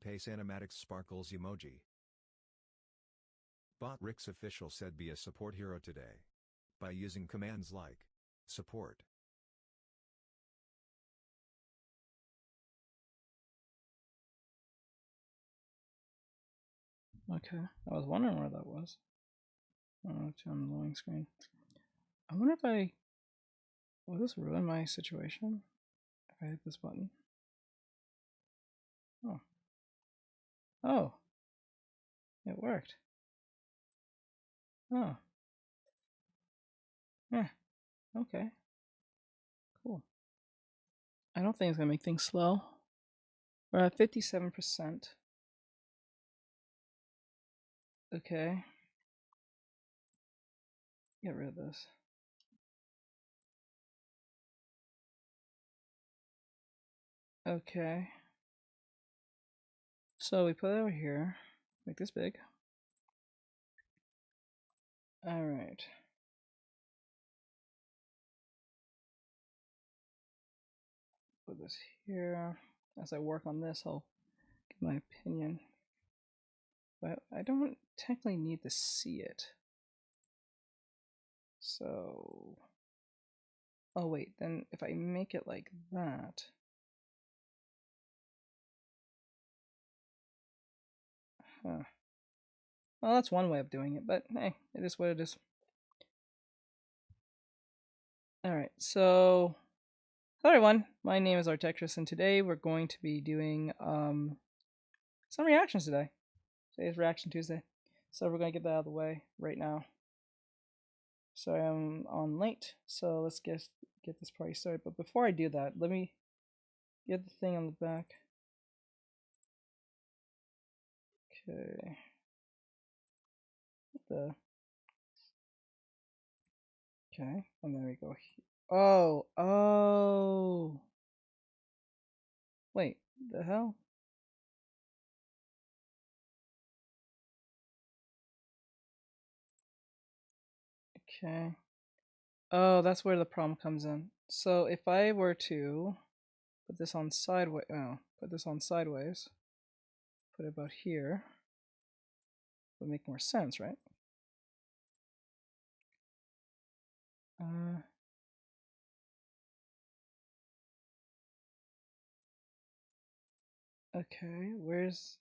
paste animatic sparkles emoji. Bot Rick's official said be a support hero today. By using commands like support. Okay, I was wondering where that was. Oh, it's on the loading screen. I wonder if will this ruin my situation if I hit this button? Oh. Oh. It worked. Oh. Yeah. Okay. Cool. I don't think it's gonna make things slow. We're at 57%. Okay. Get rid of this. Okay. So we put it over here. Make this big. Alright. Put this here. As I work on this, I'll give my opinion. But I don't technically need to see it. So, oh wait, then if I make it like that, huh. Well, that's one way of doing it, but hey, it is what it is. Alright, so hello everyone, my name is Artextric, and today we're going to be doing some reactions today. Today is Reaction Tuesday, so we're going to get that out of the way right now. Sorry I'm on late, so let's get this party started. But before I do that, let me get the thing on the back. Okay. Okay, and there we go. Oh. Wait, the hell? Okay. Oh, that's where the problem comes in. So if I were to put this on sideways, put it about here, would make more sense, right? Okay, where's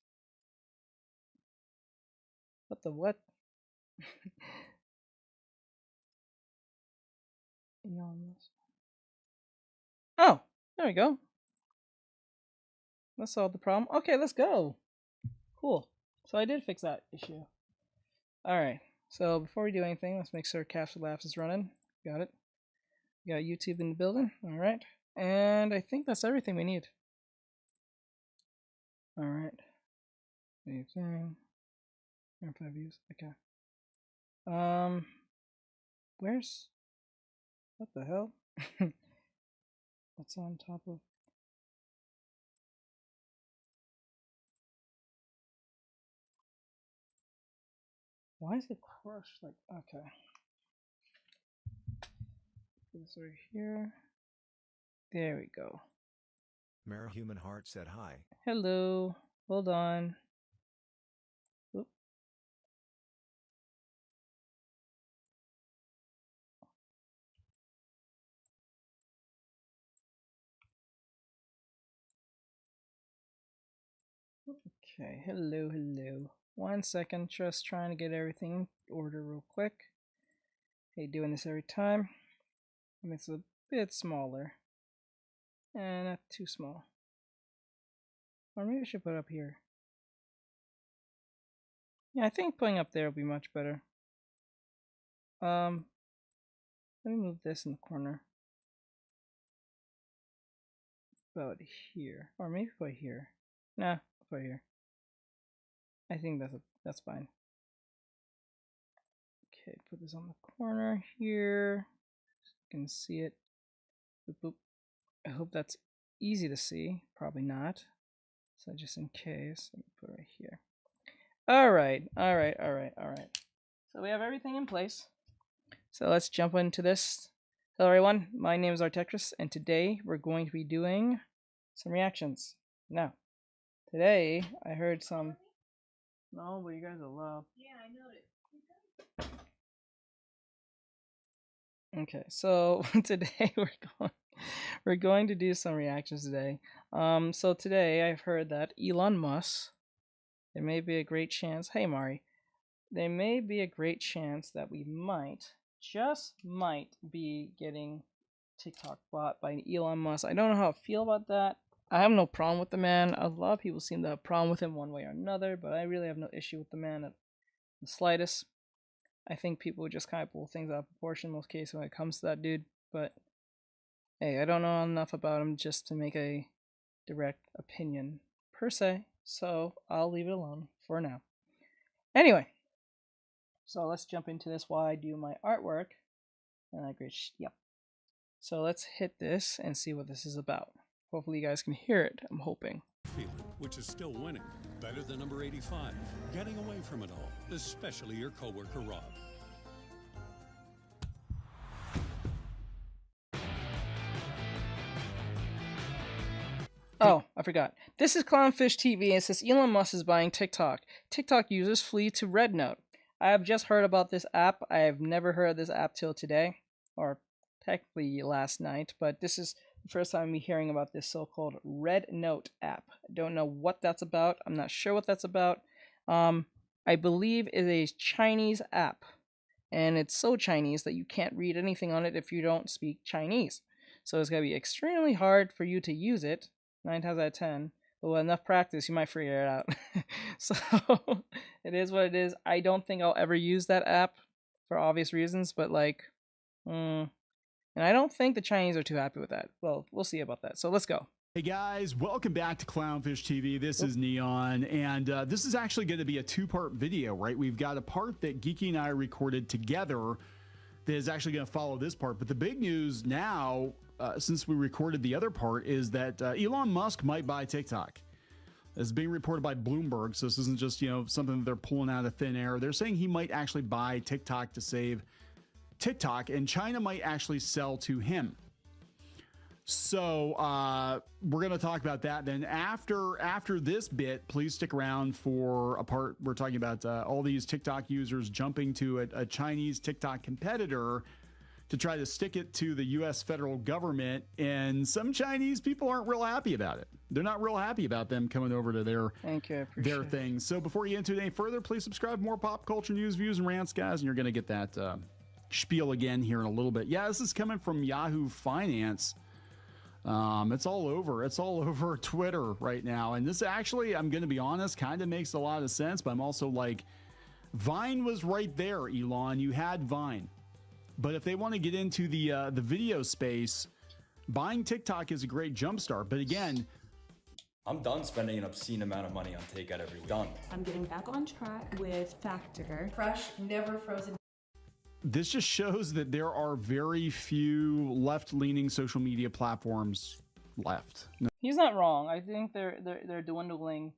what? Oh, there we go. That solved the problem. Okay, let's go. Cool. So I did fix that issue. Alright, so before we do anything, let's make sure Capture Labs is running. Got it. We got YouTube in the building. Alright. And I think that's everything we need. Alright. Anything. 5 views. Okay. Where's what the hell? What's on top of why is it crushed? Like okay. Put this right here. There we go. Mara Human Heart said hi. Hello. Hold on. Oop. Okay, hello. 1 second, just trying to get everything in order real quick. Hey, doing this every time. And it's a bit smaller. And not too small. Or maybe I should put it up here. Yeah, I think putting up there will be much better. Let me move this in the corner. About here. Or maybe put it here. Nah, put it here. I think that's fine. Okay, put this on the corner here. So you can see it. Boop, boop. I hope that's easy to see. Probably not. So just in case, let me put it right here. Alright. So we have everything in place. So let's jump into this. Hello everyone, my name is Artextric, and today we're going to be doing some reactions. Now, today I heard some. No, but you guys are loud. Yeah, I noticed. Okay, so today we're going to do some reactions today. So today I've heard that Elon Musk, there may be a great chance. Hey Mari, there may be a great chance that we just might be getting TikTok bought by Elon Musk. I don't know how I feel about that. I have no problem with the man. A lot of people seem to have a problem with him one way or another, but I really have no issue with the man at the slightest. I think people just kind of pull things out of proportion in most cases when it comes to that dude. But hey, I don't know enough about him just to make a direct opinion per se, so I'll leave it alone for now. Anyway, so let's jump into this while I do my artwork. And I agree. Yep. So let's hit this and see what this is about. Hopefully you guys can hear it. I'm hoping. Which is still winning. Better than number 85. Getting away from it all, especially your coworker Rob. Oh, I forgot. This is Clownfish TV and it says Elon Musk is buying TikTok. TikTok users flee to RedNote. I have just heard about this app. I have never heard of this app till today, or technically last night, but this is the first time me hearing about this so-called RedNote app. I don't know what that's about. I'm not sure what that's about. I believe it is a Chinese app, and it's so Chinese that you can't read anything on it if you don't speak Chinese. So it's going to be extremely hard for you to use it, 9 times out of 10. But with enough practice, you might figure it out. So it is what it is. I don't think I'll ever use that app for obvious reasons, but like, and I don't think the Chinese are too happy with that. Well, we'll see about that. So let's go. Hey guys, welcome back to Clownfish TV. This is Neon, and this is actually going to be a two-part video, right? We've got a part that Geeky and I recorded together that is actually going to follow this part. But the big news now, since we recorded the other part, is that Elon Musk might buy TikTok. It's being reported by Bloomberg, so this isn't just, you know, something that they're pulling out of thin air. They're saying he might actually buy TikTok to save TikTok, and China might actually sell to him. So we're going to talk about that. Then after this bit, please stick around for a part we're talking about all these TikTok users jumping to a Chinese TikTok competitor to try to stick it to the U.S. federal government, and some Chinese people aren't real happy about it. They're not real happy about them coming over to their thing. So before you get into it any further, please subscribe for more pop culture news, views, and rants, guys, and you're going to get that spiel again here in a little bit. Yeah, this is coming from Yahoo Finance. It's all over Twitter right now, and this actually, I'm going to be honest, kind of makes a lot of sense, but I'm also like, Vine was right there, Elon. You had Vine. But if they want to get into the video space, buying TikTok is a great jumpstart. But again, I'm done spending an obscene amount of money on takeout every week. Done. I'm getting back on track with Factor. Fresh, never frozen. This just shows that there are very few left-leaning social media platforms left. He's not wrong. I think they're dwindling,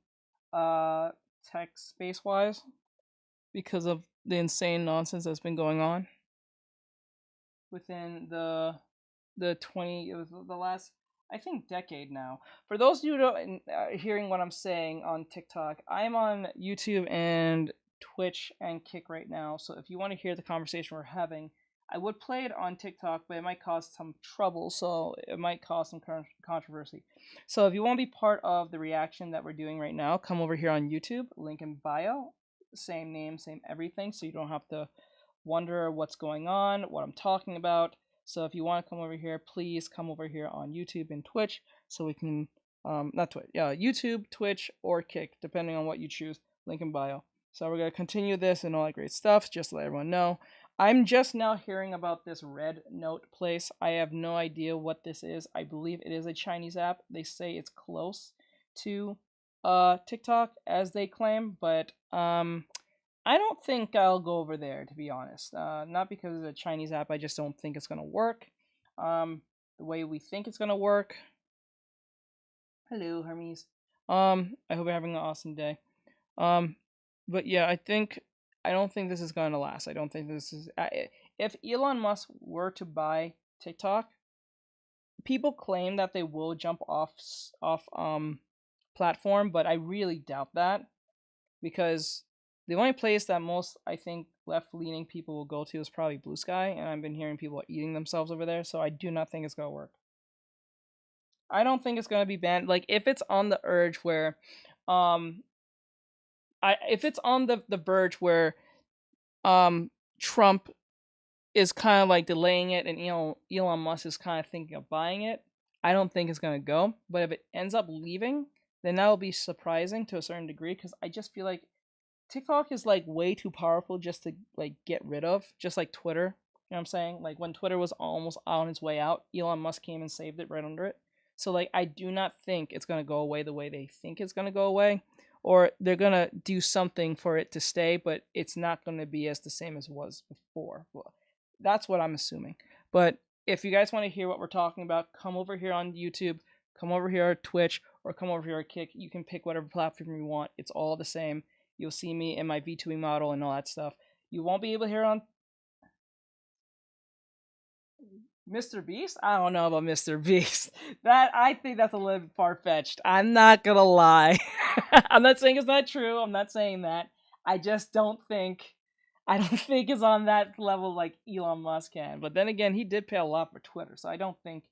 tech space-wise, because of the insane nonsense that's been going on within the last, I think, decade now. For those of you who don't hearing what I'm saying on TikTok, I'm on YouTube and Twitch and Kick right now. So if you want to hear the conversation we're having, I would play it on TikTok, but it might cause some trouble. So it might cause some controversy. So if you want to be part of the reaction that we're doing right now, come over here on YouTube. Link in bio. Same name, same everything. So you don't have to wonder what's going on, what I'm talking about. So if you want to come over here, please come over here on YouTube and Twitch, so we can not Twitch, yeah, YouTube, Twitch, or Kick, depending on what you choose. Link in bio. So we're gonna continue this and all that great stuff, just to let everyone know. I'm just now hearing about this RedNote place. I have no idea what this is. I believe it is a Chinese app. They say it's close to TikTok, as they claim, but I don't think I'll go over there, to be honest. Not because it's a Chinese app. I just don't think it's going to work the way we think it's going to work. Hello, Hermes. I hope you're having an awesome day. But yeah, I don't think this is going to last. I don't think this is... if Elon Musk were to buy TikTok, people claim that they will jump off platform, but I really doubt that, because the only place that most, I think, left-leaning people will go to is probably Blue Sky, and I've been hearing people eating themselves over there, so I do not think it's gonna work. I don't think it's gonna be banned. Like, if it's on the urge where, if it's on the verge where, Trump is kind of like delaying it, and Elon Musk is kind of thinking of buying it, I don't think it's gonna go. But if it ends up leaving, then that will be surprising to a certain degree, because I just feel like TikTok is like way too powerful just to like get rid of, just like Twitter. You know what I'm saying? Like when Twitter was almost on its way out, Elon Musk came and saved it right under it. So like I do not think it's gonna go away the way they think it's gonna go away, or they're gonna do something for it to stay, but it's not gonna be as the same as it was before. Well, that's what I'm assuming. But if you guys want to hear what we're talking about, come over here on YouTube, come over here on Twitch, or come over here on Kick. You can pick whatever platform you want. It's all the same. You'll see me in my V2ing model and all that stuff. You won't be able to hear on Mr. Beast? I don't know about Mr. Beast. I think that's a little bit far-fetched. I'm not gonna lie. I'm not saying it's not true. I'm not saying that. I just don't think it's on that level like Elon Musk can. But then again, he did pay a lot for Twitter, so I don't think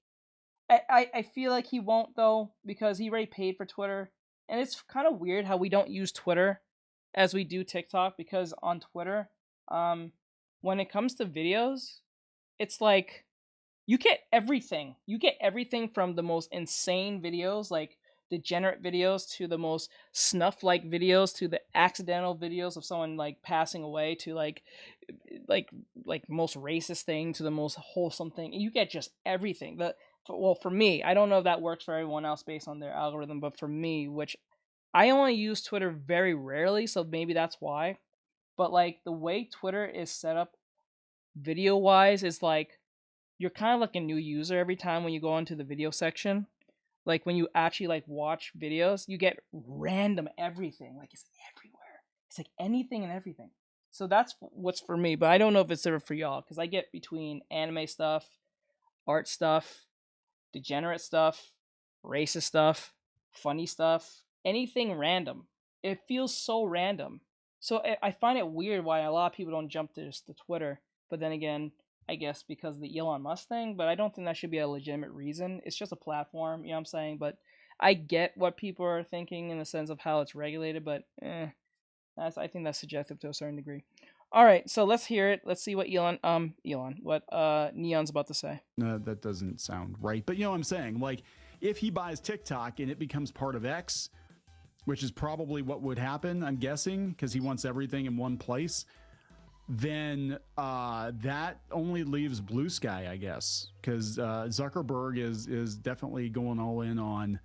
I feel like he won't, though, because he already paid for Twitter. And it's kind of weird how we don't use Twitter as we do TikTok, because on Twitter, when it comes to videos, it's like you get everything. You get everything from the most insane videos, like degenerate videos, to the most snuff-like videos, to the accidental videos of someone like passing away, to like most racist thing, to the most wholesome thing. You get just everything. Well, for me, I don't know if that works for everyone else based on their algorithm, but for me, which I only use Twitter very rarely, so maybe that's why. But like the way Twitter is set up video-wise is like you're kind of like a new user every time when you go into the video section. Like when you actually like watch videos, you get random everything. Like it's everywhere. It's like anything and everything. So that's what's for me, but I don't know if it's ever for y'all, because I get between anime stuff, art stuff, degenerate stuff, racist stuff, funny stuff, anything random. It feels so random. So I find it weird why a lot of people don't jump to just to Twitter. But then again, I guess because of the Elon Musk thing, but I don't think that should be a legitimate reason. It's just a platform, you know what I'm saying? But I get what people are thinking in the sense of how it's regulated, but I think that's subjective to a certain degree. All right, so let's hear it. Let's see what Neon's about to say. No, that doesn't sound right. But you know what I'm saying? Like, if he buys TikTok and it becomes part of X, which is probably what would happen, I'm guessing, because he wants everything in one place, then that only leaves Blue Sky, I guess, because Zuckerberg is definitely going all in on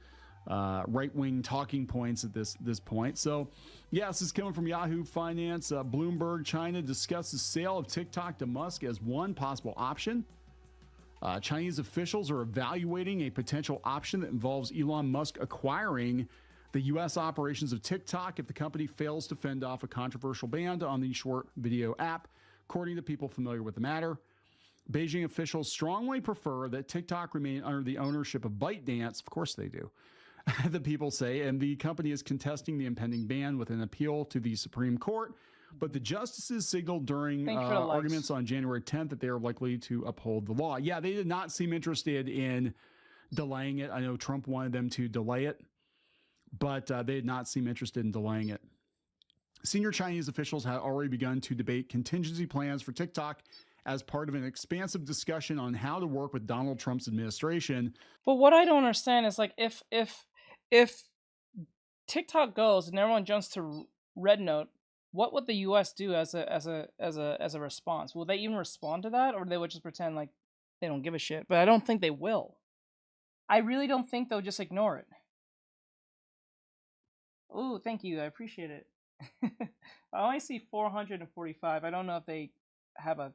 right-wing talking points at this point. So, yeah, this is coming from Yahoo Finance. Bloomberg China discusses sale of TikTok to Musk as one possible option. Chinese officials are evaluating a potential option that involves Elon Musk acquiring the U.S. operations of TikTok if the company fails to fend off a controversial ban on the short video app, according to people familiar with the matter. Beijing officials strongly prefer that TikTok remain under the ownership of ByteDance. Of course they do. The people say, and the company is contesting the impending ban with an appeal to the Supreme Court. But the justices signaled during arguments on January 10th that they are likely to uphold the law. Yeah, they did not seem interested in delaying it. I know Trump wanted them to delay it, but they did not seem interested in delaying it. Senior Chinese officials had already begun to debate contingency plans for TikTok as part of an expansive discussion on how to work with Donald Trump's administration. But what I don't understand is, like, if TikTok goes and everyone jumps to Red Note, what would the U.S. do as a response? Will they even respond to that, or they would just pretend like they don't give a shit? But I don't think they will. I really don't think they'll just ignore it. Oh, thank you. I appreciate it. I only see 445. I don't know if they have a...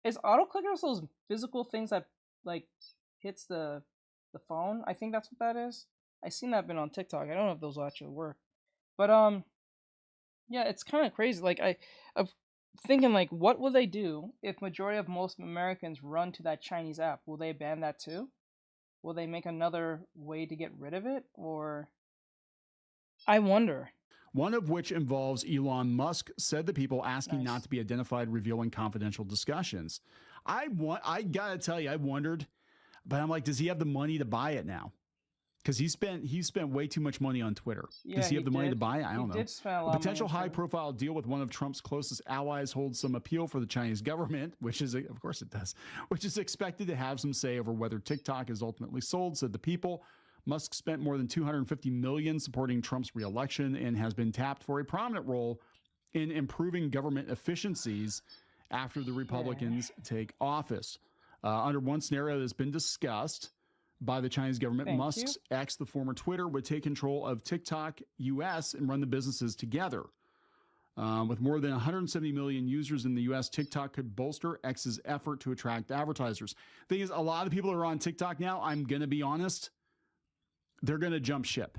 Is autoclickers those physical things that, like, hits the phone? I think that's what that is. I seen that been on TikTok. I don't know if those will actually work. But, yeah, it's kind of crazy. Like, I'm thinking, like, what will they do if majority of most Americans run to that Chinese app? Will they ban that too? Will they make another way to get rid of it? Or... I wonder. One of which involves Elon Musk said the people asking Nice. not to be identified, revealing confidential discussions. I gotta tell you, I wondered, but I'm like, does he have the money to buy it now? Because he spent way too much money on Twitter. Yeah, does he have the money to did. buy it? I don't know. He did spend a lot A of money potential on Twitter. high-profile deal with one of Trump's closest allies holds some appeal for the Chinese government, which is, of course it does, which is expected to have some say over whether TikTok is ultimately sold, said the people. Musk spent more than $250 million supporting Trump's reelection and has been tapped for a prominent role in improving government efficiencies after the Republicans take office. Under one scenario that's been discussed by the Chinese government, Thank Musk's X, the former Twitter, would take control of TikTok US and run the businesses together. With more than 170 million users in the US, TikTok could bolster X's effort to attract advertisers. Thing is, a lot of people are on TikTok now. I'm going to be honest. They're going to jump ship.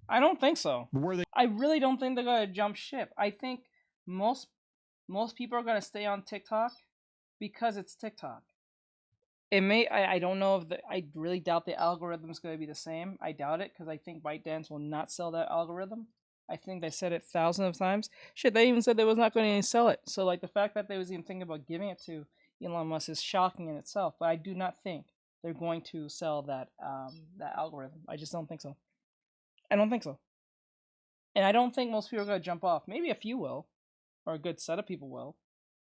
I don't think so. But where they I really don't think they're going to jump ship. I think most people are going to stay on TikTok because it's TikTok. It may, I don't know if I really doubt the algorithm is going to be the same. I doubt it because I think ByteDance will not sell that algorithm. I think they said it thousands of times. Shit, they even said they was not going to sell it. So like the fact that they was even thinking about giving it to Elon Musk is shocking in itself. But I do not think they're going to sell that that algorithm. I just don't think so. I don't think so. And I don't think most people are going to jump off. Maybe a few will, or a good set of people will,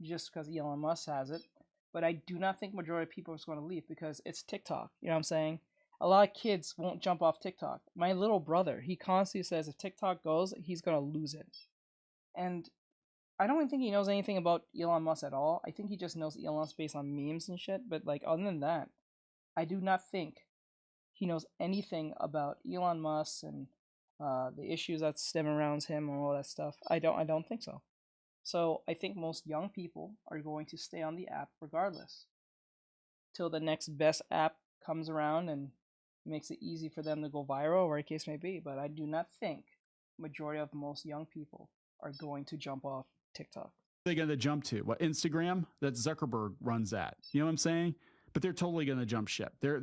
just because Elon Musk has it. But I do not think majority of people are going to leave because it's TikTok. You know what I'm saying? A lot of kids won't jump off TikTok. My little brother, he constantly says if TikTok goes, he's going to lose it. And I don't even think he knows anything about Elon Musk at all. I think he just knows Elon Musk based on memes and shit. But like other than that, I do not think he knows anything about Elon Musk and the issues that stem around him and all that stuff. I don't think so. So I think most young people are going to stay on the app regardless till the next best app comes around and makes it easy for them to go viral, or a case may be. But I do not think majority of most young people are going to jump off TikTok. They're going to jump to what, Instagram? That Zuckerberg runs that. You know what I'm saying? But they're totally going to jump ship. There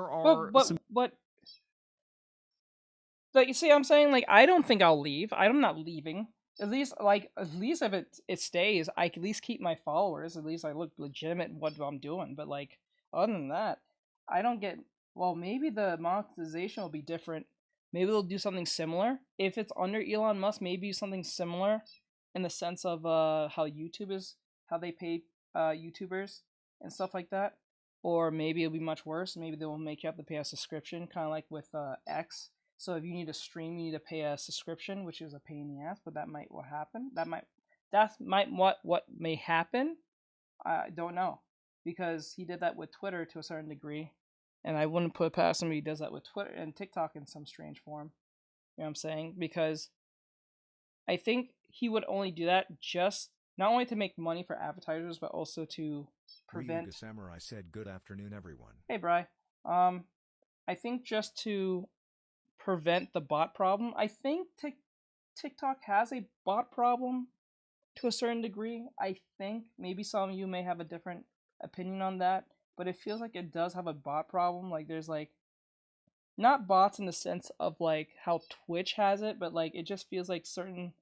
are some. But like you see, I'm saying like I don't think I'll leave. I'm not leaving. At least if it stays, I can at least keep my followers. At least I look legitimate in what I'm doing. But like other than that, I don't get. Well, maybe the monetization will be different. Maybe they'll do something similar. If it's under Elon Musk, maybe something similar in the sense of how YouTube is, how they pay YouTubers and stuff like that. Or maybe it'll be much worse. Maybe they will make you have to pay a subscription, kind of like with X. So if you need to stream, you need to pay a subscription, which is a pain in the ass. But that might what happen. That's what may happen. I don't know, because he did that with Twitter to a certain degree, and I wouldn't put it past him if he does that with Twitter and TikTok in some strange form. You know what I'm saying? Because I think he would only do that just not only to make money for advertisers, but also to prevent. Ryuga Samurai said, "Good afternoon, everyone." Hey, Bri. I think just to prevent the bot problem. I think TikTok has a bot problem to a certain degree. I think maybe some of you may have a different opinion on that, but it feels like it does have a bot problem. Like there's like not bots in the sense of like how Twitch has it, but like it just feels like certain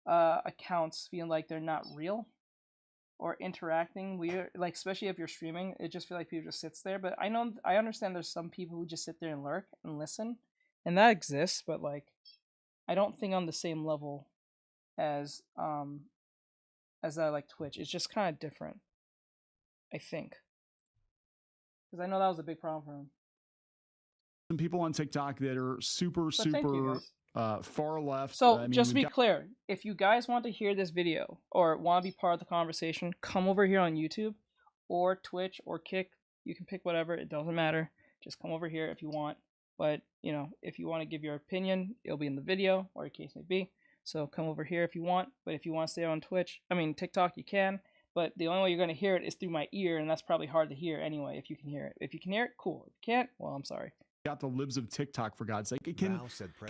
accounts feel like they're not real or interacting weird, like especially if you're streaming, it just feels like people just sits there. But I understand there's some people who just sit there and lurk and listen, and that exists, but like I don't think on the same level as I like Twitch. It's just kind of different, I think, because I know that was a big problem for him. Some people on TikTok that are super far left. So just to be clear, if you guys want to hear this video or want to be part of the conversation, come over here on YouTube or Twitch or Kick. You can pick whatever, it doesn't matter. Just come over here if you want. But you know, if you want to give your opinion, it'll be in the video, or a case may be. So come over here if you want. But if you want to stay on TikTok, you can. But the only way you're going to hear it is through my ear, and that's probably hard to hear anyway. If you can hear it, cool. If you can't, well, I'm sorry. Got the libs of TikTok, for God's sake. Can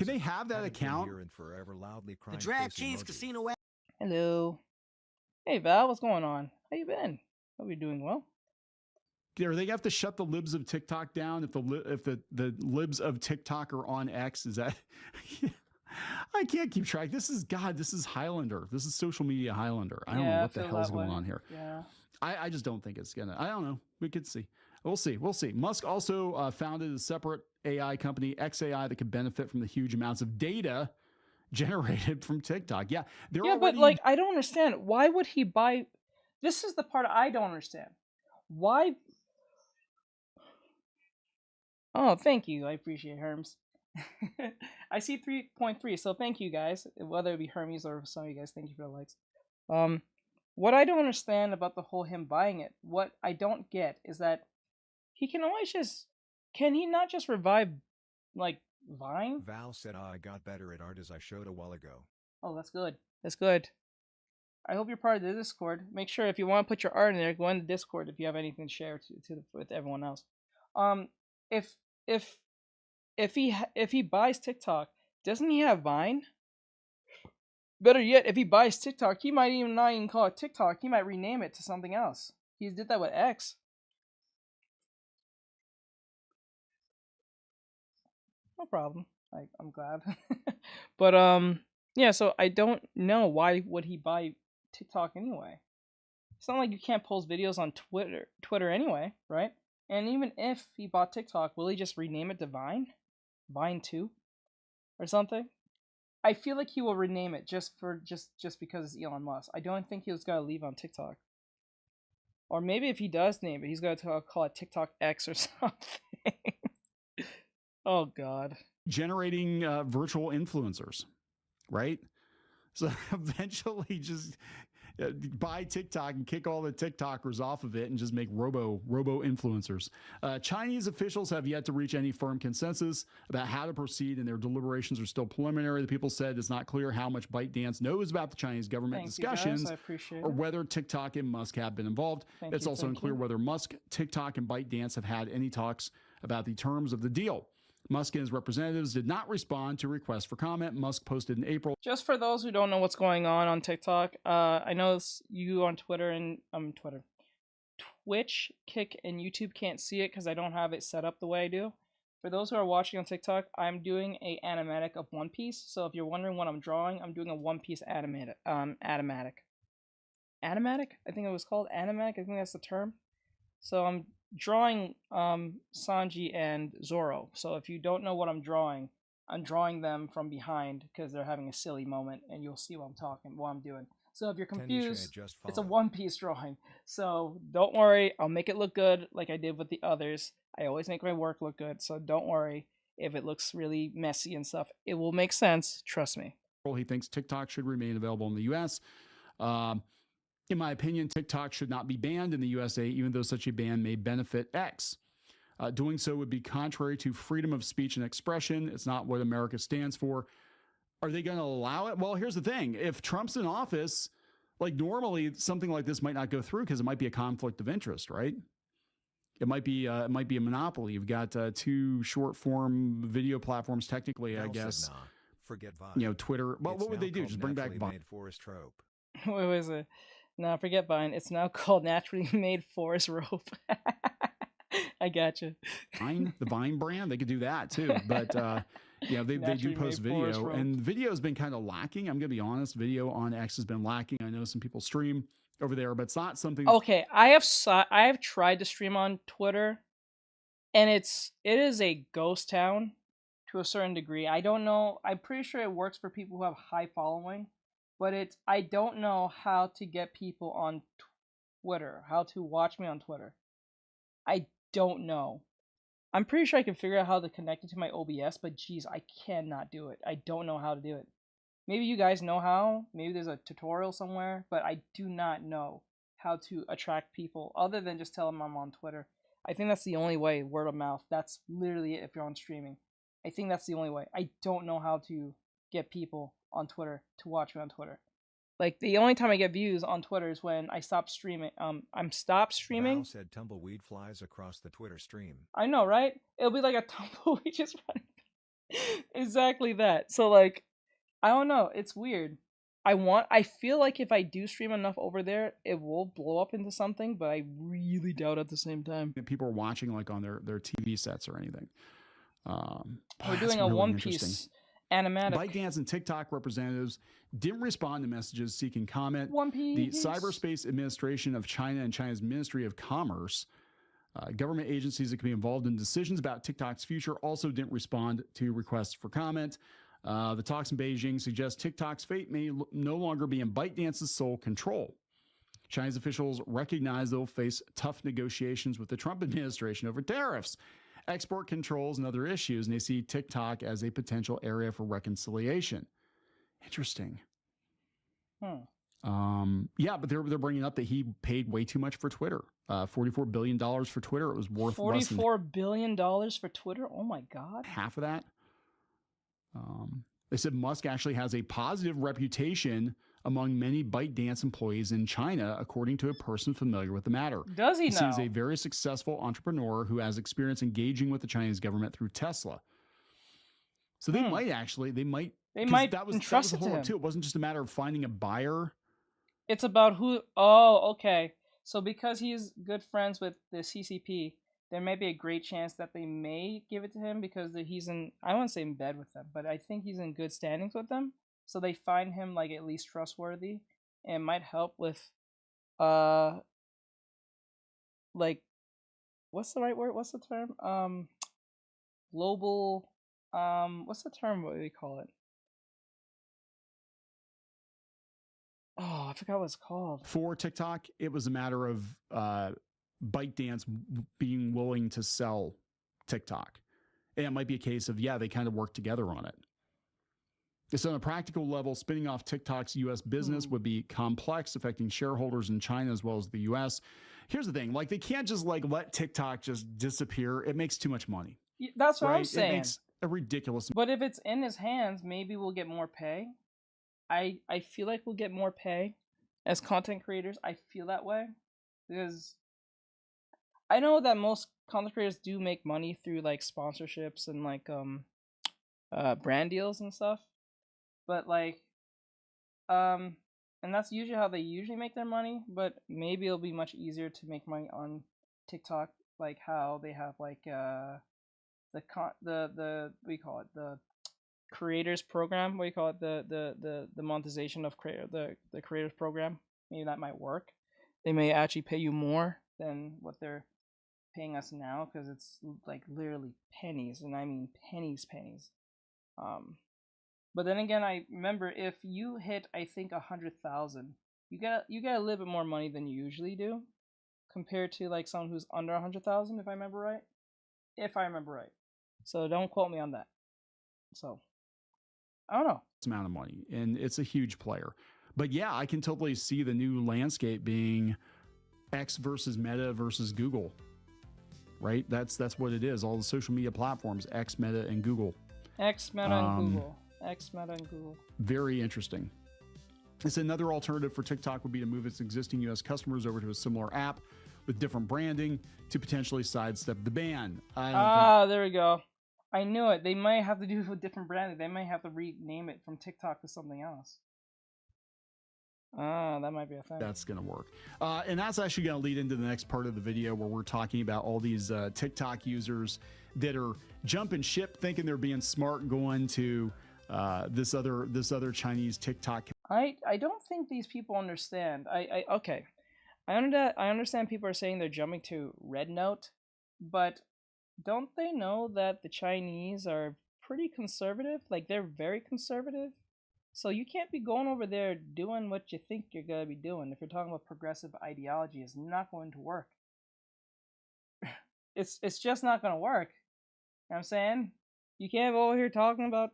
they have that account? The DraftKings Casino app. Hello. Hey Val, what's going on? How you been? Hope you're doing well. Are they have to shut the libs of TikTok down if the libs of TikTok are on X? Is that I can't keep track. This is Highlander. This is social media Highlander. I don't know what the hell's going on here. Yeah. I just don't think it's gonna. I don't know. We could see. We'll see. Musk also founded a separate AI company, XAI, that could benefit from the huge amounts of data generated from TikTok. Yeah, but like, I don't understand. Why would he buy? This is the part I don't understand. Why? Oh, thank you. I appreciate it, Herms. I see 3.3, so thank you guys. Whether it be Hermes or some of you guys, thank you for the likes. What I don't understand about the whole him buying it, what I don't get is that he can always just, can he not just revive, like, Vine? Val said I got better at art as I showed a while ago. Oh, that's good. That's good. I hope you're part of the Discord. Make sure if you want to put your art in there, go in the Discord if you have anything to share with everyone else. If he buys TikTok, doesn't he have Vine? Better yet, if he buys TikTok, he might even not even call it TikTok. He might rename it to something else. He did that with X. No problem. I'm glad. But yeah, so I don't know why would he buy TikTok anyway. It's not like you can't post videos on Twitter anyway, right? And even if he bought TikTok, will he just rename it to Vine? Vine 2? Or something? I feel like he will rename it just because it's Elon Musk. I don't think he was gonna leave on TikTok. Or maybe if he does name it, he's gonna call it TikTok X or something. Oh God. Generating virtual influencers, right? So eventually just buy TikTok and kick all the TikTokers off of it and just make robo influencers. Chinese officials have yet to reach any firm consensus about how to proceed, and their deliberations are still preliminary. The people said it's not clear how much ByteDance knows about the Chinese government discussions or whether TikTok and Musk have been involved. It's also unclear whether Musk, TikTok, and ByteDance have had any talks about the terms of the deal. Musk and his representatives did not respond to requests for comment. Musk posted in April. Just for those who don't know what's going on TikTok, I know you on Twitter and Twitch, Kick, and YouTube can't see it because I don't have it set up the way I do. For those who are watching on TikTok, I'm doing a animatic of One Piece. So if you're wondering what I'm drawing, I'm doing a One Piece animatic. Animatic? I think it was called animatic. I think that's the term. So I'm drawing Sanji and Zoro. So if you don't know what I'm drawing them from behind because they're having a silly moment, and you'll see what I'm doing. So if you're confused, it's a One Piece drawing. So don't worry, I'll make it look good like I did with the others. I always make my work look good, so don't worry if it looks really messy and stuff. It will make sense, trust me. He thinks TikTok should remain available in the U.S. In my opinion, TikTok should not be banned in the USA, even though such a ban may benefit X. Doing so would be contrary to freedom of speech and expression. It's not what America stands for. Are they going to allow it? Well, here's the thing. If Trump's in office, like normally something like this might not go through because it might be a conflict of interest, right? It might be a monopoly. You've got two short form video platforms, technically, I guess. Forget Vine. Twitter. Well, what would they do? Just bring back Vine. Forest trope. What was it? No, forget Vine. It's now called Naturally Made Forest Rope. I gotcha. Vine, the Vine brand, they could do that too. But they do post video, and video has been kind of lacking. I'm gonna be honest. Video on X has been lacking. I know some people stream over there, but it's not something. Okay, I have tried to stream on Twitter, and it is a ghost town to a certain degree. I don't know. I'm pretty sure it works for people who have high following. But I don't know how to get people on Twitter, how to watch me on Twitter. I don't know. I'm pretty sure I can figure out how to connect it to my OBS, but geez, I cannot do it. I don't know how to do it. Maybe you guys know how. Maybe there's a tutorial somewhere, but I do not know how to attract people other than just tell them I'm on Twitter. I think that's the only way, word of mouth. That's literally it if you're on streaming. I think that's the only way. I don't know how to get people on Twitter to watch me on Twitter. Like the only time I get views on Twitter is when I stop streaming. I'm stopped streaming. Val said tumbleweed flies across the Twitter stream. I know, right? It'll be like a tumbleweed just running. Exactly that. So like, I don't know. It's weird. I feel like if I do stream enough over there, it will blow up into something, but I really doubt at the same time. People are watching like on their TV sets or anything. We're doing a One Piece animatic. ByteDance and TikTok representatives didn't respond to messages seeking comment. One Piece. The Cyberspace Administration of China and China's Ministry of Commerce, government agencies that can be involved in decisions about TikTok's future, also didn't respond to requests for comment. The talks in Beijing suggest TikTok's fate may no longer be in ByteDance's sole control. Chinese officials recognize they'll face tough negotiations with the Trump administration over tariffs, export controls, and other issues, and they see TikTok as a potential area for reconciliation. Interesting. Yeah, but they're bringing up that he paid way too much for Twitter. $44 billion for Twitter. It was worth $44 billion for Twitter? Oh my God. Half of that. They said Musk actually has a positive reputation among many ByteDance employees in China, according to a person familiar with the matter. Does he now? Seems a very successful entrepreneur who has experience engaging with the Chinese government through Tesla. So they might that was the whole too. It wasn't just a matter of finding a buyer. It's about who. Oh, okay. So because he's good friends with the CCP, there may be a great chance that they may give it to him because he's in, I won't say in bed with them, but I think he's in good standings with them. So they find him like at least trustworthy, and might help with, like, what's the right word? What's the term? Global, what's the term? What do we call it? Oh, I forgot what it's called. For TikTok, it was a matter of ByteDance being willing to sell TikTok. And it might be a case of, yeah, they kind of work together on it. So on a practical level, spinning off TikTok's U.S. business would be complex, affecting shareholders in China as well as the U.S. Here's the thing, like they can't just like let TikTok just disappear. It makes too much money. That's what I'm saying. It makes a ridiculous. But if it's in his hands, maybe we'll get more pay. I feel like we'll get more pay as content creators. I feel that way because I know that most content creators do make money through like sponsorships and like brand deals and stuff. But like and that's usually how they usually make their money, but maybe it'll be much easier to make money on TikTok, like how they have like the what do you call it, the creators program, what do you call it, the monetization of the creators program. Maybe that might work. They may actually pay you more than what they're paying us now, because it's like literally pennies, and I mean pennies. But then again, I remember if you hit, I think 100,000, you get a little bit more money than you usually do, compared to like someone who's under 100,000, if I remember right. So don't quote me on that. So I don't know. Amount of money, and it's a huge player. But yeah, I can totally see the new landscape being X versus Meta versus Google. Right? That's what it is. All the social media platforms, X, Meta, and Google. X, Meta, and Google. X, Meta, and Google. Very interesting. It's another alternative for TikTok would be to move its existing U.S. customers over to a similar app with different branding to potentially sidestep the ban. There we go. I knew it. They might have to do it with different branding. They might have to rename it from TikTok to something else. That might be a thing. That's going to work. And that's actually going to lead into the next part of the video where we're talking about all these TikTok users that are jumping ship thinking they're being smart, going to this other Chinese TikTok. I don't think these people understand. Okay. I understand people are saying they're jumping to Red Note, but don't they know that the Chinese are pretty conservative? Like, they're very conservative. So you can't be going over there doing what you think you're going to be doing. If you're talking about progressive ideology, it's not going to work. It's just not going to work. You know what I'm saying? You can't go over here talking about...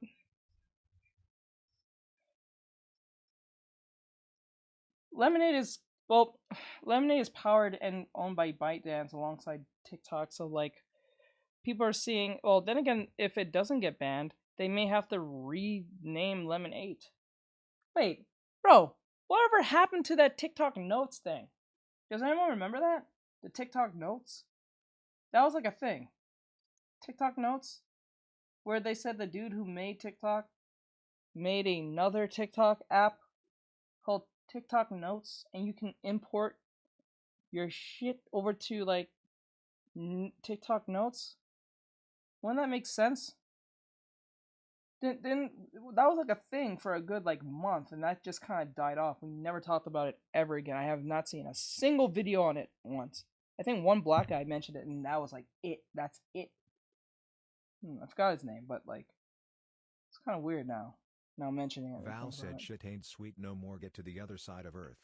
Lemonade is powered and owned by ByteDance alongside TikTok. So like, people are seeing, well, then again, if it doesn't get banned, they may have to rename Lemon 8. Wait, bro, whatever happened to that TikTok Notes thing? Does anyone remember that? The TikTok Notes? That was like a thing. TikTok Notes? Where they said the dude who made TikTok made another TikTok app called TikTok Notes, and you can import your shit over to like TikTok Notes. Wouldn't that make sense? Then that was like a thing for a good like month, and that just kind of died off. We never talked about it ever again. I have not seen a single video on it once. I think one black guy mentioned it, and that was like it. That's it. I forgot his name, but like, it's kind of weird now. Now mentioning it. Val said shit ain't sweet no more, get to the other side of Earth.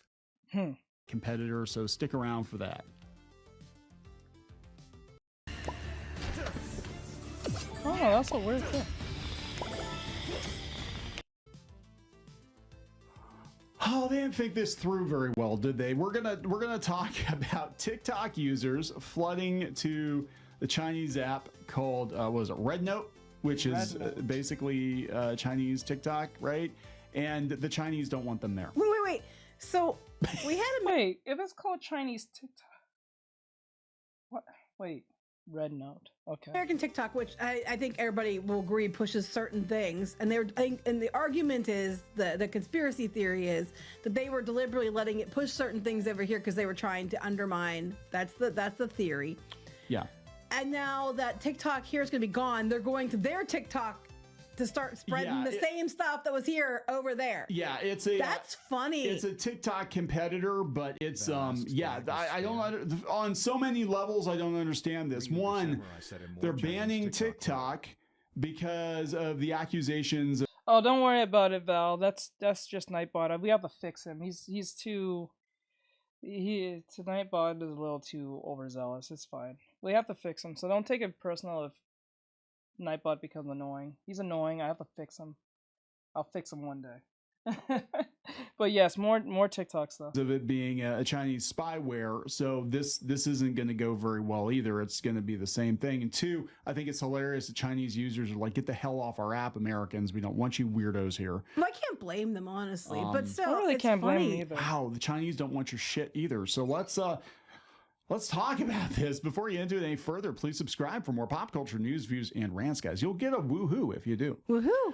Competitor, so stick around for that. Oh, that's a weird thing. Oh, they didn't think this through very well, did they? We're gonna talk about TikTok users flooding to the Chinese app called what was it, Red Note, which is basically Chinese TikTok, right? And the Chinese don't want them there. Wait. So we had a wait. If it's called Chinese TikTok, what? Wait. Red Note. Okay. American TikTok, which I think everybody will agree pushes certain things, and the argument is the conspiracy theory is that they were deliberately letting it push certain things over here because they were trying to undermine. That's the theory. Yeah. And now that TikTok here is going to be gone, they're going to their TikTok to start spreading the same stuff that was here over there. Yeah, that's funny. It's a TikTok competitor, but it's I don't on so many levels I don't understand this. One, they're banning TikTok because of the accusations. Oh, don't worry about it, Val. That's just Nightbot. We have to fix him. He's too. Nightbot is a little too overzealous. It's fine. We have to fix him, so don't take it personal if Nightbot becomes annoying. He's annoying. I have to fix him. I'll fix him one day. But yes, more TikTok stuff. Of it being a Chinese spyware, so this isn't going to go very well either. It's going to be the same thing. And two, I think it's hilarious that Chinese users are like, get the hell off our app, Americans. We don't want you weirdos here. Well, I can't blame them, honestly, but still, I really can't blame them either. Wow, the Chinese don't want your shit either. So let's talk about this. Before you into it any further, please subscribe for more pop culture news, views, and rants, guys. You'll get a woohoo if you do. Woohoo!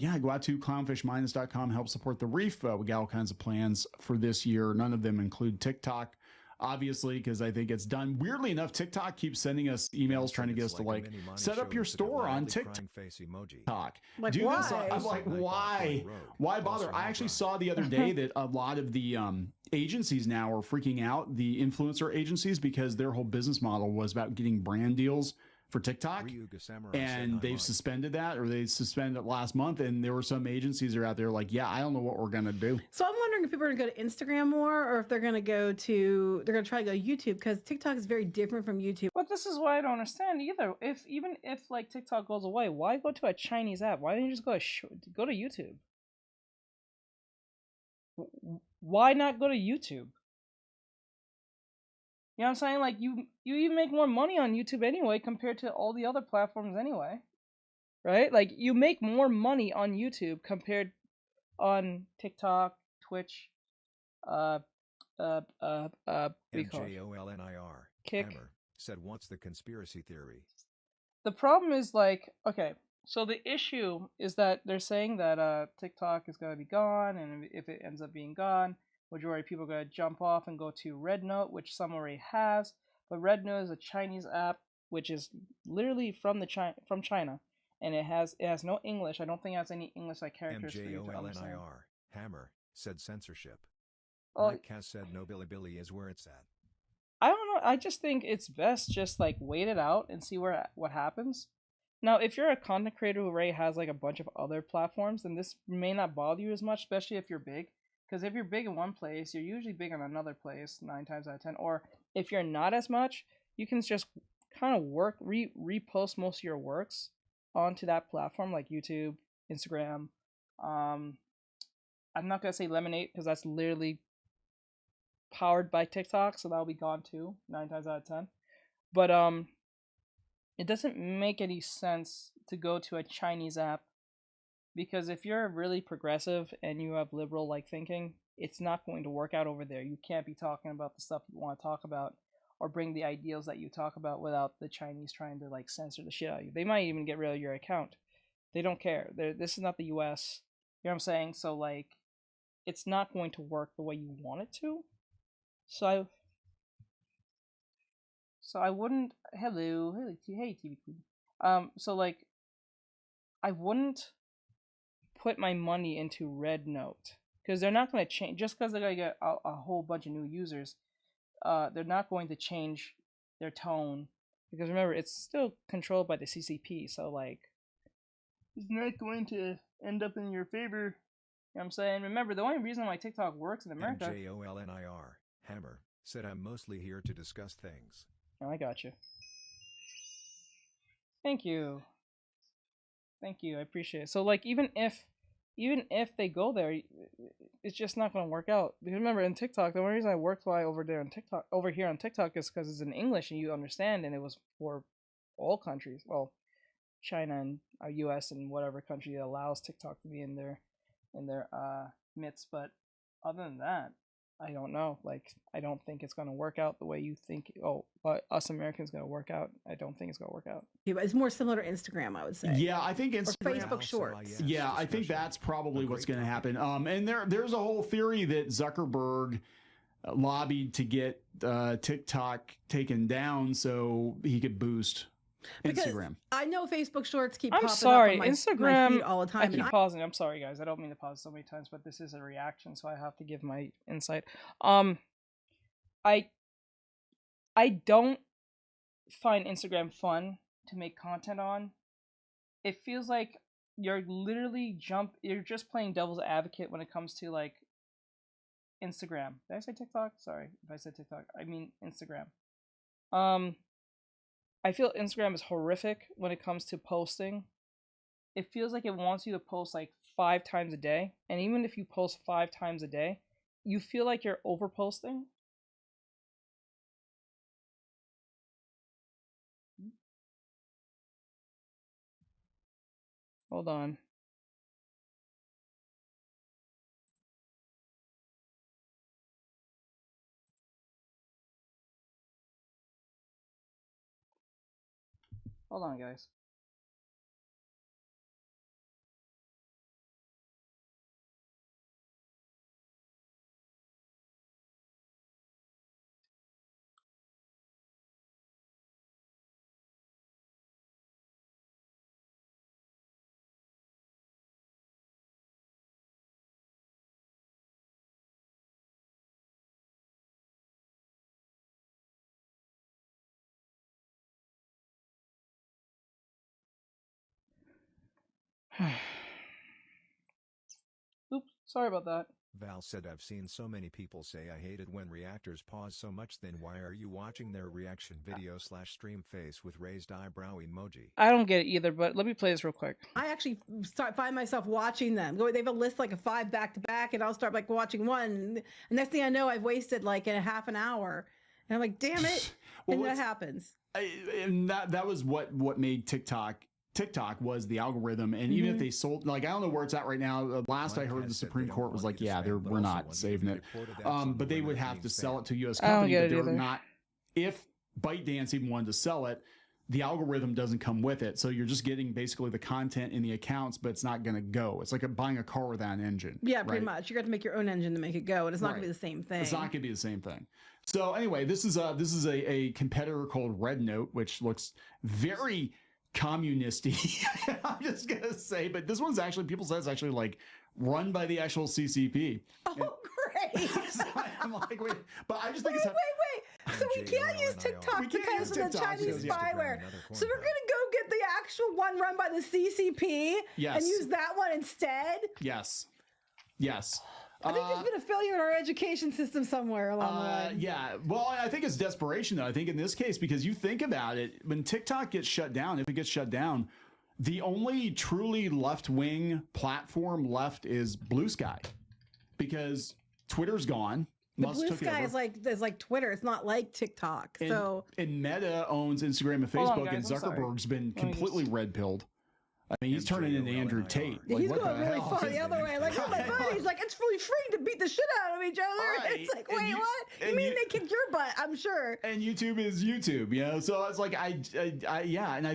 Yeah, go out to clownfishminus.com, help support the reef. We got all kinds of plans for this year. None of them include TikTok, obviously, because I think it's done. Weirdly enough, TikTok keeps sending us emails trying to get us to like set up your store on TikTok. Like, do why? this. I'm like, why? Why bother? I actually saw the other day that a lot of the agencies now are freaking out, the influencer agencies, because their whole business model was about getting brand deals for TikTok, and they've suspended that, or they suspended it last month. And there were some agencies that are out there like, yeah, I don't know what we're gonna do. So I'm wondering if people are gonna go to Instagram more, or if they're gonna try to go to YouTube, because TikTok is very different from YouTube. But this is why I don't understand either. Even if like TikTok goes away, why go to a Chinese app? Why didn't you just go to YouTube? Why not go to YouTube? You know what I'm saying? Like, you even make more money on YouTube anyway compared to all the other platforms anyway. Right? Like, you make more money on YouTube compared on TikTok, Twitch, MJOLNIR, Kick. Hammer, said, what's the conspiracy theory? The problem is, like, okay, so the issue is that they're saying that TikTok is going to be gone, and if it ends up being gone, majority of people are going to jump off and go to Red Note, which some already has. But Red Note is a Chinese app, which is literally from China, and it has no English. I don't think it has any English like characters for you to understand. MJOLNIR, Hammer, said censorship. Well, Mike Cass said no Billy is where it's at. I don't know. I just think it's best just like wait it out and see what happens. Now, if you're a content creator who already has like a bunch of other platforms, then this may not bother you as much, especially if you're big. Because if you're big in one place, you're usually big in another place 9 times out of 10. Or if you're not as much, you can just kind of repost most of your works onto that platform, like YouTube, Instagram. I'm not gonna say Lemonade because that's literally powered by TikTok, so that'll be gone too 9 times out of 10. But it doesn't make any sense to go to a Chinese app. Because if you're really progressive and you have liberal like thinking, it's not going to work out over there. You can't be talking about the stuff you want to talk about or bring the ideals that you talk about without the Chinese trying to like censor the shit out of you. They might even get rid of your account. They don't care. This is not the US. You know what I'm saying? So like it's not going to work the way you want it to. So I wouldn't hey TV Queen. So like I wouldn't put my money into Red Note because they're not going to change just because they're going to get a whole bunch of new users. They're not going to change their tone because remember it's still controlled by the CCP. So like, it's not going to end up in your favor. You know what I'm saying? Remember, the only reason why TikTok works in America. MJOLNIR Hammer said I'm mostly here to discuss things. Oh, I got you. Thank you. Thank you. I appreciate it. So like even if they go there, it's just not going to work out. Because remember in TikTok, the only reason I worked over here on TikTok is because it's in English and you understand, and it was for all countries. Well, China and US and whatever country that allows TikTok to be in their midst. But other than that, I don't know. Like, I don't think it's going to work out the way you think. Us Americans going to work out. I don't think it's going to work out. Yeah, but it's more similar to Instagram, I would say. Yeah, I think Instagram. Or Facebook Shorts. Yeah, I think that's probably what's going to happen. And there's a whole theory that Zuckerberg lobbied to get TikTok taken down so he could boost Instagram. I know Facebook Shorts keep I'm popping sorry, up on my Instagram feed all the time. I keep pausing. I'm sorry, guys. I don't mean to pause so many times, but this is a reaction, so I have to give my insight. I don't find Instagram fun to make content on. It feels like you're just playing devil's advocate when it comes to like Instagram. Did I say TikTok? Sorry if I said TikTok. I mean Instagram. I feel Instagram is horrific when it comes to posting. It feels like it wants you to post like 5 times a day. And even if you post 5 times a day, you feel like you're over posting. Hold on. Hold on, guys. Oops, sorry about that. Val said I've seen so many people say I hate it when reactors pause so much, then why are you watching their reaction video / stream face with raised eyebrow emoji? I don't get it either, but let me play this real quick. I actually find myself watching them. They have a list like a 5 back to back, and I'll start like watching one, and next thing I know, I've wasted like a half an hour, and I'm like, damn it, and that happens. And that was what made TikTok was the algorithm. And even if they sold, like, I don't know where it's at right now. Last I heard, the Supreme Court was like, yeah, we're not saving it. But they would have to sell it to a US company, but they're not. If ByteDance even wanted to sell it, the algorithm doesn't come with it. So you're just getting basically the content in the accounts, but it's not going to go. It's like buying a car without an engine. Yeah, pretty much. You got to make your own engine to make it go, and it's not going to be the same thing. It's not going to be the same thing. So anyway, this is a competitor called Red Note, which looks very communisty. I'm just gonna say, but this one's actually, people say it's actually like run by the actual CCP. Oh, great! So I'm like, wait, but I just think wait. So we can't use TikTok because of the Chinese spyware. So we're gonna go get the actual one run by the CCP and use that one instead. Yes. I think there's been a failure in our education system somewhere along the way. Yeah, well, I think it's desperation, though. I think in this case, because you think about it, when TikTok gets shut down, if it gets shut down, the only truly left-wing platform left is Blue Sky, because Twitter's gone. But Blue Sky is like Twitter. It's not like TikTok. And Meta owns Instagram and Facebook, and Zuckerberg's been completely red-pilled. I mean, he's turning into Andrew Tate. Like, he's going really far the other way. Like, oh, my buddies, like, it's really free to beat the shit out of each other. Right. It's like, wait, what? You mean they kicked your butt, I'm sure. And YouTube is YouTube, you know? So it's like,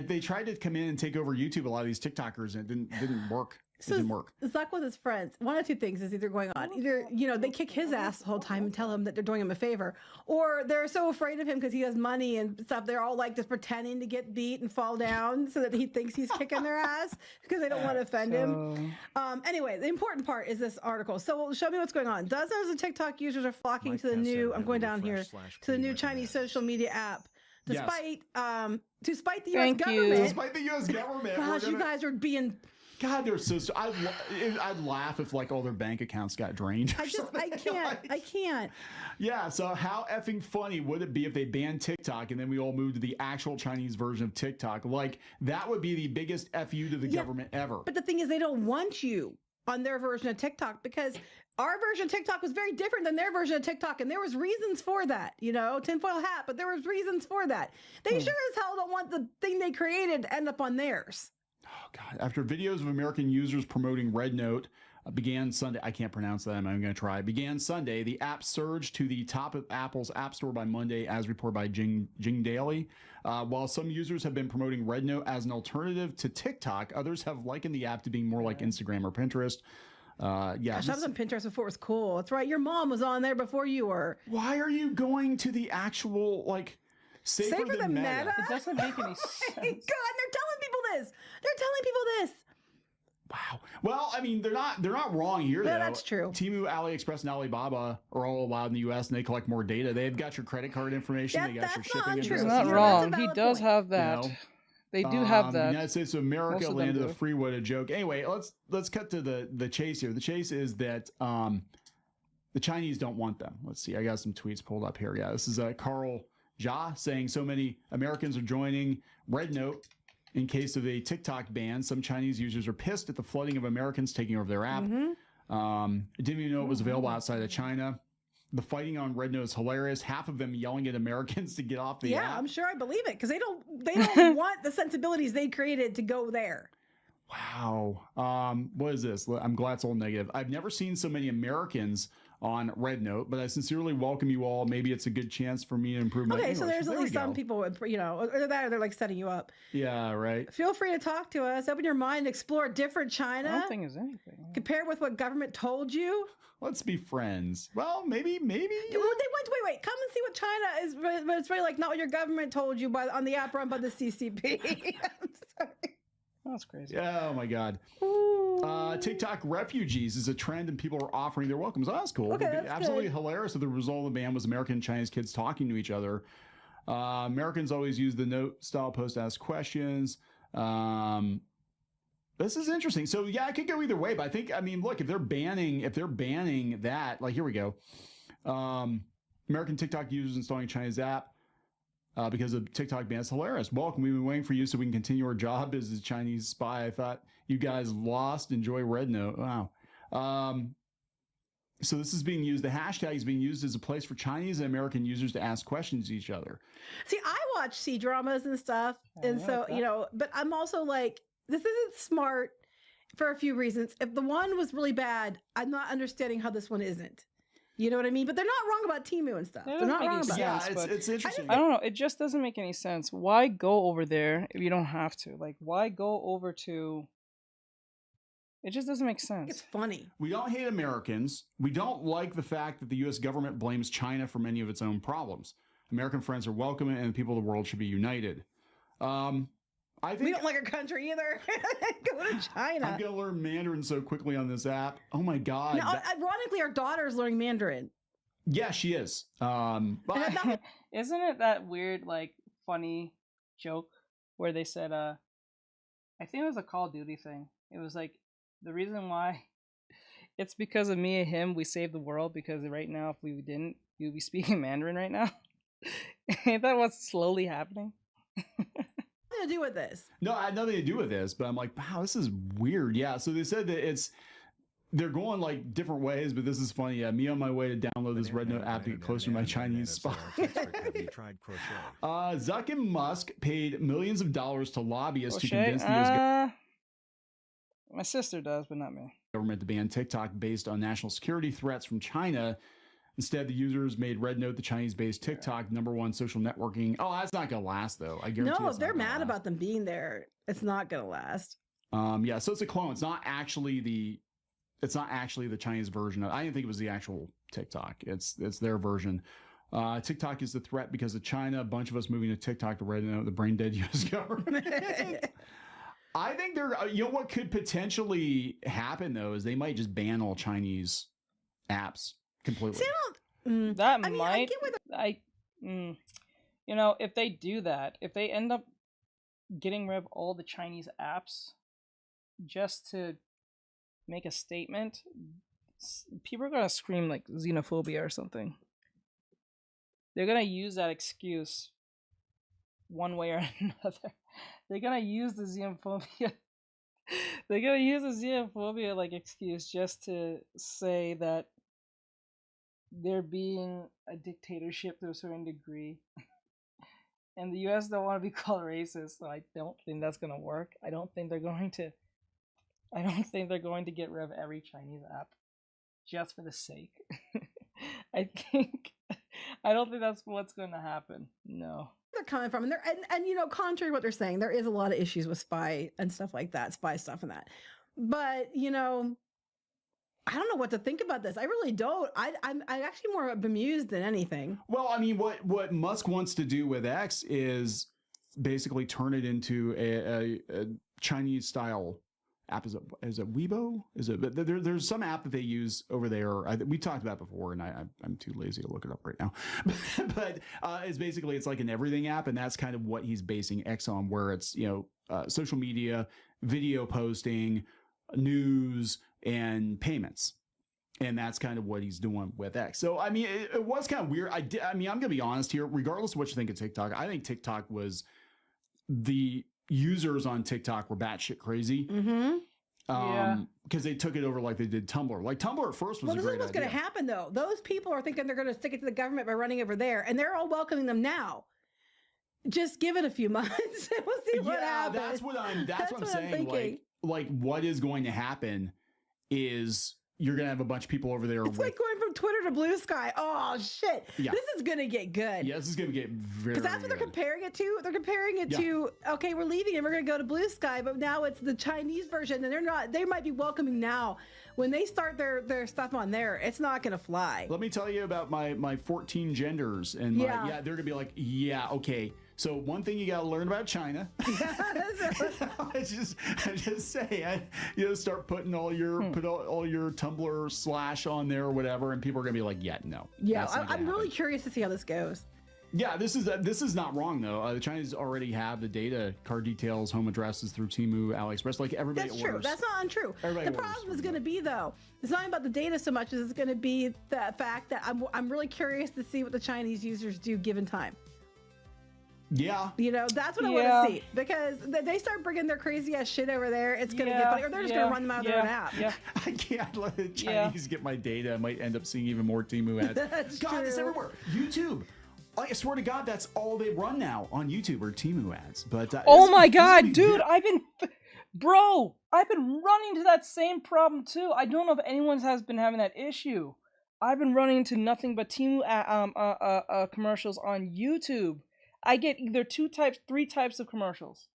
they tried to come in and take over YouTube, a lot of these TikTokers, and it didn't work. It didn't work. Zuck with his friends. One of two things is either going on. Either, they kick his ass the whole time and tell him that they're doing him a favor, or they're so afraid of him because he has money and stuff. They're all like just pretending to get beat and fall down so that he thinks he's kicking their ass because they don't want to offend him. Anyway, the important part is this article. So show me what's going on. Dozens of TikTok users are flocking to the new, I'm going down here, to the new Chinese social media app. Despite despite the U.S. government. Despite the U.S. government. Gosh, you guys are being... God, they're so... I'd laugh if, like, all their bank accounts got drained. I can't. Yeah, so how effing funny would it be if they banned TikTok and then we all moved to the actual Chinese version of TikTok? Like, that would be the biggest FU to the government ever. But the thing is, they don't want you on their version of TikTok because our version of TikTok was very different than their version of TikTok, and there was reasons for that, tinfoil hat, but there was reasons for that. They sure as hell don't want the thing they created to end up on theirs. Oh, God. After videos of American users promoting Red Note began Sunday, I can't pronounce that, I'm going to try. Began Sunday, the app surged to the top of Apple's App Store by Monday, as reported by Jing Daily. While some users have been promoting Red Note as an alternative to TikTok, others have likened the app to being more like Instagram or Pinterest. Gosh, I was on Pinterest before it was cool. That's right. Your mom was on there before you were. Why are you going to the actual, like, safer than Meta? It doesn't make any sense. God, they're telling people this. They're telling people this. Wow. Well, I mean, they're not wrong here, though. That's true. Temu, AliExpress, and Alibaba are all allowed in the U.S. and they collect more data. They've got your credit card information. They got your shipping not He's true. not address. wrong. He does have that. They do have that. The United States of America Most of them landed do. a freeway to joke. Anyway, let's cut to the chase here. The chase is that the Chinese don't want them. Let's see. I got some tweets pulled up here. Yeah, this is Carl Jia saying so many Americans are joining Red Note in case of a TikTok ban. Some Chinese users are pissed at the flooding of Americans taking over their app. Didn't even know it was available outside of China. The fighting on Red Note is hilarious. Half of them yelling at Americans to get off the app. Yeah, I'm sure I believe it because they don't want the sensibilities they created to go there. Wow. What is this? I'm glad it's all negative. I've never seen so many Americans on Red Note, but I sincerely welcome you all. Maybe it's a good chance for me to improve my English. So there's at least some people, or they're like setting you up. Yeah, right. Feel free to talk to us. Open your mind, explore a different China. I don't think it's anything. Compare with what government told you. Let's be friends. Well, maybe. Well, they went. Wait. Come and see what China is. But it's really like not what your government told you on the app run by the CCP. I'm sorry. That's crazy. Yeah, oh my God. TikTok refugees is a trend and people are offering their welcomes. Oh, that's cool. Okay, It would be that's absolutely good. hilarious if the result of the ban was American and Chinese kids talking to each other. Americans always use the note style post to ask questions. This is interesting. So yeah, it could go either way, but look, if they're banning that, like, here we go. American TikTok users installing Chinese app because of TikTok ban. It's hilarious. Welcome. We've been waiting for you so we can continue our job as a Chinese spy. I thought you guys lost. Enjoy Red Note. Wow. So this is being used. The hashtag is being used as a place for Chinese and American users to ask questions to each other. See, I watch C-dramas and stuff, and so but I'm also like, this isn't smart for a few reasons. If the one was really bad, I'm not understanding how this one isn't. You know what I mean? But they're not wrong about Temu and stuff. They're not wrong about that. Yeah, it's interesting. I don't know. It just doesn't make any sense. Why go over there if you don't have to? Like, why go over to... It just doesn't make sense. It's funny. We don't hate Americans. We don't like the fact that the U.S. government blames China for many of its own problems. American friends are welcome and the people of the world should be united. I think we don't like our country either. Go to China. I'm going to learn Mandarin so quickly on this app. Oh my God. Now, ironically, our daughter's learning Mandarin. Yeah, she is. But isn't it that weird, like, funny joke where they said, I think it was a Call of Duty thing. It was like, the reason why it's because of me and him, we saved the world, because right now, if we didn't, you'd be speaking Mandarin right now. Ain't that what's slowly happening? To do with this? No, I had nothing to do with this, but I'm like, wow, this is weird. Yeah, so they said that they're going like different ways, but this is funny. Yeah, me on my way to download this Red Note app to get closer to my Chinese spot. Have you tried crochet? Zuck and Musk paid millions of dollars to lobbyists to Crochet? convince the US My sister does, but not me. government to ban TikTok based on national security threats from China. Instead, the users made Red Note the Chinese-based TikTok #1 social networking. Oh, that's not going to last, though. I guarantee. No, if they're mad about them being there, it's not going to last. Yeah, so it's a clone. It's not actually the Chinese version of. I didn't think it was the actual TikTok. It's their version. TikTok is the threat because of China. A bunch of us moving to TikTok to right now the brain dead U.S. government. I think what could potentially happen though is they might just ban all Chinese apps completely. If they do that, if they end up getting rid of all the Chinese apps just to make a statement, people are gonna scream like xenophobia or something. They're gonna use that excuse one way or another. They're gonna use the xenophobia. They're gonna use the xenophobia like excuse just to say that they're being a dictatorship to a certain degree. And the US don't want to be called racist, so I don't think that's gonna work. I don't think they're going to get rid of every Chinese app just for the sake. I don't think that's what's gonna happen. No. They're coming from, and contrary to what they're saying, there is a lot of issues with spy and stuff like that, spy stuff and that. But I don't know what to think about this. I really don't. I'm actually more bemused than anything. Well, I mean, what Musk wants to do with X is basically turn it into a Chinese style app. Is it Weibo? There's some app that they use over there. We talked about it before, and I'm too lazy to look it up right now. But it's like an everything app, and that's kind of what he's basing X on, where it's social media, video posting, news, and payments. And that's kind of what he's doing with X. So, I mean, it was kind of weird. I'm going to be honest here. Regardless of what you think of TikTok, I think TikTok was the users on TikTok were batshit crazy. Mm-hmm. Because they took it over like they did Tumblr. Like Tumblr at first was a great idea. This is what's going to happen, though. Those people are thinking they're going to stick it to the government by running over there, and they're all welcoming them now. Just give it a few months, and we'll see what happens. That's what I'm saying. Like what is going to happen is you're going to have a bunch of people over there. It's like going from Twitter to Blue Sky. Oh, shit. Yeah. This is going to get good. Yeah, this is going to get very Because that's what they're comparing it to. They're comparing it to, okay, we're leaving and we're going to go to Blue Sky, but now it's the Chinese version, and they might be welcoming now. When they start their stuff on there, it's not going to fly. Let me tell you about my 14 genders. And they're going to be like, yeah, okay. So one thing you got to learn about China, I just say, start putting all your Tumblr / on there or whatever, and people are gonna be like, yeah, no. Yeah, I'm really curious to see how this goes. Yeah, this is not wrong though. The Chinese already have the data, card details, home addresses through Temu, AliExpress, like everybody. That's true. That's not untrue. The problem is going to be though, it's not about the data so much as it's going to be the fact that I'm really curious to see what the Chinese users do given time. Yeah. That's what I want to see, because they start bringing their crazy ass shit over there. It's going to get funny, or they're just going to run them out of their own app. Yeah. I can't let the Chinese get my data. I might end up seeing even more Temu ads. That's God, true. it's everywhere. YouTube. I swear to God, that's all they run now on YouTube are Temu ads. But oh my God, dude, I've been running into that same problem too. I don't know if anyone has been having that issue. I've been running into nothing but Temu commercials on YouTube. I get either 3 types of commercials.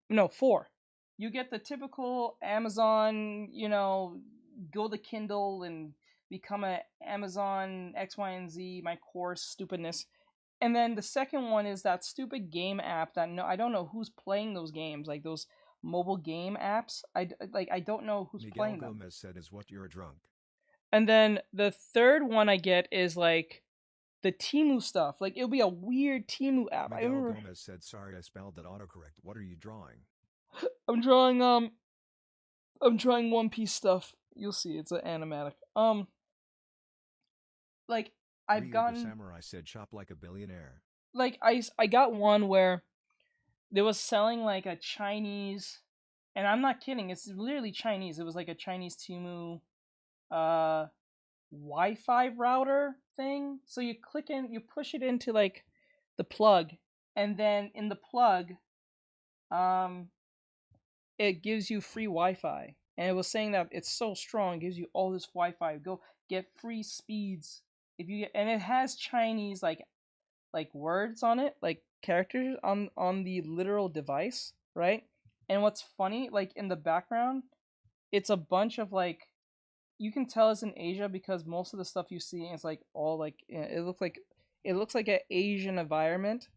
No, 4. You get the typical Amazon, go to Kindle and become an Amazon X, Y, and Z, my course stupidness. And then the second one is that stupid game app that I don't know who's playing those games, like those mobile game apps. I don't know who's playing them. Miguel Gomez said is what you're drunk. And then the third one I get is like the Temu stuff. Like it'll be a weird Temu app. Miguel Gomez said, "Sorry, I spelled that autocorrect. What are you drawing?" I'm drawing One Piece stuff. You'll see, it's an animatic. Like I've Ryu gotten. The samurai said, "Shop like a billionaire." Like I got one where they was selling like a Chinese, and I'm not kidding. It's literally Chinese. It was like a Chinese Temu, Wi-Fi router thing. So you push it into like the plug, and then in the plug, it gives you free Wi-Fi. And it was saying that it's so strong, it gives you all this Wi-Fi. Go get free speeds if you get, and it has Chinese like words on it, like characters on the literal device, right? And what's funny, like in the background, it's a bunch of like, you can tell it's in Asia because most of the stuff you see is like all like it looks like an Asian environment.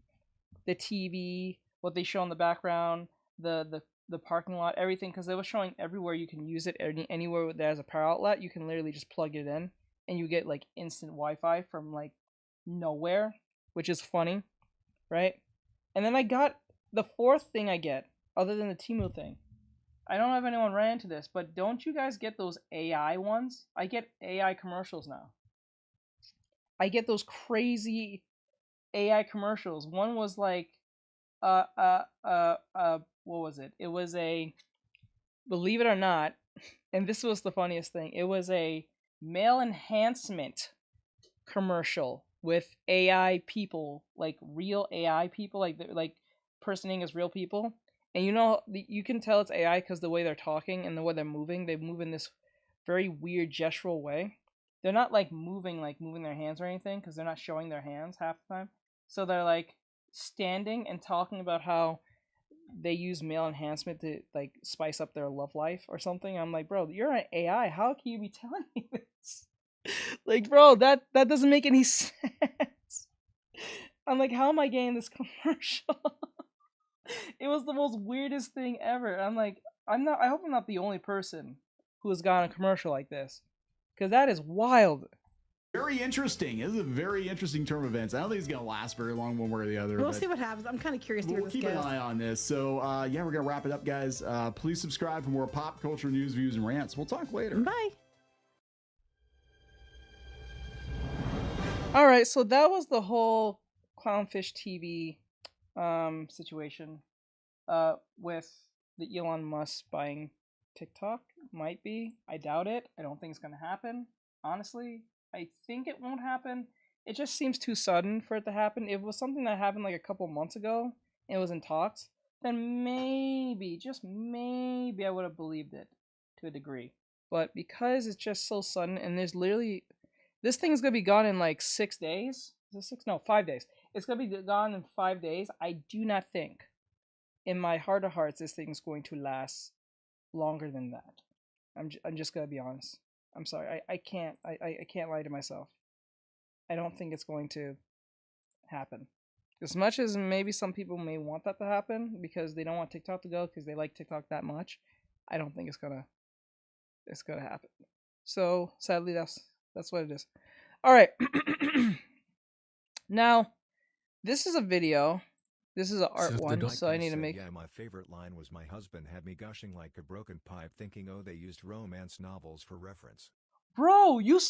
The TV, what they show in the background, the parking lot, everything, because it was showing everywhere you can use it. Anywhere there's a power outlet, you can literally just plug it in, and you get like instant Wi-Fi from like nowhere, which is funny, right? And then I got the fourth thing I get, other than the Temu thing. I don't know if anyone ran into this, but don't you guys get those AI ones? I get AI commercials now. I get those crazy AI commercials. One was like, what was it? It was a, believe it or not, and this was the funniest thing. It was a male enhancement commercial with AI people, like real AI people, like personing as real people. And you can tell it's AI because the way they're talking and the way they're moving, they move in this very weird gestural way. They're not like moving their hands or anything because they're not showing their hands half the time. So they're like standing and talking about how they use male enhancement to like spice up their love life or something. I'm like, bro, you're an AI. How can you be telling me this? Like, bro, that doesn't make any sense. I'm like, how am I getting this commercial? It was the most weirdest thing ever. I'm like, I hope I'm not the only person who has gotten a commercial like this, because that is wild. Very interesting. This is a very interesting turn of events. I don't think it's going to last very long one way or the other. We'll see what happens. I'm kind of curious to hear We'll this keep goes. an eye on this. So, yeah, we're going to wrap it up, guys. Please subscribe for more pop culture news, views, and rants. We'll talk later. Bye. All right, so that was the whole Clownfish TV situation with the Elon Musk buying TikTok. Might be. I doubt it. I don't think it's going to happen. Honestly, I think it won't happen. It just seems too sudden for it to happen. If it was something that happened like a couple months ago and it was in talks, then maybe, just maybe, I would have believed it to a degree. But because it's just so sudden and there's literally, this thing is going to be gone in like 6 days. Is it 6? No, 5 days. It's going to be gone in 5 days. I do not think, in my heart of hearts, this thing is going to last longer than that. I'm just going to be honest. I'm sorry. I can't lie to myself. I don't think it's going to happen. As much as maybe some people may want that to happen because they don't want TikTok to go because they like TikTok that much, I don't think it's gonna happen. So sadly, that's what it is. All right. Now, this is a video. This is an art one, so I need to make. Yeah, my favorite line was, "My husband had me gushing like a broken pipe, thinking, oh, they used romance novels for reference." Bro, you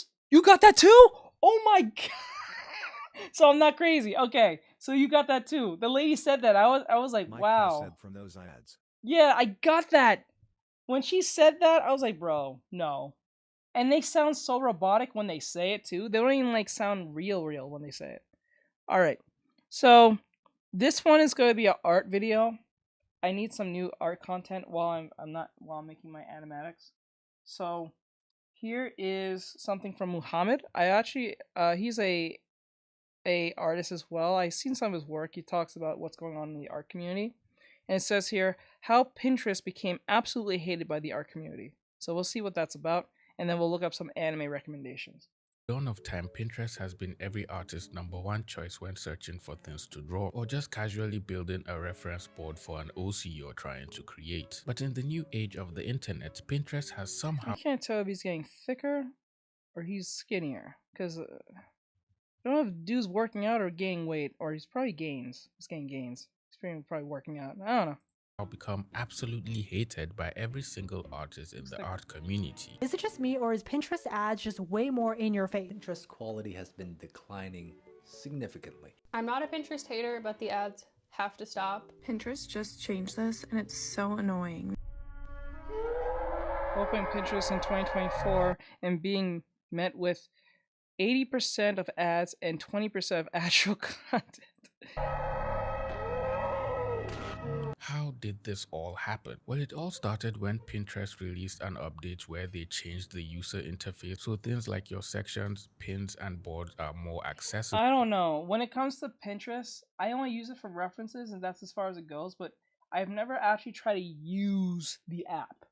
got that too? Oh my god! So I'm not crazy. Okay, so you got that too. The lady said that. I was like, Mike wow. said from those ads. Yeah, I got that. When she said that, I was like, bro, no. And they sound so robotic when they say it too. They don't even like sound real when they say it. All right, so this one is going to be an art video. I need some new art content while I'm making my animatics. So here is something from Muhammad. I actually he's a artist as well. I've seen some of his work. He talks about what's going on in the art community. And it says here how Pinterest became absolutely hated by the art community. So we'll see what that's about, and then we'll look up some anime recommendations. Dawn of time, Pinterest has been every artist's #1 choice when searching for things to draw or just casually building a reference board for an OC you're trying to create. But in the new age of the internet, Pinterest has somehow... I can't tell if he's getting thicker or he's skinnier, because I don't know if dude's working out or gaining weight, or he's probably gains. He's getting gains. He's probably working out. I don't know. Become absolutely hated by every single artist in the art community. Is it just me, or is Pinterest ads just way more in your face? Pinterest quality has been declining significantly. I'm not a Pinterest hater, but the ads have to stop. Pinterest just changed this and it's so annoying. Open Pinterest in 2024 and being met with 80% of ads and 20% of actual content. How did this all happen? Well, it all started when Pinterest released an update where they changed the user interface so things like your sections, pins, and boards are more accessible. I don't know. When it comes to Pinterest, I only use it for references and that's as far as it goes, but I've never actually tried to use the app.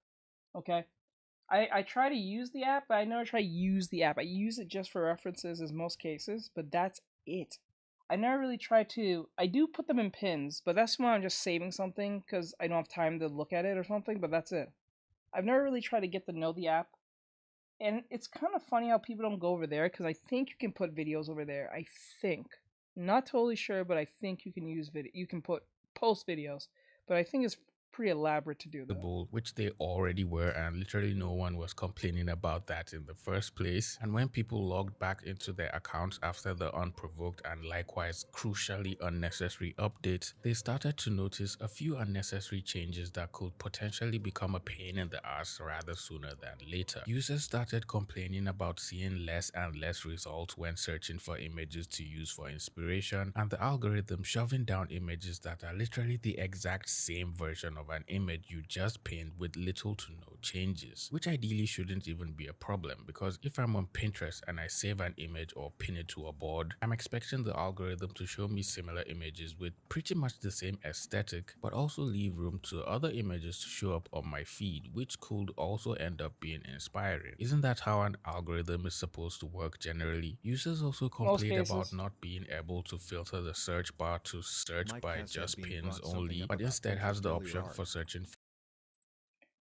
Okay? I try to use the app, but I never try to use the app. I use it just for references in most cases, but that's it. I never really try to. I do put them in pins, but that's when I'm just saving something because I don't have time to look at it or something, but that's it. I've never really tried to get to know the app. And it's kind of funny how people don't go over there because I think you can put videos over there. I think. Not totally sure, but I think you can use video. You can post videos, but I think it's pretty elaborate to do that. Which they already were, and literally no one was complaining about that in the first place. And when people logged back into their accounts after the unprovoked and likewise crucially unnecessary updates, they started to notice a few unnecessary changes that could potentially become a pain in the ass rather sooner than later. Users started complaining about seeing less and less results when searching for images to use for inspiration, and the algorithm shoving down images that are literally the exact same version of an image you just pinned with little to no changes, which ideally shouldn't even be a problem, because if I'm on Pinterest and I save an image or pin it to a board, I'm expecting the algorithm to show me similar images with pretty much the same aesthetic, but also leave room to other images to show up on my feed, which could also end up being inspiring. Isn't that how an algorithm is supposed to work generally? Users also complained about not being able to filter the search bar to search by just pins only, but instead has the option for searching.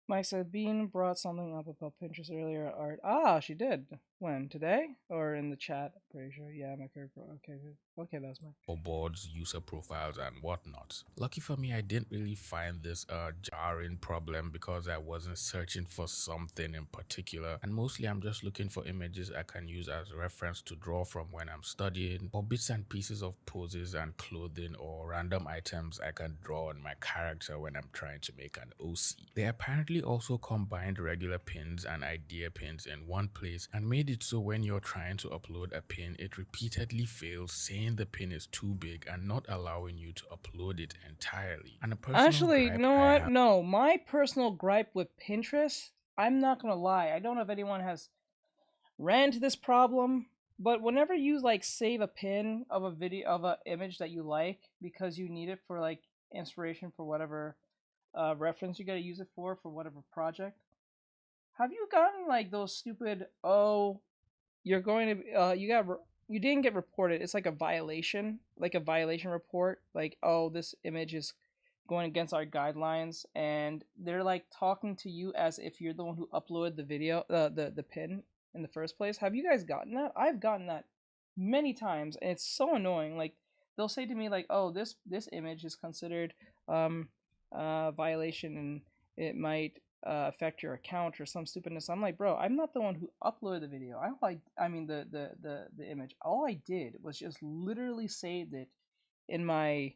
Mike said Bean brought something up about Pinterest earlier. Art. Ah, she did. When? Today? Or in the chat? Pretty sure. Yeah, my favorite. Okay, that's Mike. For boards, user profiles, and whatnot. Lucky for me, I didn't really find this a jarring problem because I wasn't searching for something in particular, and mostly I'm just looking for images I can use as reference to draw from when I'm studying, or bits and pieces of poses and clothing or random items I can draw on my character when I'm trying to make an OC. They apparently also combined regular pins and idea pins in one place and made it so when you're trying to upload a pin, it repeatedly fails, saying the pin is too big and not allowing you to upload it entirely. And Actually, you know what? No, my personal gripe with Pinterest, I'm not gonna lie, I don't know if anyone has ran into this problem, but whenever you like save a pin of a video of an image that you like because you need it for like inspiration for whatever reference you gotta use it for whatever project, have you gotten like those stupid you're going to you didn't get reported, it's like a violation report, like this image is going against our guidelines, and they're like talking to you as if you're the one who uploaded the video the pin in the first place? Have you guys gotten that? I've gotten that many times, and it's so annoying. Like they'll say to me like, this image is considered violation and it might affect your account or some stupidness. I'm like, bro, I'm not the one who uploaded the video. I mean the image. All I did was just literally saved it in my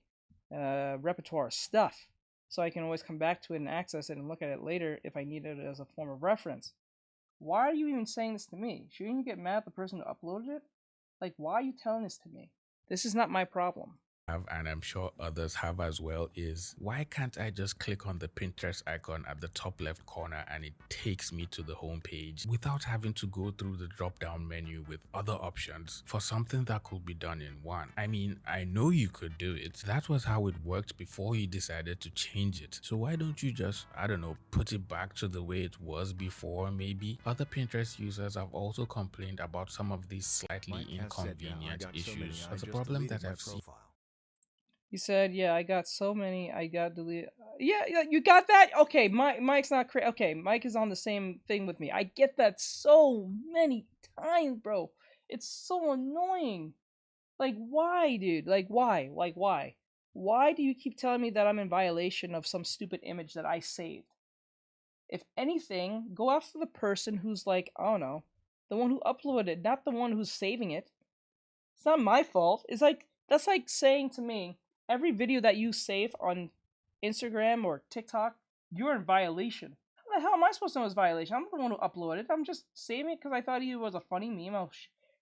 repertoire stuff, so I can always come back to it and access it and look at it later if I need it as a form of reference. Why are you even saying this to me? Shouldn't you get mad at the person who uploaded it? Like, why are you telling this to me? This is not my problem. And I'm sure others have as well, is why can't I just click on the Pinterest icon at the top left corner and it takes me to the home page without having to go through the drop down menu with other options for something that could be done in one? I mean, I know you could do it. That was how it worked before you decided to change it. So why don't you just, I don't know, put it back to the way it was before maybe? Other Pinterest users have also complained about some of these slightly inconvenient issues. But the problem that I've seen. He said, yeah, I got so many, I got deleted. Yeah, you got that? Okay, Mike's not crazy. Okay, Mike is on the same thing with me. I get that so many times, bro. It's so annoying. Like, why, dude? Like, why? Like, why? Why do you keep telling me that I'm in violation of some stupid image that I saved? If anything, go after the person who's like, I don't know, the one who uploaded it, not the one who's saving it. It's not my fault. It's like, that's like saying to me, every video that you save on Instagram or TikTok, you're in violation. How the hell am I supposed to know it's violation? I'm not the one who uploaded it. I'm just saving it because I thought it was a funny meme. I'll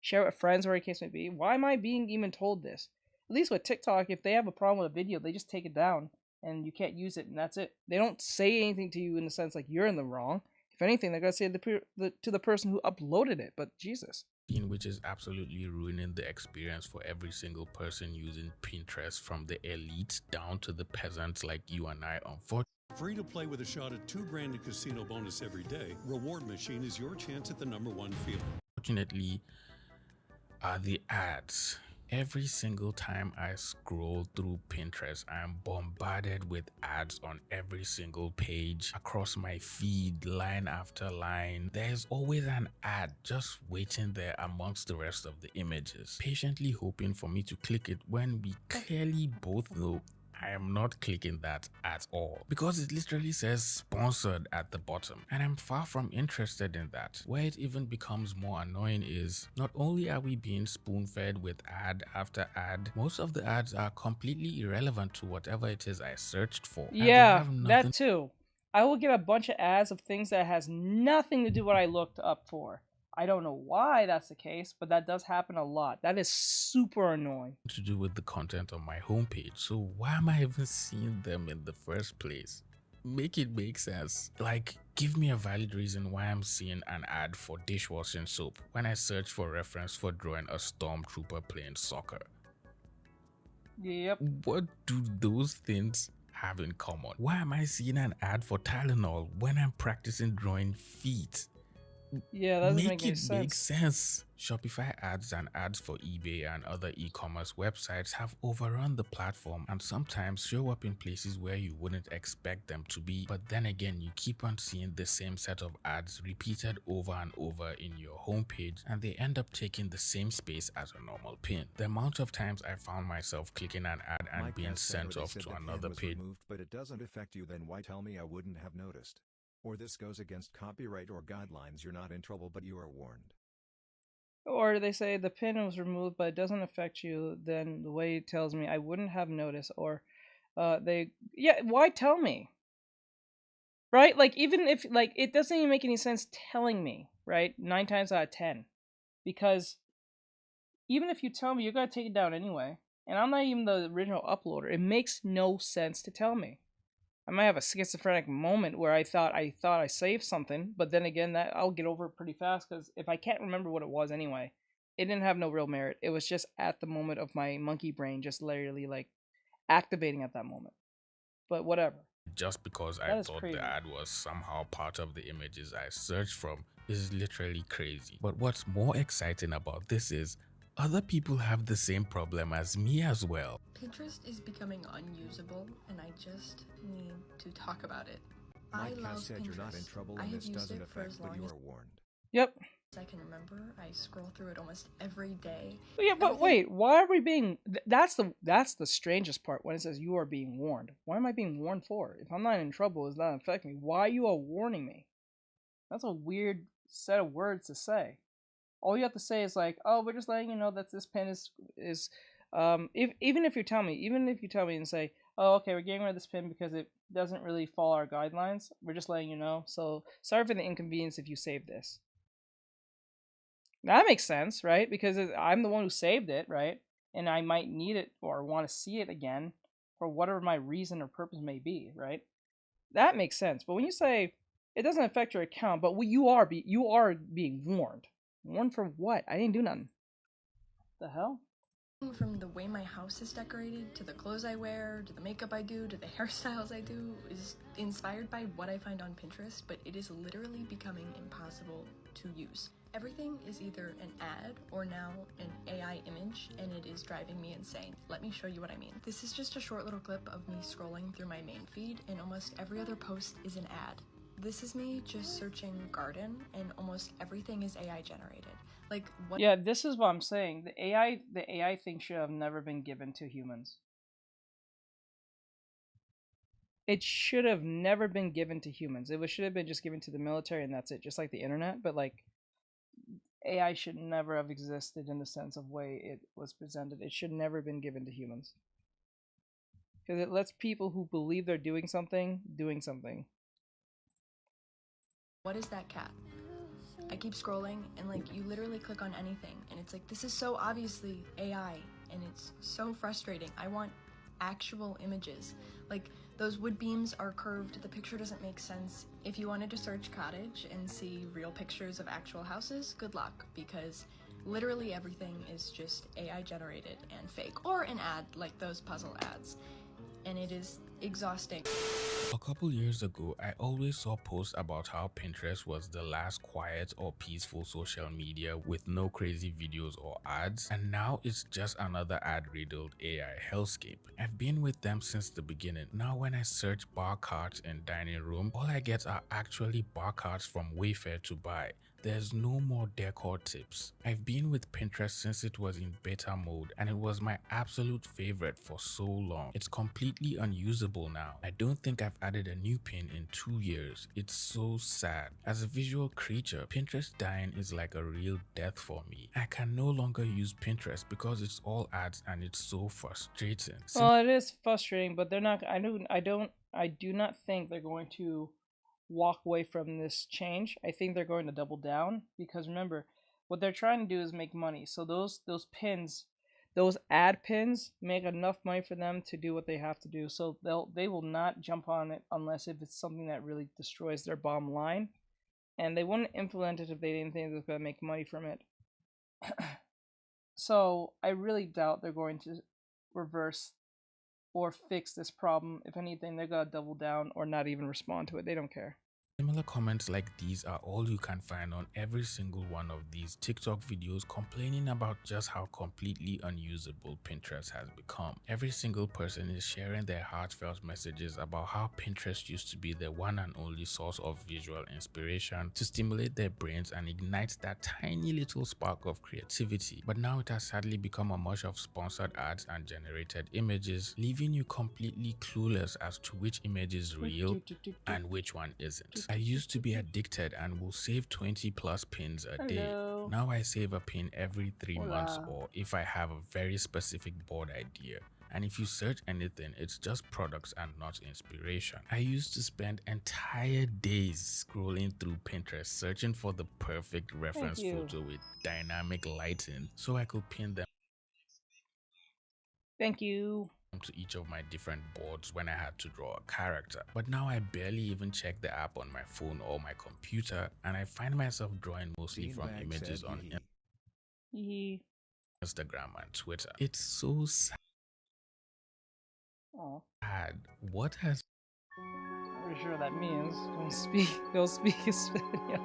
share it with friends or whatever the case may be. Why am I being even told this? At least with TikTok, if they have a problem with a video, they just take it down and you can't use it, and that's it. They don't say anything to you in the sense like you're in the wrong. If anything, they're going to say to the person who uploaded it, but Jesus. which is absolutely ruining the experience for every single person using Pinterest, from the elite down to the peasants like you and I, unfortunately. Free to play with a shot at $2,000 in casino bonus every day, Reward Machine is your chance at the #1 feeling. Unfortunately, are the ads. Every single time I scroll through Pinterest, I am bombarded with ads on every single page, across my feed, line after line. There's always an ad just waiting there amongst the rest of the images, patiently hoping for me to click it, when we clearly both know I am not clicking that at all, because it literally says sponsored at the bottom, and I'm far from interested in that. Where it even becomes more annoying is, not only are we being spoon-fed with ad after ad, most of the ads are completely irrelevant to whatever it is I searched for. Yeah, that too. I will get a bunch of ads of things that has nothing to do with what I looked up for. I don't know why that's the case, but that does happen a lot. That is super annoying. To do with the content on my homepage, so why am I even seeing them in the first place? Make it make sense. Like, give me a valid reason why I'm seeing an ad for dishwashing soap when I search for reference for drawing a stormtrooper playing soccer. Yep. What do those things have in common? Why am I seeing an ad for Tylenol when I'm practicing drawing feet? Yeah, that doesn't make any sense. Make sense. Shopify ads and ads for eBay and other e-commerce websites have overrun the platform and sometimes show up in places where you wouldn't expect them to be, but then again, you keep on seeing the same set of ads repeated over and over in your homepage, and they end up taking the same space as a normal pin. The amount of times I found myself clicking an ad and being sent off to another page. Removed, but it doesn't affect you, then why tell me I wouldn't have noticed? Or this goes against copyright or guidelines, you're not in trouble but you are warned. Or they say the pin was removed but it doesn't affect you, then the way it tells me I wouldn't have noticed. Or why tell me? Right? Like, even if, like, it doesn't even make any sense telling me, right? 9 times out of 10. Because even if you tell me, you're going to take it down anyway. And I'm not even the original uploader. It makes no sense to tell me. I might have a schizophrenic moment where I thought I saved something, but then again, that I'll get over it pretty fast, because if I can't remember what it was anyway, it didn't have no real merit. It was just at the moment of my monkey brain just literally like activating at that moment. But whatever. Just because I thought the ad was somehow part of the images I searched from is literally crazy. But what's more exciting about this is other people have the same problem as me as well. Pinterest is becoming unusable, and I just need to talk about it. Mike I love has said Pinterest. you're not in trouble and this doesn't affect, but you are warned. Yep. As I can remember, I scroll through it almost every day. Yeah, but wait, why are we being? That's the strangest part when it says you are being warned. Why am I being warned for? If I'm not in trouble, it's not affecting me. Why you are warning me? That's a weird set of words to say. All you have to say is like, oh, we're just letting you know that this pen is even if you tell me and say, oh, okay, we're getting rid of this pen because it doesn't really follow our guidelines. We're just letting you know. So sorry for the inconvenience if you save this. That makes sense, right? Because I'm the one who saved it, right? And I might need it or want to see it again for whatever my reason or purpose may be, right? That makes sense. But when you say it doesn't affect your account, but you are being warned. Warned for what? I didn't do nothing. The hell? From the way my house is decorated, to the clothes I wear, to the makeup I do, to the hairstyles I do, is inspired by what I find on Pinterest, but it is literally becoming impossible to use. Everything is either an ad or now an AI image, and it is driving me insane. Let me show you what I mean. This is just a short little clip of me scrolling through my main feed, and almost every other post is an ad. This is me just searching garden, and almost everything is AI generated. Like, what? Yeah, this is what I'm saying. The AI thing should have never been given to humans. It should have never been given to humans. Should have been just given to the military, and that's it. Just like the internet, but like AI should never have existed in the sense of way it was presented. It should never have been given to humans, because it lets people who believe they're doing something. What is that cat? I keep scrolling, and like, you literally click on anything, and it's like, this is so obviously AI, and it's so frustrating. I want actual images. Like, those wood beams are curved, the picture doesn't make sense. If you wanted to search cottage and see real pictures of actual houses, good luck, because Literally everything is just AI generated and fake, or an ad like those puzzle ads. And it is exhausting. A couple years ago, I always saw posts about how Pinterest was the last quiet or peaceful social media with no crazy videos or ads, and now it's just another ad-riddled AI hellscape. I've been with them since the beginning. Now when I search bar carts in dining room, all I get are actually bar carts from Wayfair to buy. There's no more decor tips. I've been with Pinterest since it was in beta mode, and it was my absolute favorite for so long. It's completely unusable now. I don't think I've added a new pin in 2 years. It's so sad. As a visual creature, Pinterest dying is like a real death for me. I can no longer use Pinterest because it's all ads and it's so frustrating. Well, it is frustrating, but they're not. I do not think they're going to walk away from this change. I think they're going to double down, because remember, what they're trying to do is make money. So those pins, those ad pins, make enough money for them to do what they have to do. So they will not jump on it unless if it's something that really destroys their bottom line, and they wouldn't implement it if they didn't think they was going to make money from it. So I really doubt they're going to reverse or fix this problem. If anything, they're going to double down or not even respond to it. They don't care. Similar comments like these are all you can find on every single one of these TikTok videos complaining about just how completely unusable Pinterest has become. Every single person is sharing their heartfelt messages about how Pinterest used to be their one and only source of visual inspiration to stimulate their brains and ignite that tiny little spark of creativity. But now it has sadly become a mush of sponsored ads and generated images, leaving you completely clueless as to which image is real and which one isn't. I used to be addicted and will save 20 plus pins a day. Now I save a pin every 3 months, or if I have a very specific board idea. And if you search anything, it's just products and not inspiration. I used to spend entire days scrolling through Pinterest searching for the perfect reference photo with dynamic lighting so I could pin them. Thank you. To each of my different boards when I had to draw a character. But now I barely even check the app on my phone or my computer, and I find myself drawing mostly from images on Instagram and Twitter. It's so sad. What has... I'm pretty sure what that means. Don't speak Espanol.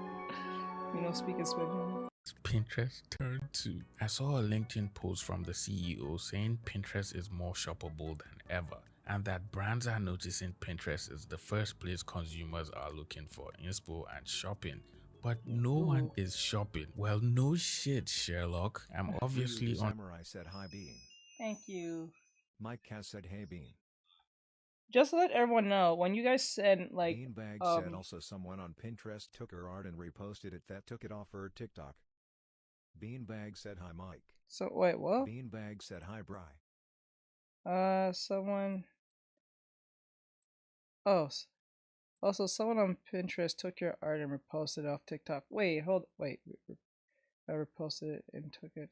You don't speak Espanol. Pinterest turned to. I saw a LinkedIn post from the CEO saying Pinterest is more shoppable than ever, and that brands are noticing Pinterest is the first place consumers are looking for inspo and shopping. But no one is shopping. Well, no shit, Sherlock. I'm obviously on. Samurai said hi Bean. Thank you. Mike Cass said hey Bean. Just to let everyone know, when you guys said like Beanbag said also someone on Pinterest took her art and reposted it that took it off her TikTok. Beanbag said hi Mike. So wait, what? Beanbag said hi Bri. Someone. Oh, also someone on Pinterest took your art and reposted it off TikTok. Wait. I reposted it and took it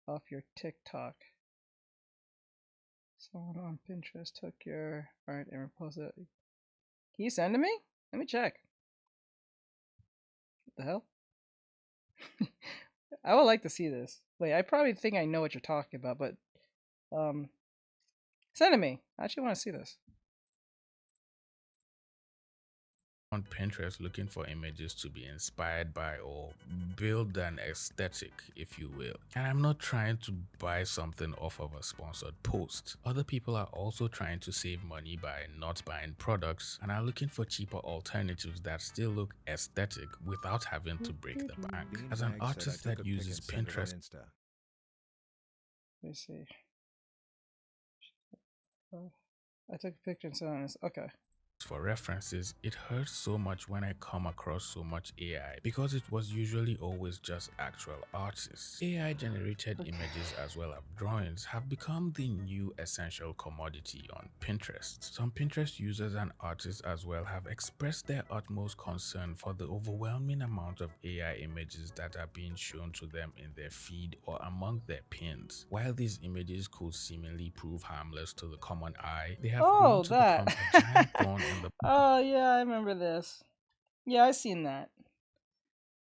off your TikTok. Someone on Pinterest took your art and reposted it. Can you send it to me? Let me check. What the hell? I would like to see this. Wait, I probably think I know what you're talking about, but send it to me. I actually want to see this. On Pinterest looking for images to be inspired by or build an aesthetic, if you will. And I'm not trying to buy something off of a sponsored post. Other people are also trying to save money by not buying products and are looking for cheaper alternatives that still look aesthetic without having to break the bank. As an artist that uses Pinterest, let me see. I took a picture and sent it on this. Okay. For references, it hurts so much when I come across so much AI because it was usually always just actual artists. AI generated images as well as drawings have become the new essential commodity on Pinterest. Some Pinterest users and artists as well have expressed their utmost concern for the overwhelming amount of AI images that are being shown to them in their feed or among their pins. While these images could seemingly prove harmless to the common eye, they have grown to become a giant thorn. Oh yeah, I remember this. Yeah, I seen that.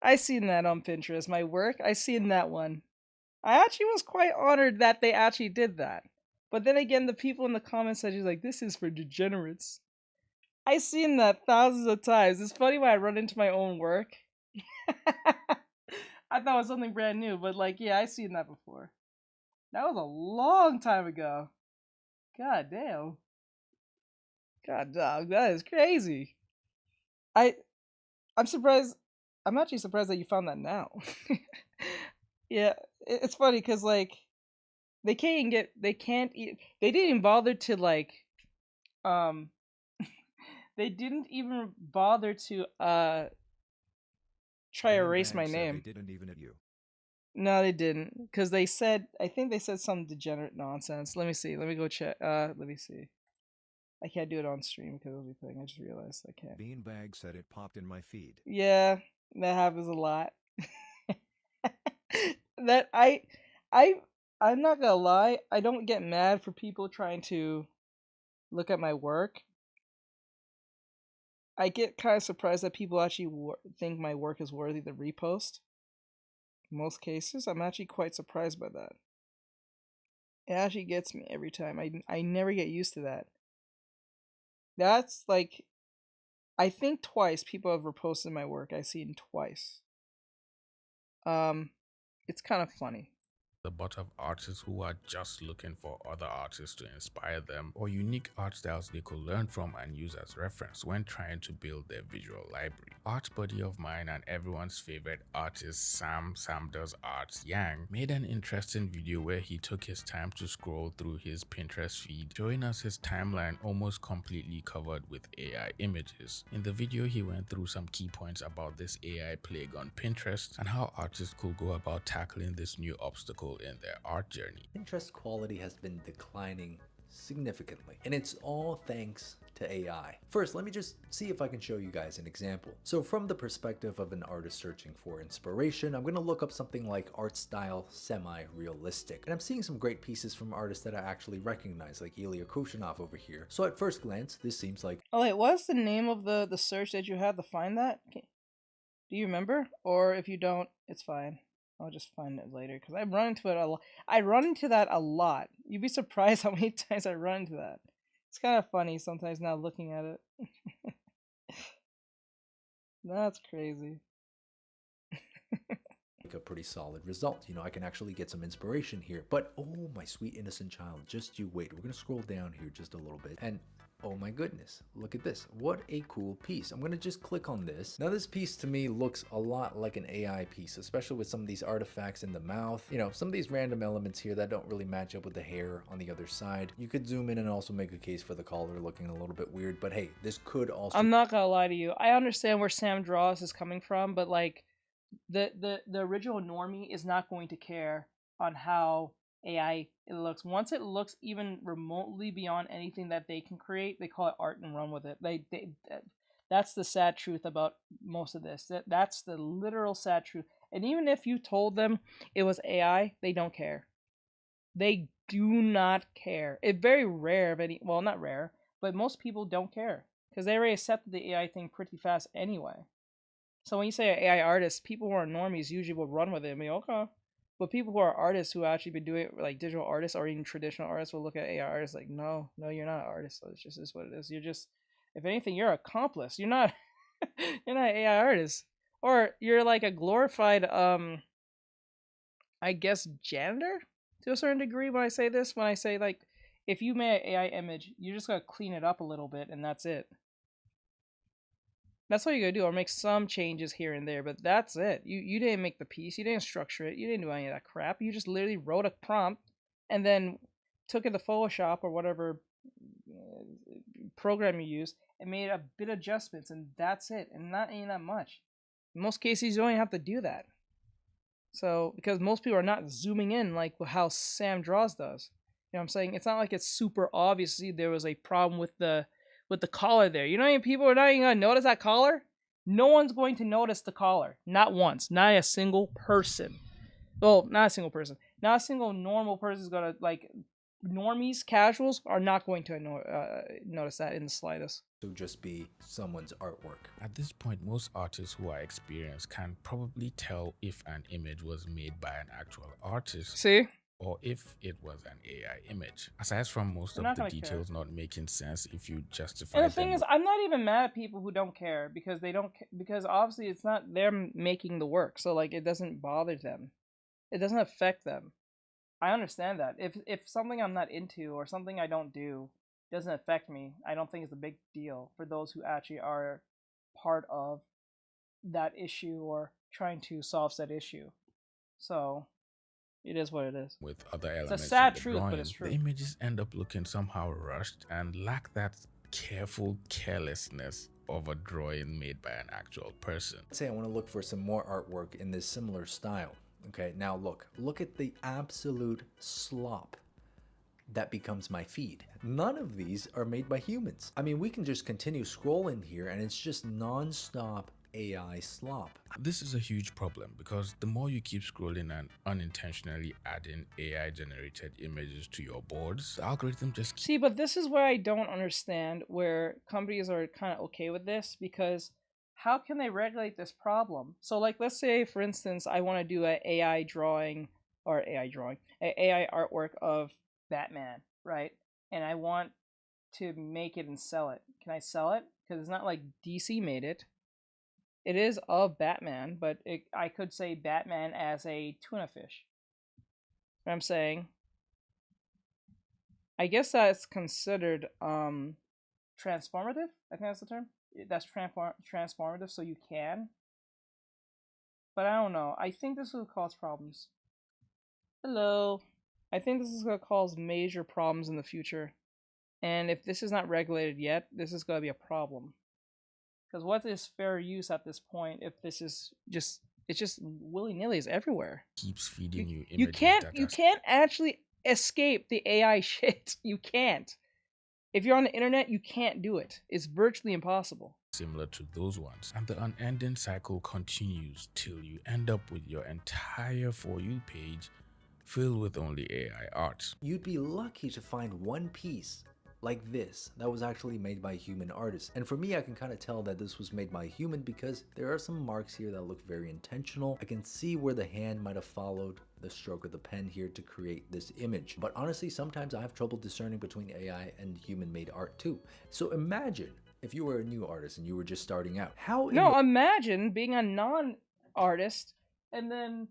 I seen that on Pinterest. My work, I seen that one. I actually was quite honored that they actually did that. But then again, the people in the comments said, like, this is for degenerates. I seen that thousands of times. It's funny when I run into my own work. I thought it was something brand new, but like, yeah, I seen that before. That was a long time ago. God damn. God dog, that is crazy. I'm surprised. I'm actually surprised that you found that now. Yeah, it's funny because like they didn't even bother to like they didn't even bother to try to erase my name. They didn't even at you. No, they didn't, because they said, I think they said some degenerate nonsense. Let me see. Let me go check. Let me see. I can't do it on stream because of the thing. I just realized I can't. Beanbag said it popped in my feed. Yeah, that happens a lot. That I'm not gonna lie. I don't get mad for people trying to look at my work. I get kind of surprised that people actually think my work is worthy to repost. In most cases, I'm actually quite surprised by that. It actually gets me every time. I never get used to that. That's like, I think twice people have reposted my work. I've seen twice. It's kind of funny. The bunch of artists who are just looking for other artists to inspire them, or unique art styles they could learn from and use as reference when trying to build their visual library. Art buddy of mine and everyone's favorite artist Sam Does Arts Yang made an interesting video where he took his time to scroll through his Pinterest feed, showing us his timeline almost completely covered with AI images. In the video, he went through some key points about this AI plague on Pinterest and how artists could go about tackling this new obstacle in their art journey. Pinterest quality has been declining significantly, and it's all thanks to AI. First, let me just see if I can show you guys an example. So from the perspective of an artist searching for inspiration, I'm going to look up something like art style semi-realistic, and I'm seeing some great pieces from artists that I actually recognize, like Ilya Krushinov over here. So at first glance, this seems like... Oh wait, what's the name of the search that you had to find that? Do you remember? Or if you don't, it's fine. I'll just find it later, because I run into it a lot. I run into that a lot. You'd be surprised how many times I run into that. It's kind of funny sometimes now looking at it. That's crazy. a pretty solid result. You know, I can actually get some inspiration here. But oh, my sweet innocent child, just you wait. We're gonna scroll down here just a little bit, and oh my goodness, look at this. What a cool piece. I'm gonna just click on this. Now this piece to me looks a lot like an AI piece, especially with some of these artifacts in the mouth. You know, some of these random elements here that don't really match up with the hair on the other side. You could zoom in and also make a case for the collar looking a little bit weird, but hey, this could also... I'm not gonna lie to you. I understand where Sam Draws is coming from, but like, the original normie is not going to care on how AI it looks. Once it looks even remotely beyond anything that they can create, they call it art and run with it. That's the sad truth about most of this. That's the literal sad truth. And even if you told them it was AI, they don't care. They do not care. It's very rare of any, well, not rare, but most people don't care because they already accepted the AI thing pretty fast anyway. So when you say AI artists, people who are normies usually will run with it and be okay. But people who are artists who actually been doing it, like digital artists or even traditional artists, will look at AI artists like, no, you're not an artist. So it's just is what it is. You're just, if anything, you're an accomplice. You're not, you're not an AI artist, or you're like a glorified, I guess, janitor to a certain degree. When I say this, when I say like, if you made an AI image, you just gotta clean it up a little bit, and that's it. That's all you gotta do, or make some changes here and there, but that's it. You didn't make the piece, you didn't structure it, you didn't do any of that crap. You just literally wrote a prompt and then took it to Photoshop or whatever program you use and made a bit of adjustments, and that's it. And not ain't that much. In most cases, you don't even have to do that. So, because most people are not zooming in like how Sam Draws does. You know what I'm saying? It's not like it's super obvious. See, there was a problem with the collar there. You know how many people are not even going to notice that collar? No one's going to notice the collar. Not once. Not a single person. Well, not a single person. Not a single normal person is going to, like, normies, casuals are not going to notice that in the slightest. To just be someone's artwork. At this point, most artists who are experienced can probably tell if an image was made by an actual artist. See? Or if it was an AI image. Aside from most of the details not making sense if you justify them. And the thing is, I'm not even mad at people who don't care because they don't, because obviously it's not them making the work, so like it doesn't bother them, it doesn't affect them. I understand that. If something I'm not into or something I don't do doesn't affect me, I don't think it's a big deal for those who actually are part of that issue or trying to solve that issue. So it is what it is. With other elements, it's a sad in the truth, drawing, but it's true. The images end up looking somehow rushed and lack that careful carelessness of a drawing made by an actual person. Let's say I want to look for some more artwork in this similar style. Okay, now look at the absolute slop that becomes my feed. None of these are made by humans. I mean, we can just continue scrolling here and it's just non-stop AI slop. This is a huge problem because the more you keep scrolling and unintentionally adding AI generated images to your boards, the algorithm just see, but this is where I don't understand where companies are kind of okay with this, because how can they regulate this problem? So like, let's say for instance I want to do an AI drawing or AI artwork of Batman, right? And I want to make it and sell it. Can I sell it? Because it's not like DC made it. It is of Batman, but I could say Batman as a tuna fish. What I'm saying, I guess that's considered transformative. I think that's the term. That's transformative, so you can. But I don't know. I think this will cause problems. Hello. I think this is going to cause major problems in the future. And if this is not regulated yet, this is going to be a problem. Because what is fair use at this point if this is just, it's just willy-nilly, is everywhere. Keeps feeding you images. You can't actually escape the AI shit. You can't. If you're on the internet, you can't do it. It's virtually impossible. Similar to those ones. And the unending cycle continues till you end up with your entire For You page filled with only AI art. You'd be lucky to find one piece like this that was actually made by a human artist. And for me, I can kind of tell that this was made by a human because there are some marks here that look very intentional. I can see where the hand might have followed the stroke of the pen here to create this image. But honestly, sometimes I have trouble discerning between AI and human-made art too. So imagine if you were a new artist and you were just starting out. Imagine being a non-artist and then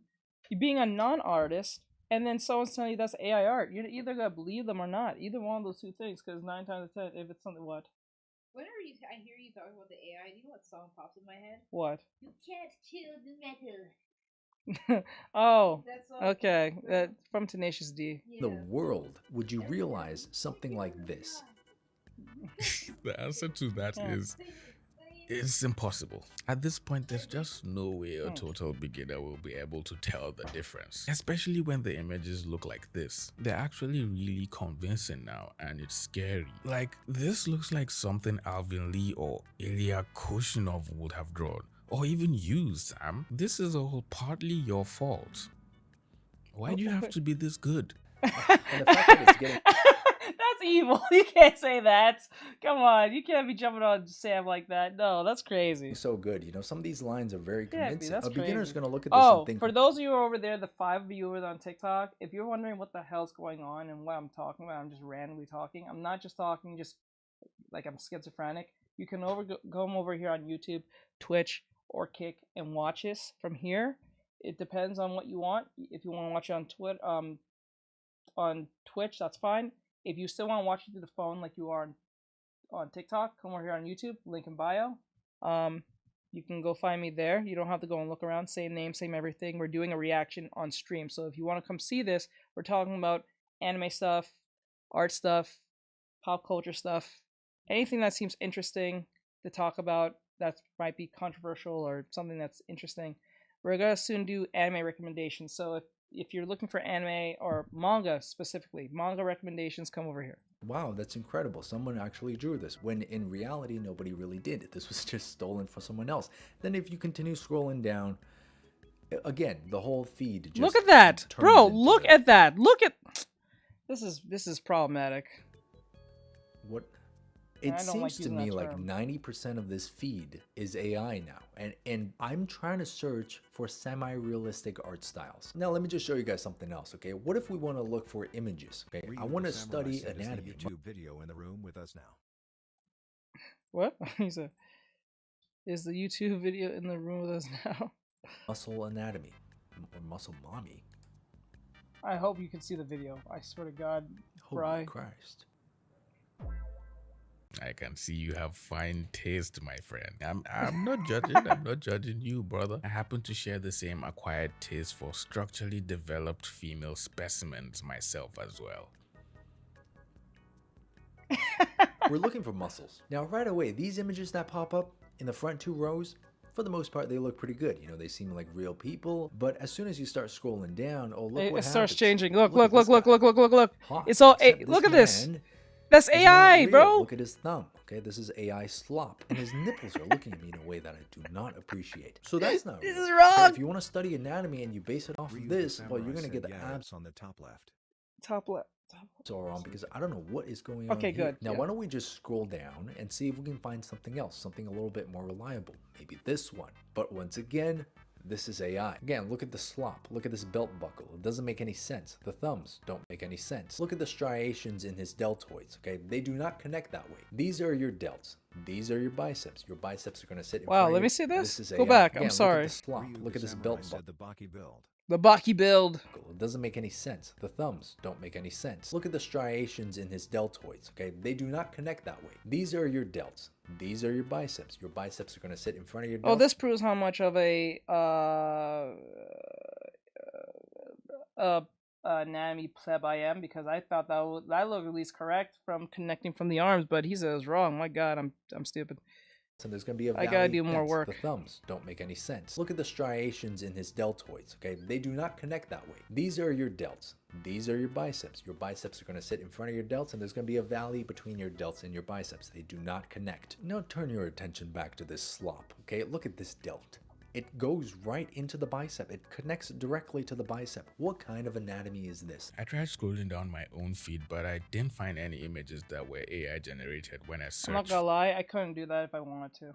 being a non-artist and then someone's telling you that's AI art. You're either gonna believe them or not. Either one of those two things, because 9 times out of 10, if it's something, what? Whenever I hear you talking about the AI, do you know what song pops in my head? What? You can't kill the metal. Oh, okay. From Tenacious D. In the world would you realize something like this? The answer to that is it's impossible. At this point, there's just no way a total beginner will be able to tell the difference. Especially when the images look like this. They're actually really convincing now, and it's scary. Like, this looks like something Alvin Lee or Ilya Kushinov would have drawn. Or even you, Sam. This is all partly your fault. Why do you have to be this good? And the fact that it's getting... That's evil. You can't say that. Come on. You can't be jumping on Sam like that. No, that's crazy. So good. You know, some of these lines are very convincing. A beginner's going to look at this and think... for those of you over there, the 5 viewers on TikTok, if you're wondering what the hell's going on and what I'm talking about, I'm just randomly talking. I'm not just talking just like I'm schizophrenic. You can go over here on YouTube, Twitch, or Kick and watch this from here. It depends on what you want. If you want to watch it on Twitch, that's fine. If you still want to watch it through the phone like you are on TikTok, come over here on YouTube, link in bio. You can go find me there. You don't have to go and look around. Same name, same everything. We're doing a reaction on stream. So if you want to come see this, we're talking about anime stuff, art stuff, pop culture stuff, anything that seems interesting to talk about that might be controversial or something that's interesting. We're going to soon do anime recommendations. So if you're looking for anime or manga specifically, manga recommendations, come over here. Wow, that's incredible. Someone actually drew this, when in reality, nobody really did. This was just stolen from someone else. Then if you continue scrolling down, again, the whole feed just... Look at that! Bro, look at that! Look at... This is problematic. What? It I don't like seems to using me that like term. 90% of this feed is AI now. And I'm trying to search for semi-realistic art styles. Now let me just show you guys something else, okay? What if we want to look for images? Okay, I want to study anatomy. Is the YouTube video in the room with us now? What? He said, is the YouTube video in the room with us now? Muscle anatomy. Or muscle mommy. I hope you can see the video. I swear to God, Holy Bri. Christ. I can see you have fine taste, my friend. I'm not judging. I'm not judging you, brother. I happen to share the same acquired taste for structurally developed female specimens myself as well. We're looking for muscles. Now, right away, these images that pop up in the front 2 rows, for the most part, they look pretty good. You know, they seem like real people. But as soon as you start scrolling down, oh, look It starts changing. Look. Huh, It's all. except Look at this this. man That's is not AI, real. bro. Look at his thumb. Okay, this is AI slop. And his nipples are looking at me in a way that I do not appreciate. So that's not This real. is wrong. Okay, if you want to study anatomy and you base it off of this, well, you're going to get the abs on the top left. Top left. all wrong because I don't know what is going on Okay, here. good. Now, Yeah. why don't we just scroll down and see if we can find something else, something a little bit more reliable. Maybe this one. But once again, this is AI. Again, look at the slop. Look at this belt buckle. It doesn't make any sense. The thumbs don't make any sense. Look at the striations in his deltoids, okay? They do not connect that way. These are your delts. These are your biceps. Your biceps are going to sit in front Wow, of let you. me see this. Is Go AI. back. Again, I'm sorry. Look at the slop. Look at this belt buckle. The Baki build. The Baki build. It doesn't make any sense. The thumbs don't make any sense. Look at the striations in his deltoids, okay? They do not connect that way. These are your delts. These are your biceps. Your biceps are going to sit in front of your delts. Oh, this proves how much of a anatomy pleb I am, because I thought that looked at least correct from connecting from the arms, but he says wrong. My God, I'm stupid. And there's going to be a I gotta valley do more fence. work. The thumbs don't make any sense. Look at the striations in his deltoids, okay? They do not connect that way. These are your delts. These are your biceps. Your biceps are going to sit in front of your delts, and there's going to be a valley between your delts and your biceps. They do not connect. Now turn your attention back to this slop, okay? Look at this delt. It goes right into the bicep. It connects directly to the bicep. What kind of anatomy is this? I tried scrolling down my own feed, but I didn't find any images that were AI generated when I searched. I'm not gonna lie, I couldn't do that if I wanted to.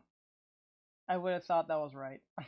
I would have thought that was right. I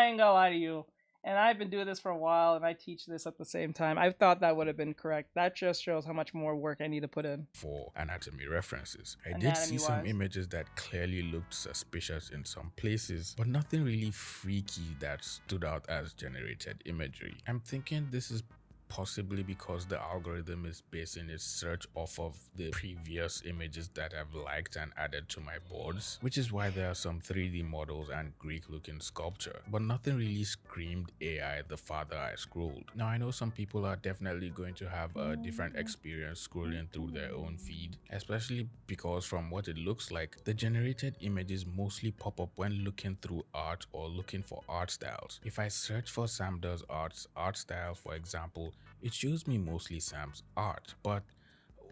ain't gonna lie to you. And I've been doing this for a while, and I teach this at the same time. I thought that would have been correct. That just shows how much more work I need to put in. For anatomy references, I did see some images that clearly looked suspicious in some places, but nothing really freaky that stood out as generated imagery. I'm thinking this is possibly because the algorithm is basing its search off of the previous images that I've liked and added to my boards, which is why there are some 3D models and Greek looking sculpture, but nothing really screamed AI the farther I scrolled. Now I know some people are definitely going to have a different experience scrolling through their own feed, especially because from what it looks like, the generated images mostly pop up when looking through art or looking for art styles. If I search for Sam Does Art's art style, for example, it shows me mostly Sam's art, but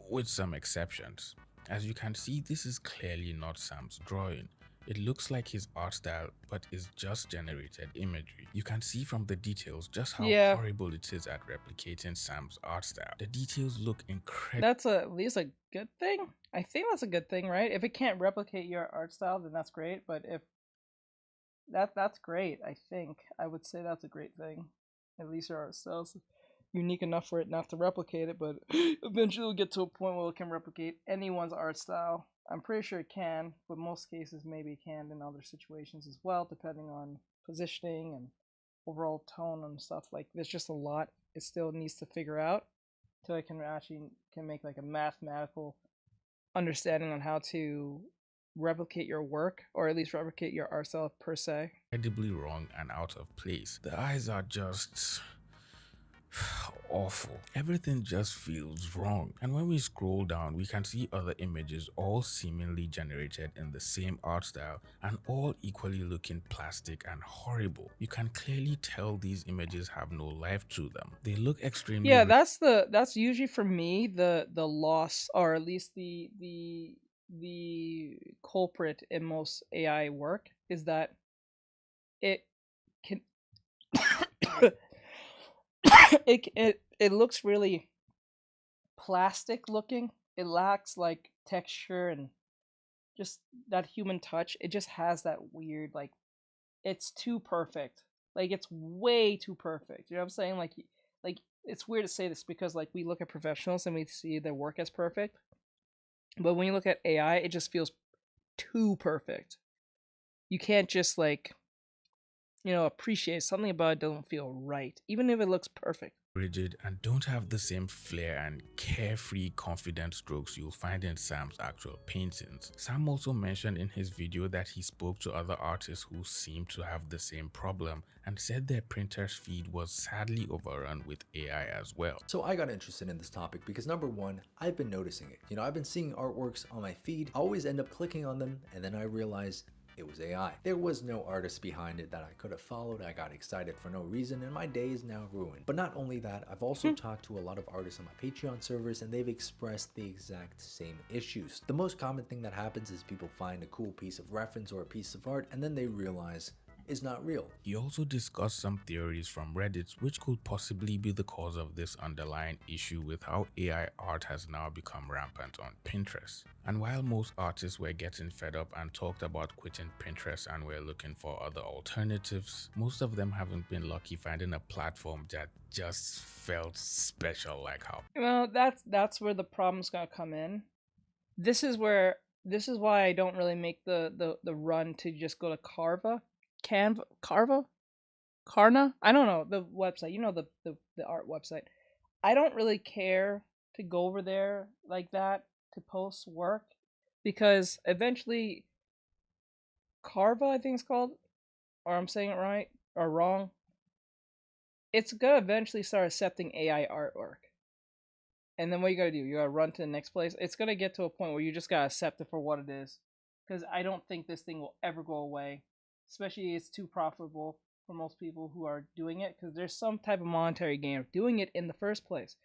with some exceptions. As you can see, this is clearly not Sam's drawing. It looks like his art style, but is just generated imagery. You can see from the details just how horrible it is at replicating Sam's art style. The details look incredible. That's at least a good thing. I think that's a good thing, right? If it can't replicate your art style, then that's great. But if that's great, I think I would say that's a great thing. At least your art style's unique enough for it not to replicate it, but eventually it'll get to a point where it can replicate anyone's art style. I'm pretty sure it can, but most cases maybe it can in other situations as well, depending on positioning and overall tone and stuff. Like, there's just a lot it still needs to figure out till it can make like a mathematical understanding on how to replicate your work, or at least replicate your art style per se. Incredibly wrong and out of place. The eyes are just awful. Everything just feels wrong. And when we scroll down, we can see other images all seemingly generated in the same art style and all equally looking plastic and horrible. You can clearly tell these images have no life to them. They look extremely that's usually for me the loss, or at least the culprit in most AI work, is that it can it looks really plastic looking. It lacks like texture and just that human touch. It just has that weird, like, it's too perfect. Like, it's way too perfect. You know what I'm saying? Like it's weird to say this because like we look at professionals and we see their work as perfect, but when you look at AI, it just feels too perfect. You can't just like, appreciate something about it. Doesn't feel right, even if it looks perfect. Rigid and don't have the same flair and carefree, confident strokes you'll find in Sam's actual paintings. Sam also mentioned in his video that he spoke to other artists who seemed to have the same problem and said their printer's feed was sadly overrun with AI as well. So I got interested in this topic because number one, I've been noticing it. I've been seeing artworks on my feed. I always end up clicking on them and then I realize it was AI. There was no artist behind it that I could have followed. I got excited for no reason and my day is now ruined. But not only that, I've also talked to a lot of artists on my Patreon servers and they've expressed the exact same issues. The most common thing that happens is people find a cool piece of reference or a piece of art and then they realize is not real. He also discussed some theories from Reddit which could possibly be the cause of this underlying issue with how AI art has now become rampant on Pinterest. And while most artists were getting fed up and talked about quitting Pinterest and were looking for other alternatives, most of them haven't been lucky finding a platform that just felt special like how. Well, that's where the problem's gonna come in. This is why I don't really make the run to just go to Karna? I don't know, the website, the art website. I don't really care to go over there like that to post work because eventually Carva, I think it's called, or I'm saying it right or wrong, it's gonna eventually start accepting AI artwork. And then what you gotta do? You gotta run to the next place. It's gonna get to a point where you just gotta accept it for what it is. Because I don't think this thing will ever go away. Especially it's too profitable for most people who are doing it. Because there's some type of monetary gain of doing it in the first place.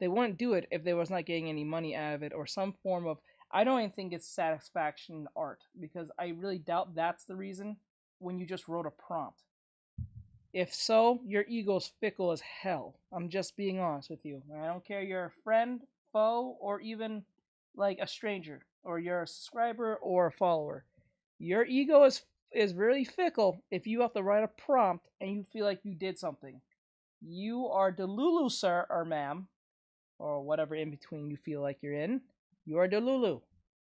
They wouldn't do it if they was not getting any money out of it. Or some form of... I don't even think it's satisfaction art. Because I really doubt that's the reason when you just wrote a prompt. If so, your ego's fickle as hell. I'm just being honest with you. I don't care you're a friend, foe, or even like a stranger, or you're a subscriber or a follower. Your ego is really fickle if you have to write a prompt and you feel like you did something. You are Delulu, sir or ma'am, or whatever in between you feel like you're in. You are Delulu.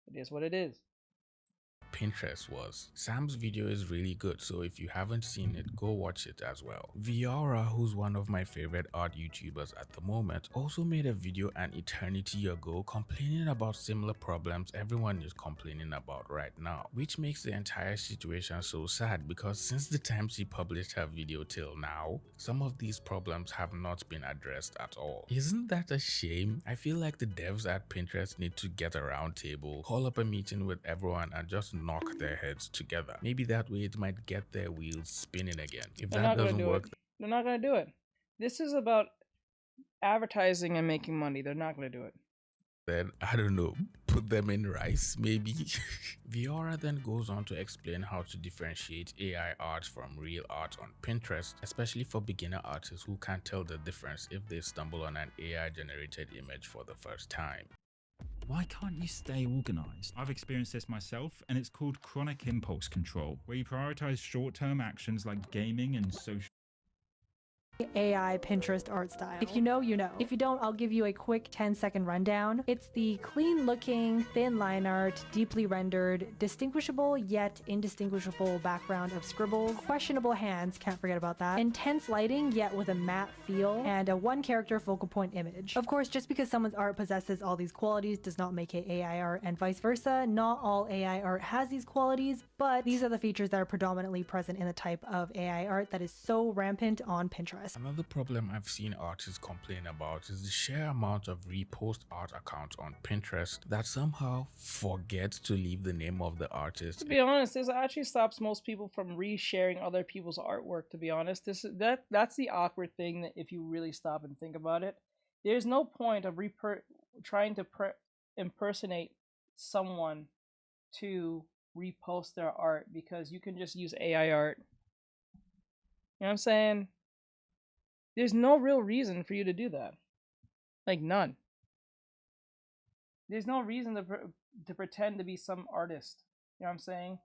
It is what it is. Pinterest was. Sam's video is really good, so if you haven't seen it, go watch it as well. Viora, who's one of my favorite art YouTubers at the moment, also made a video an eternity ago complaining about similar problems everyone is complaining about right now, which makes the entire situation so sad because since the time she published her video till now, some of these problems have not been addressed at all. Isn't that a shame? I feel like the devs at Pinterest need to get a round table, call up a meeting with everyone and just knock their heads together. Maybe that way it might get their wheels spinning again. If that doesn't work, they're not going to do it. This is about advertising and making money. They're not going to do it. Then, I don't know, put them in rice, maybe. Viora then goes on to explain how to differentiate AI art from real art on Pinterest, especially for beginner artists who can't tell the difference if they stumble on an AI generated image for the first time. Why can't you stay organized? I've experienced this myself, and it's called chronic impulse control, where you prioritize short-term actions like gaming and social AI Pinterest art style. If you know, you know. If you don't, I'll give you a quick 10-second rundown. It's the clean looking, thin line art, deeply rendered, distinguishable yet indistinguishable background of scribbles, questionable hands, can't forget about that, intense lighting yet with a matte feel, and a one character focal point image. Of course, just because someone's art possesses all these qualities does not make it AI art, and vice versa. Not all AI art has these qualities, but these are the features that are predominantly present in the type of AI art that is so rampant on Pinterest. Another problem I've seen artists complain about is the sheer amount of repost art accounts on Pinterest that somehow forget to leave the name of the artist. To be honest, this actually stops most people from resharing other people's artwork, to be honest. That's the awkward thing that if you really stop and think about it. There's no point of trying to impersonate someone to repost their art because you can just use AI art. You know what I'm saying? There's no real reason for you to do that. Like, none. there's no reason to pretend to be some artist. You know what I'm saying?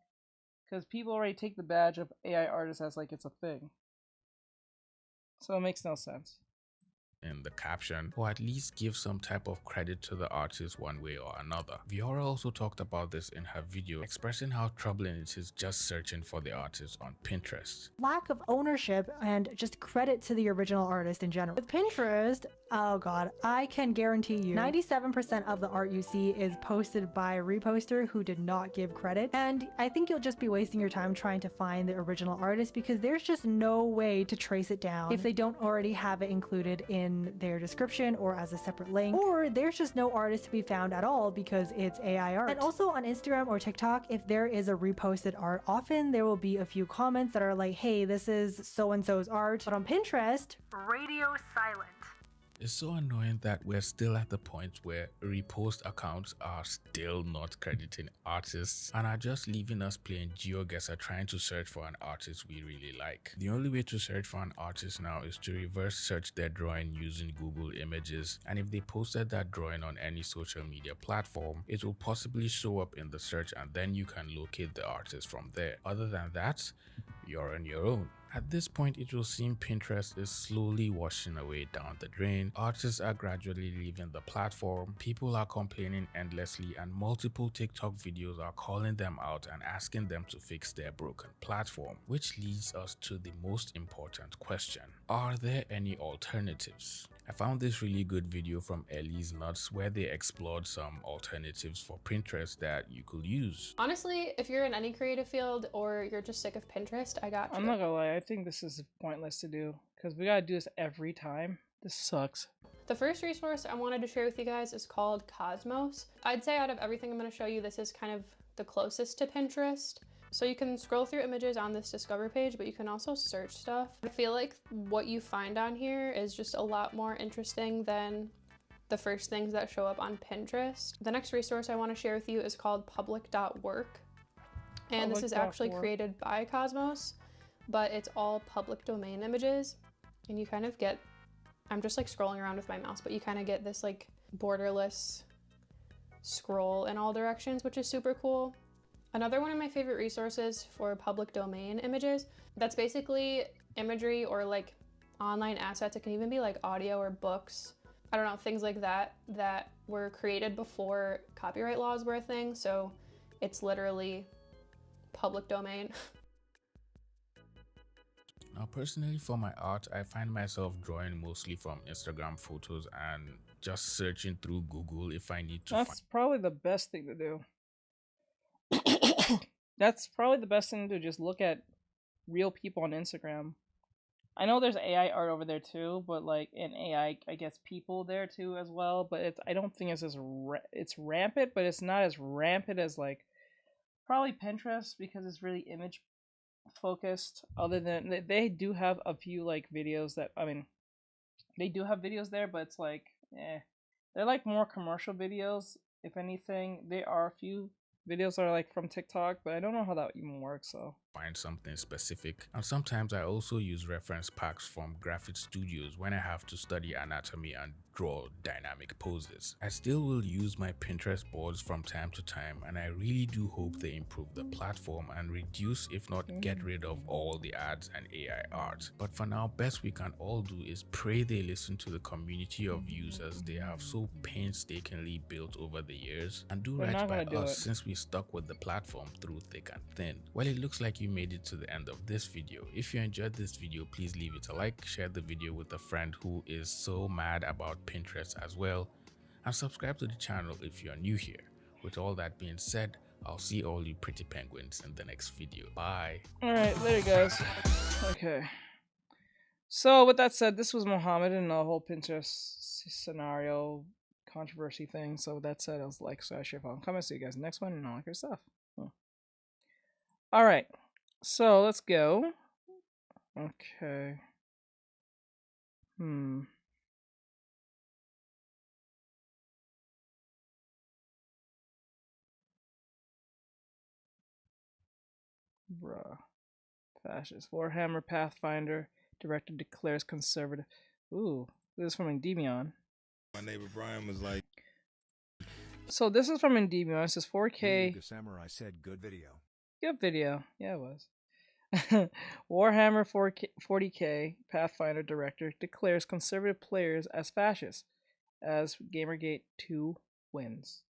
Because people already take the badge of AI artist as like it's a thing. So it makes no sense. In the caption, or at least give some type of credit to the artist one way or another. Viora also talked about this in her video, expressing how troubling it is just searching for the artist on Pinterest. Lack of ownership and just credit to the original artist in general. With Pinterest, oh god, I can guarantee you 97% of the art you see is posted by a reposter who did not give credit, and I think you'll just be wasting your time trying to find the original artist because there's just no way to trace it down if they don't already have it included in their description or as a separate link, or there's just no artist to be found at all because it's AI art. And also on Instagram or TikTok, if there is a reposted art, often there will be a few comments that are like, hey, this is so-and-so's art. But on Pinterest, radio silent. It's so annoying that we're still at the point where repost accounts are still not crediting artists and are just leaving us playing GeoGuessr trying to search for an artist we really like. The only way to search for an artist now is to reverse search their drawing using Google Images, and if they posted that drawing on any social media platform, it will possibly show up in the search and then you can locate the artist from there. Other than that, you're on your own. At this point, it will seem Pinterest is slowly washing away down the drain. Artists are gradually leaving the platform, people are complaining endlessly, and multiple TikTok videos are calling them out and asking them to fix their broken platform. Which leads us to the most important question. Are there any alternatives? I found this really good video from Ellie's Nuts where they explored some alternatives for Pinterest that you could use. Honestly, if you're in any creative field or you're just sick of Pinterest, I got you. I'm not gonna lie, I think this is pointless to do because we gotta do this every time. This sucks. The first resource I wanted to share with you guys is called Cosmos. I'd say out of everything I'm going to show you, this is kind of the closest to Pinterest. So you can scroll through images on this discover page, but you can also search stuff. I feel like what you find on here is just a lot more interesting than the first things that show up on Pinterest. The next resource I want to share with you is called public.work. And this is actually created by Cosmos, but it's all public domain images. And you kind of get, I'm just like scrolling around with my mouse, but you kind of get this like borderless scroll in all directions, which is super cool. Another one of my favorite resources for public domain images, that's basically imagery or like online assets. It can even be like audio or books. I don't know, things like that that were created before copyright laws were a thing. So it's literally public domain. Now, personally, for my art, I find myself drawing mostly from Instagram photos and just searching through Google if I need to. That's probably the best thing to do. That's probably the best thing to just look at real people on Instagram. I know there's AI art over there too, but like in AI, I guess people there too as well. But it's, I don't think it's as it's rampant, but it's not as rampant as like probably Pinterest because it's really image focused. Other than they do have a few like videos that, I mean, they do have videos there, but it's like they're like more commercial videos. If anything, there are a few videos that are like from TikTok, but I don't know how that even works. So find something specific, and sometimes I also use reference packs from graphic studios when I have to study anatomy and draw dynamic poses. I still will use my Pinterest boards from time to time, and I really do hope they improve the platform and reduce, if not get rid of, all the ads and AI art. But for now, best we can all do is pray they listen to the community of users they have so painstakingly built over the years and do right by us since we stuck with the platform through thick and thin. Well, it looks like you made it to the end of this video. If you enjoyed this video, please leave it a like, share the video with a friend who is so mad about Pinterest as well, and subscribe to the channel if you're new here. With all that being said, I'll see all you pretty penguins in the next video. Bye. Alright, later guys. Okay. So with that said, this was Mohammed and the whole Pinterest scenario controversy thing. So with that said, I was like, so I share, follow, and comment. See you guys in the next one and all that good stuff. Alright. So let's go. Okay. Bruh. Fascist. Warhammer Pathfinder. Director declares conservative. Ooh. This is from Endymion. My neighbor Brian was like, So this is from Indiebion. It says 4K. The Samurai said good video. Good video. Yeah, it was. Warhammer 40K Pathfinder director declares conservative players as fascists as Gamergate 2 wins.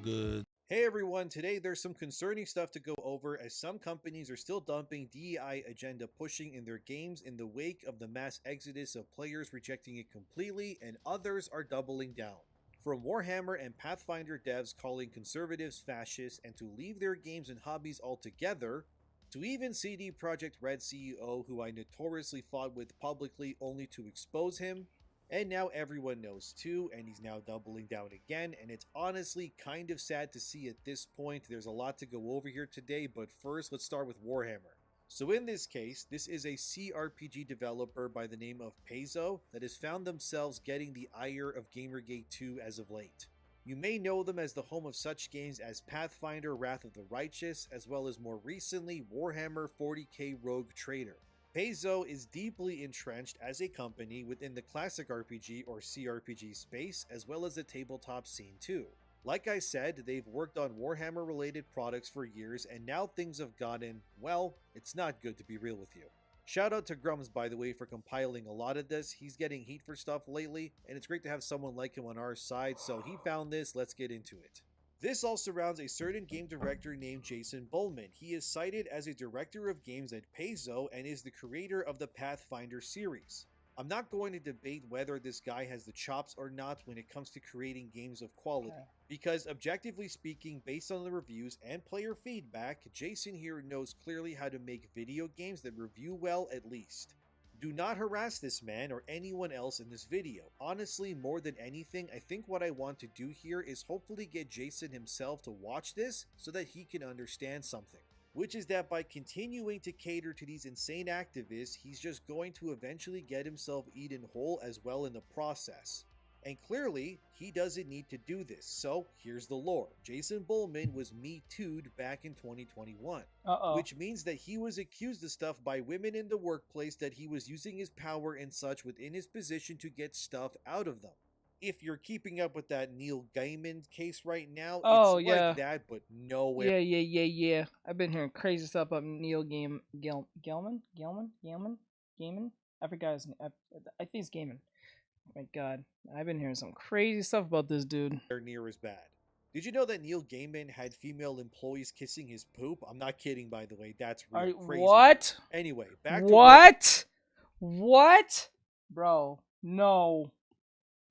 Good. Hey everyone, today there's some concerning stuff to go over as some companies are still dumping DEI agenda pushing in their games in the wake of the mass exodus of players rejecting it completely, and others are doubling down. From Warhammer and Pathfinder devs calling conservatives fascists and to leave their games and hobbies altogether, to even CD Projekt Red CEO who I notoriously fought with publicly only to expose him. And now everyone knows too, and he's now doubling down again, and it's honestly kind of sad to see at this point. There's a lot to go over here today, but first let's start with Warhammer. So in this case, this is a CRPG developer by the name of Paizo that has found themselves getting the ire of Gamergate 2 as of late. You may know them as the home of such games as Pathfinder Wrath of the Righteous, as well as more recently Warhammer 40k Rogue Trader. Paizo is deeply entrenched as a company within the classic RPG or CRPG space, as well as the tabletop scene too. Like I said, they've worked on Warhammer related products for years, and now things have gotten, well, it's not good to be real with you. Shout out to Grums, by the way, for compiling a lot of this. He's getting heat for stuff lately, and it's great to have someone like him on our side, so he found this. Let's get into it. This all surrounds a certain game director named Jason Bullman. He is cited as a director of games at Paizo and is the creator of the Pathfinder series. I'm not going to debate whether this guy has the chops or not when it comes to creating games of quality, because objectively speaking, based on the reviews and player feedback, Jason here knows clearly how to make video games that review well at least. Do not harass this man or anyone else in this video. Honestly, more than anything, I think what I want to do here is hopefully get Jason himself to watch this so that he can understand something. Which is that by continuing to cater to these insane activists, he's just going to eventually get himself eaten whole as well in the process. And clearly, he doesn't need to do this, so here's the lore. Jason Bullman was Me Too'd back in 2021, which means that he was accused of stuff by women in the workplace that he was using his power and such within his position to get stuff out of them. If you're keeping up with that Neil Gaiman case right now, it's like that, but nowhere. Yeah. I've been hearing crazy stuff about Neil Gaiman. I forgot his name. I think it's Gaiman. Oh my god, I've been hearing some crazy stuff about this dude. They're near as bad. Did you know that Neil Gaiman had female employees kissing his poop? I'm not kidding, by the way. That's really crazy. What? Anyway, back to What? Bro, no.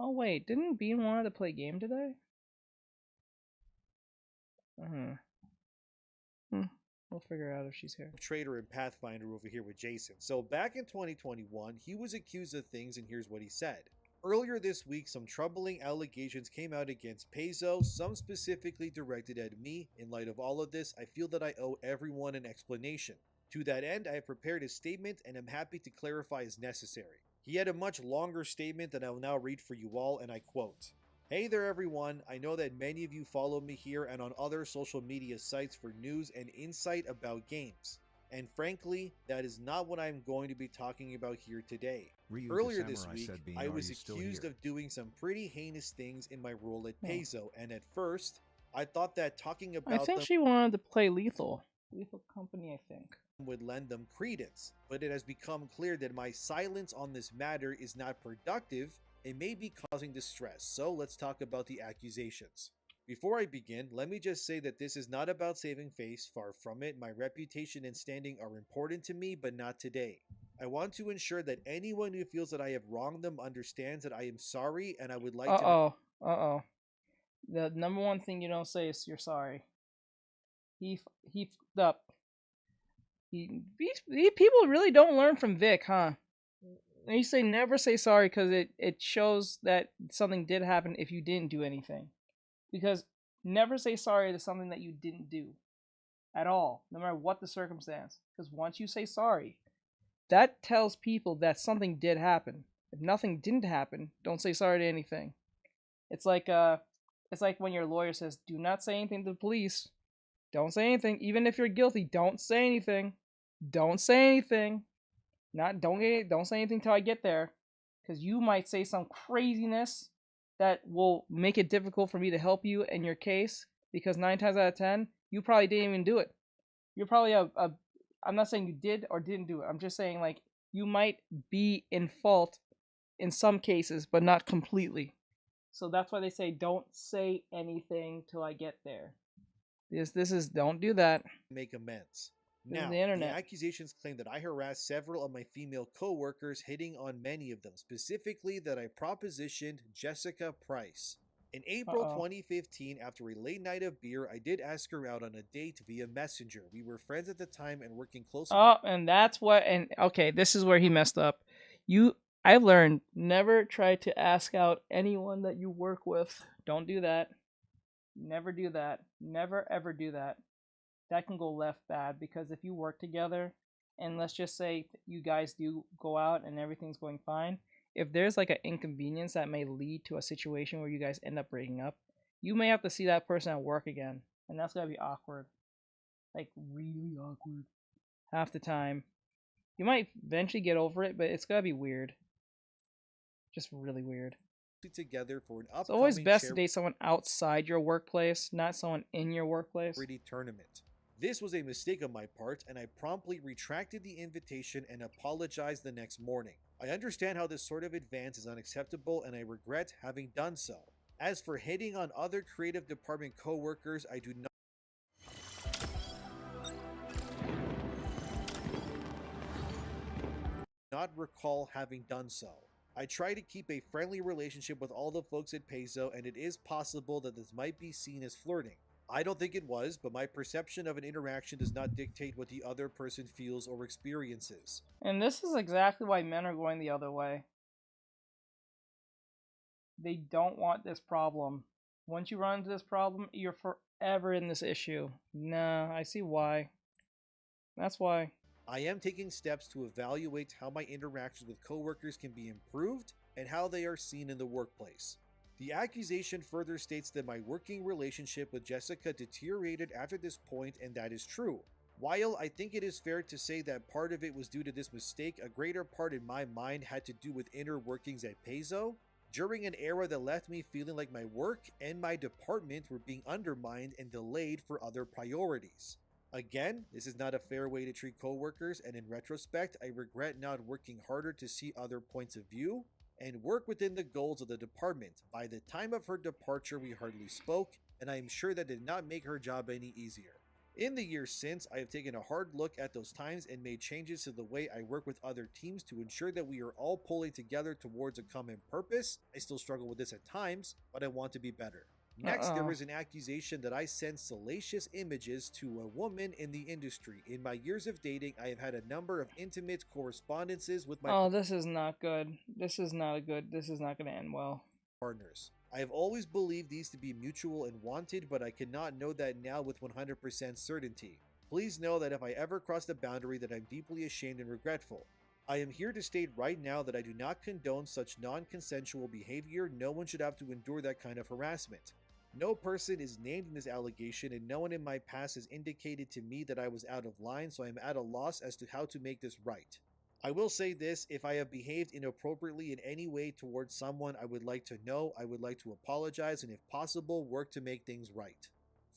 Oh wait, didn't Bean want to play game today? We'll figure out if she's here. Trader and Pathfinder over here with Jason. So back in 2021, he was accused of things, and here's what he said. Earlier this week, some troubling allegations came out against Paizo, some specifically directed at me. In light of all of this, I feel that I owe everyone an explanation. To that end, I have prepared a statement and am happy to clarify as necessary. He had a much longer statement that I will now read for you all, and I quote, "Hey there everyone, I know that many of you follow me here and on other social media sites for news and insight about games. And frankly, that is not what I'm going to be talking about here today. Earlier this week, I was accused of doing some pretty heinous things in my role at Paizo, and at first, I thought that talking about I think she wanted to play Lethal Company, I think. Would lend them credence, but it has become clear that my silence on this matter is not productive and may be causing distress, so let's talk about the accusations. Before I begin, let me just say that this is not about saving face, far from it. My reputation and standing are important to me, but not today. I want to ensure that anyone who feels that I have wronged them understands that I am sorry, and I would like to... The number one thing you don't say is you're sorry. He f***ed up. People really don't learn from Vic, huh? They say never say sorry because it shows that something did happen if you didn't do anything. Because never say sorry to something that you didn't do at all, no matter what the circumstance. Because once you say sorry, that tells people that something did happen. If nothing didn't happen, don't say sorry to anything. It's like when your lawyer says, "Do not say anything to the police." Don't say anything, even if you're guilty. Don't say anything. Don't say anything. Don't say anything till I get there, because you might say some craziness that will make it difficult for me to help you in your case, because 9 times out of 10, you probably didn't even do it. You're probably I'm not saying you did or didn't do it. I'm just saying, like, you might be in fault in some cases, but not completely. So that's why they say don't say anything till I get there. This is, don't do that. Make amends. This Now, is the internet. the accusations claim that I harassed several of my female co-workers, hitting on many of them, specifically that I propositioned Jessica Price. In April 2015, after a late night of beer, I did ask her out on a date via Messenger. We were friends at the time and working closely. Oh, and that's what, and okay, this is where he messed up. I've learned, never try to ask out anyone that you work with. Don't do that. Never do that. Never ever do that. That can go left bad, because if you work together, and let's just say you guys do go out and everything's going fine, if there's like an inconvenience that may lead to a situation where you guys end up breaking up, you may have to see that person at work again, and that's gonna be awkward. Like, really awkward. Half the time. You might eventually get over it, but it's gonna be weird. Just really weird. Together for an upcoming It's always best to date someone outside your workplace, not someone in your workplace. Tournament. This was a mistake on my part, and I promptly retracted the invitation and apologized the next morning. I understand how this sort of advance is unacceptable, and I regret having done so. As for hitting on other creative department co-workers, I do not recall having done so. I try to keep a friendly relationship with all the folks at Paizo, and it is possible that this might be seen as flirting. I don't think it was, but my perception of an interaction does not dictate what the other person feels or experiences. And this is exactly why men are going the other way. They don't want this problem. Once you run into this problem, you're forever in this issue. Nah, I see why. That's why. I am taking steps to evaluate how my interactions with coworkers can be improved and how they are seen in the workplace. The accusation further states that my working relationship with Jessica deteriorated after this point, and that is true. While I think it is fair to say that part of it was due to this mistake, a greater part in my mind had to do with inner workings at Paizo, during an era that left me feeling like my work and my department were being undermined and delayed for other priorities. Again, this is not a fair way to treat coworkers, and in retrospect, I regret not working harder to see other points of view and work within the goals of the department. By the time of her departure, we hardly spoke, and I am sure that did not make her job any easier. In the years since, I have taken a hard look at those times and made changes to the way I work with other teams to ensure that we are all pulling together towards a common purpose. I still struggle with this at times, but I want to be better. Next, there was an accusation that I sent salacious images to a woman in the industry. In my years of dating, I have had a number of intimate correspondences with my this is not good. This is not going to end well. Partners. I have always believed these to be mutual and wanted, but I cannot know that now with 100% certainty. Please know that if I ever cross the boundary, that I'm deeply ashamed and regretful. I am here to state right now that I do not condone such non-consensual behavior. No one should have to endure that kind of harassment. No person is named in this allegation, and no one in my past has indicated to me that I was out of line, so I am at a loss as to how to make this right. I will say this: if I have behaved inappropriately in any way towards someone, I would like to know, I would like to apologize, and if possible, work to make things right.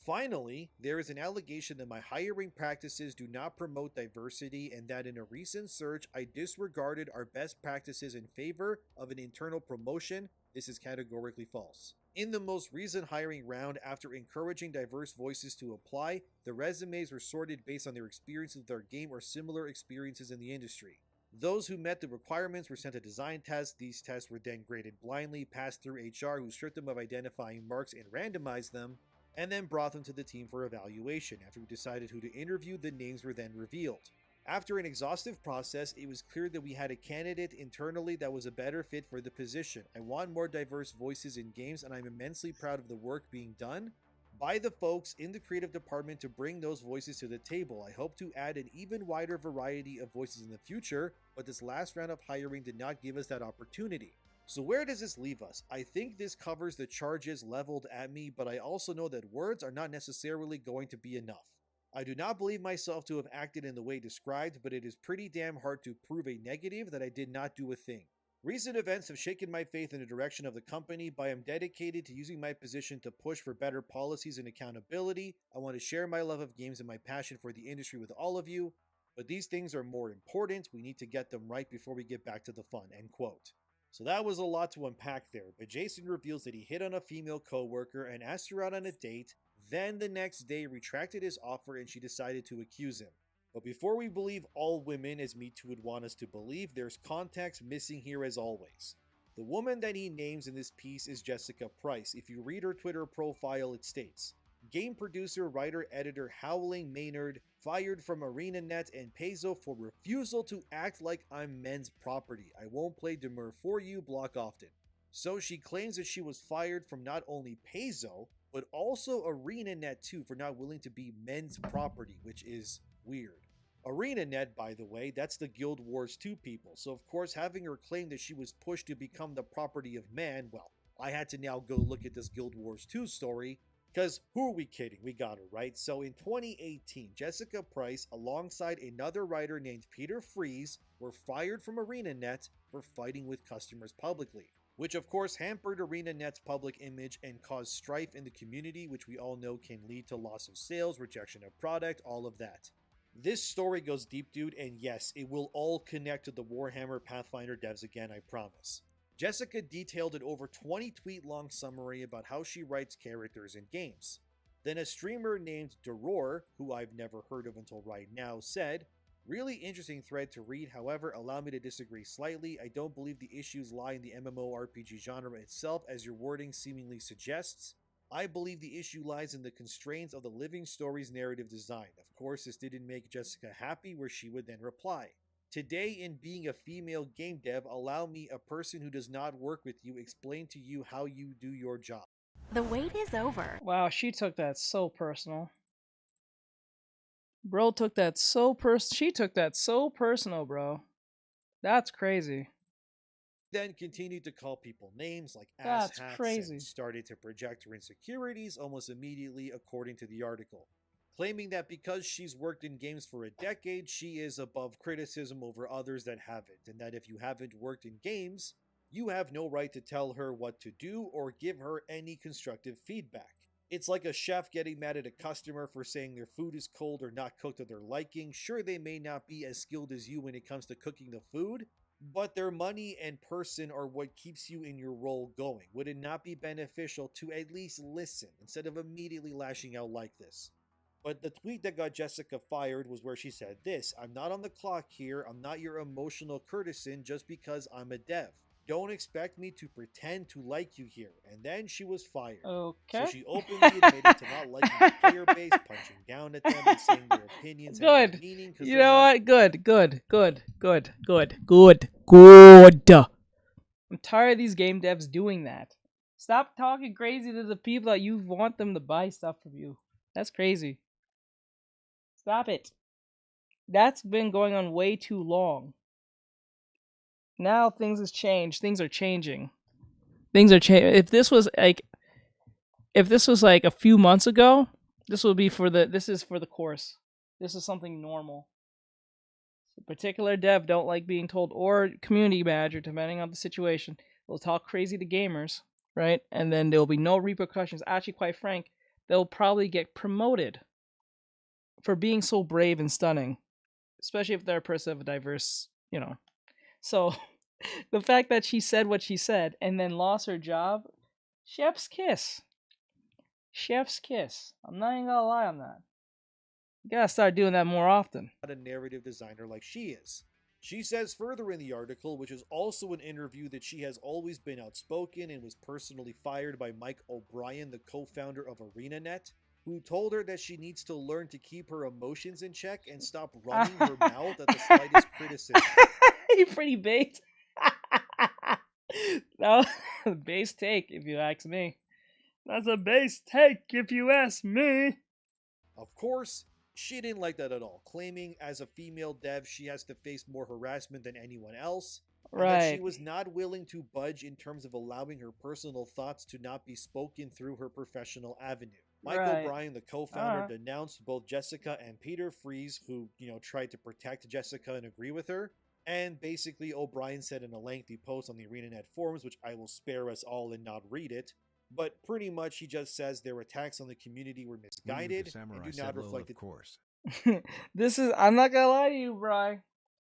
Finally, there is an allegation that my hiring practices do not promote diversity, and that in a recent search, I disregarded our best practices in favor of an internal promotion. This is categorically false. In the most recent hiring round, after encouraging diverse voices to apply, the resumes were sorted based on their experiences with our game or similar experiences in the industry. Those who met the requirements were sent a design test. These tests were then graded blindly, passed through HR, who stripped them of identifying marks and randomized them, and then brought them to the team for evaluation. After we decided who to interview, the names were then revealed. After an exhaustive process, it was clear that we had a candidate internally that was a better fit for the position. I want more diverse voices in games, and I'm immensely proud of the work being done by the folks in the creative department to bring those voices to the table. I hope to add an even wider variety of voices in the future, but this last round of hiring did not give us that opportunity. So where does this leave us? I think this covers the charges leveled at me, but I also know that words are not necessarily going to be enough. I do not believe myself to have acted in the way described, but it is pretty damn hard to prove a negative that I did not do a thing. Recent events have shaken my faith in the direction of the company, but I am dedicated to using my position to push for better policies and accountability. I want to share my love of games and my passion for the industry with all of you, but these things are more important. We need to get them right before we get back to the fun, end quote. So that was a lot to unpack there, but Jason reveals that he hit on a female coworker and asked her out on a date, then the next day retracted his offer and she decided to accuse him. But before we believe all women, as Me Too would want us to believe, there's context missing here as always. The woman that he names in this piece is Jessica Price. If you read her Twitter profile, it states, game producer, writer, editor Howling Maynard fired from ArenaNet and Paizo for refusal to act like I'm men's property. I won't play demur for you, block often. So she claims that she was fired from not only Paizo, but also ArenaNet too for not willing to be men's property, which is weird. ArenaNet, by the way, that's the Guild Wars 2 people, so of course having her claim that she was pushed to become the property of man, well, I had to now go look at this Guild Wars 2 story, because who are we kidding? We got her, right? So in 2018, Jessica Price, alongside another writer named Peter Fries, were fired from ArenaNet for fighting with customers publicly, which of course hampered ArenaNet's public image and caused strife in the community, which we all know can lead to loss of sales, rejection of product, all of that. This story goes deep, dude, and yes, it will all connect to the Warhammer Pathfinder devs again, I promise. Jessica detailed an over 20 tweet long summary about how she writes characters in games. Then a streamer named Doror, who I've never heard of until right now, said, really interesting thread to read, however, allow me to disagree slightly. I don't believe the issues lie in the MMORPG genre itself, as your wording seemingly suggests. I believe the issue lies in the constraints of the Living Stories narrative design. Of course, this didn't make Jessica happy, where she would then reply, today, in being a female game dev, allow me, a person who does not work with you, explain to you how you do your job. The wait is over. Wow, she took that so personal. Bro took that so she took that so personal, bro. That's crazy. Then continued to call people names like That's asshats crazy. and started to project her insecurities almost immediately, according to the article, claiming that because she's worked in games for a decade, she is above criticism over others that haven't, and that if you haven't worked in games, you have no right to tell her what to do or give her any constructive feedback. It's like a chef getting mad at a customer for saying their food is cold or not cooked to their liking. Sure, they may not be as skilled as you when it comes to cooking the food, but their money and person are what keeps you in your role going. Would it not be beneficial to at least listen instead of immediately lashing out like this? But the tweet that got Jessica fired was where she said this, I'm not on the clock here, I'm not your emotional courtesan just because I'm a dev. Don't expect me to pretend to like you here. And then she was fired. Okay. So she openly admitted to not liking the player base, punching down at them and saying their opinions have no meaning. You know what? Good. I'm tired of these game devs doing that. Stop talking crazy to the people that you want them to buy stuff from you. That's crazy. Stop it. That's been going on way too long. Now things has changed. Things are changing. If this was like a few months ago, this is for the course. This is something normal. A particular dev don't like being told, or community manager, depending on the situation, will talk crazy to gamers, right? And then there will be no repercussions. Actually, quite frank, they'll probably get promoted for being so brave and stunning, especially if they're a person of a diverse, So, the fact that she said what she said and then lost her job, chef's kiss. Chef's kiss. I'm not even gonna lie on that. You gotta start doing that more often. Not a narrative designer like she is. She says further in the article, which is also an interview, that she has always been outspoken and was personally fired by Mike O'Brien, the co-founder of ArenaNet, who told her that she needs to learn to keep her emotions in check and stop running her mouth at the slightest criticism. You pretty bait. That was a base take, if you ask me. That's a base take, if you ask me. Of course, she didn't like that at all, claiming as a female dev she has to face more harassment than anyone else. Right. And that she was not willing to budge in terms of allowing her personal thoughts to not be spoken through her professional avenue. Mike O'Brien, the co-founder, denounced both Jessica and Peter Fries, who, tried to protect Jessica and agree with her. And basically, O'Brien said in a lengthy post on the ArenaNet forums, which I will spare us all and not read it, but pretty much he just says their attacks on the community were misguided and do not reflect of course. This is, I'm not gonna lie to you, Bri.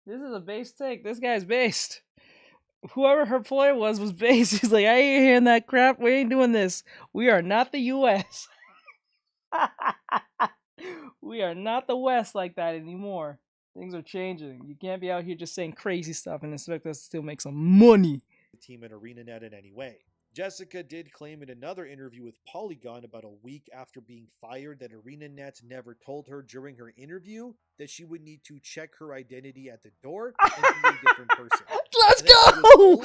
This is a base take. This guy's based. Whoever her employer was based. He's like, I ain't hearing that crap. We ain't doing this. We are not the U.S. We are not the West like that anymore. Things are changing. You can't be out here just saying crazy stuff and expect us to still make some money. The team at ArenaNet in any way. Jessica did claim in another interview with Polygon about a week after being fired that ArenaNet never told her during her interview that she would need to check her identity at the door and be a different person. Let's go!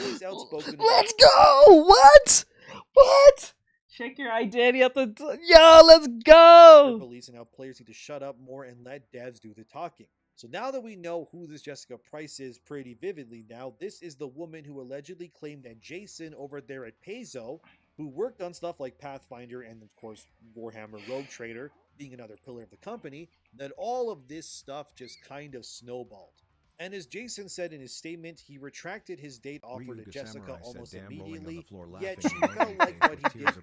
Let's go! What? What? Check your identity at the door. Yo, let's go! Police and how players need to shut up more and let devs do the talking. So now that we know who this Jessica Price is pretty vividly now, this is the woman who allegedly claimed that Jason over there at Paizo, who worked on stuff like Pathfinder and of course Warhammer Rogue Trader, being another pillar of the company, that all of this stuff just kind of snowballed. And as Jason said in his statement, he retracted his date offer to Jessica almost immediately, yet she felt like what he did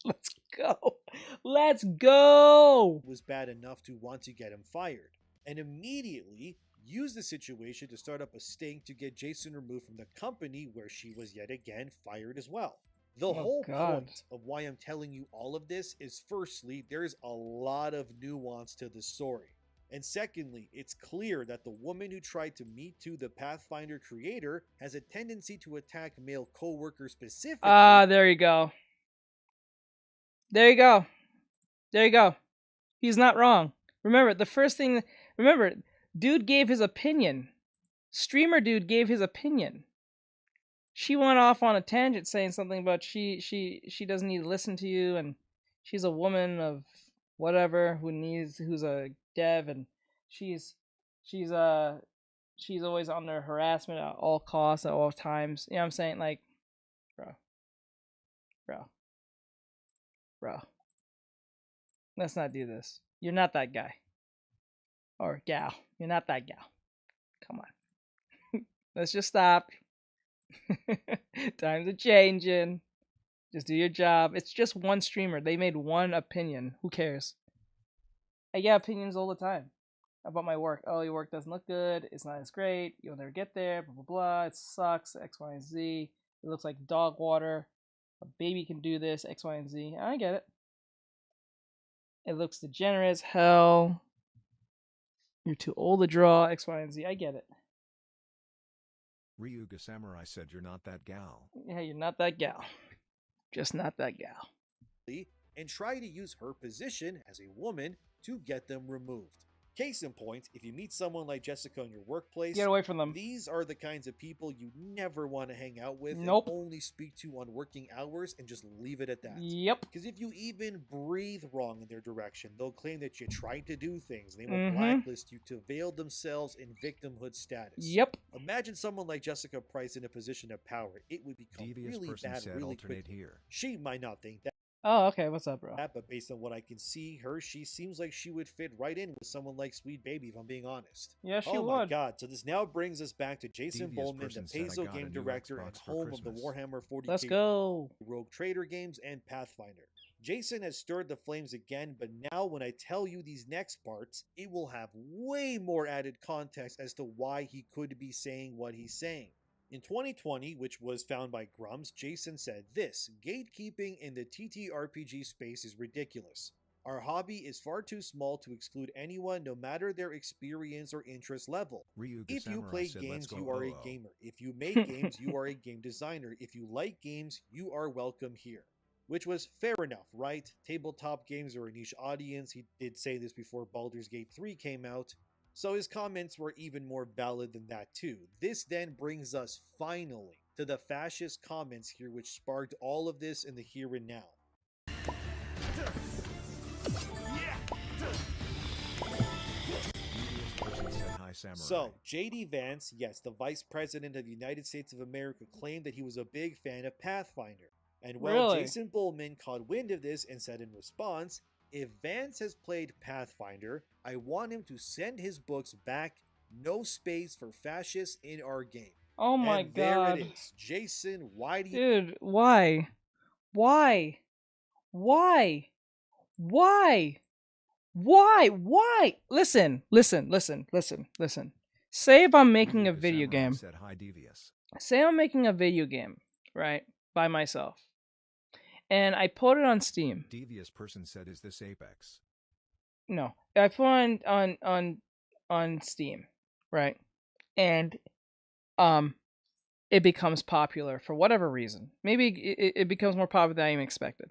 Let's go. Let's go. Was bad enough to want to get him fired, and immediately used the situation to start up a sting to get Jason removed from the company, where she was yet again fired as well. The whole point of why I'm telling you all of this is, firstly, there's a lot of nuance to the story. And secondly, it's clear that the woman who tried to meet to the Pathfinder creator has a tendency to attack male co-workers specifically. There you go. There you go. There you go. He's not wrong. Remember, the first thing... Remember, dude gave his opinion. Streamer dude gave his opinion. She went off on a tangent saying something about she doesn't need to listen to you, and she's a woman of whatever who's a dev, and she's always under harassment at all costs at all times. You know what I'm saying? Like, bro, let's not do this. You're not that guy or gal. You're not that gal. Come on. Let's just stop. Times are changing. Just do your job. It's just one streamer. They made one opinion. Who cares? I get opinions all the time about my work. Oh, your work doesn't look good. It's not as great. You'll never get there. Blah, blah, blah. It sucks. X, Y, and Z. It looks like dog water. A baby can do this. X, Y, and Z. I get it. It looks degenerate as hell. You're too old to draw. X, Y, and Z. I get it. Ryuga Samurai said you're not that gal. Yeah, you're not that gal. Just not that gal. And try to use her position as a woman to get them removed. Case in point, if you meet someone like Jessica in your workplace, get away from them. These are the kinds of people you never want to hang out with. Nope. And only speak to on working hours, and just leave it at that. Yep. Because if you even breathe wrong in their direction, they'll claim that you're trying to do things. They will blacklist you to veil themselves in victimhood status. Yep. Imagine someone like Jessica Price in a position of power. It would become really bad really quickly. Here. She might not think that. Oh, okay. What's up, bro? But based on what I can see her, she seems like she would fit right in with someone like Sweet Baby, if I'm being honest. Yeah, she would. Oh my god. So this now brings us back to Jason Bowman, the Paizo game director and home of the Warhammer 40K Let's go. Rogue Trader games and Pathfinder. Jason has stirred the flames again, but now when I tell you these next parts, it will have way more added context as to why he could be saying what he's saying. In 2020, which was found by Grums, Jason said this: gatekeeping in the TTRPG space is ridiculous. Our hobby is far too small to exclude anyone, no matter their experience or interest level. If you play games, you are a gamer. If you make games, you are a game designer. If you like games, you are welcome here. Which was fair enough, right? Tabletop games are a niche audience. He did say this before Baldur's Gate 3 came out. So his comments were even more valid than that too. This then brings us finally to the fascist comments here, which sparked all of this in the here and now. So, J.D. Vance, yes, the Vice President of the United States of America, claimed that he was a big fan of Pathfinder. And while Jason Bowman caught wind of this and said in response, if Vance has played Pathfinder, I want him to send his books back No space for fascists in our game. Oh my and there god. it is. Jason, why do you... Dude, why? Why? Why? Why? Why? Listen. Say if I'm making a video game. Said hi, Devious. Say I'm making a video game, right? By myself. And I put it on Steam. Devious person said, "Is this Apex?" No. I put it on Steam, right? And it becomes popular for whatever reason. Maybe it becomes more popular than I even expected.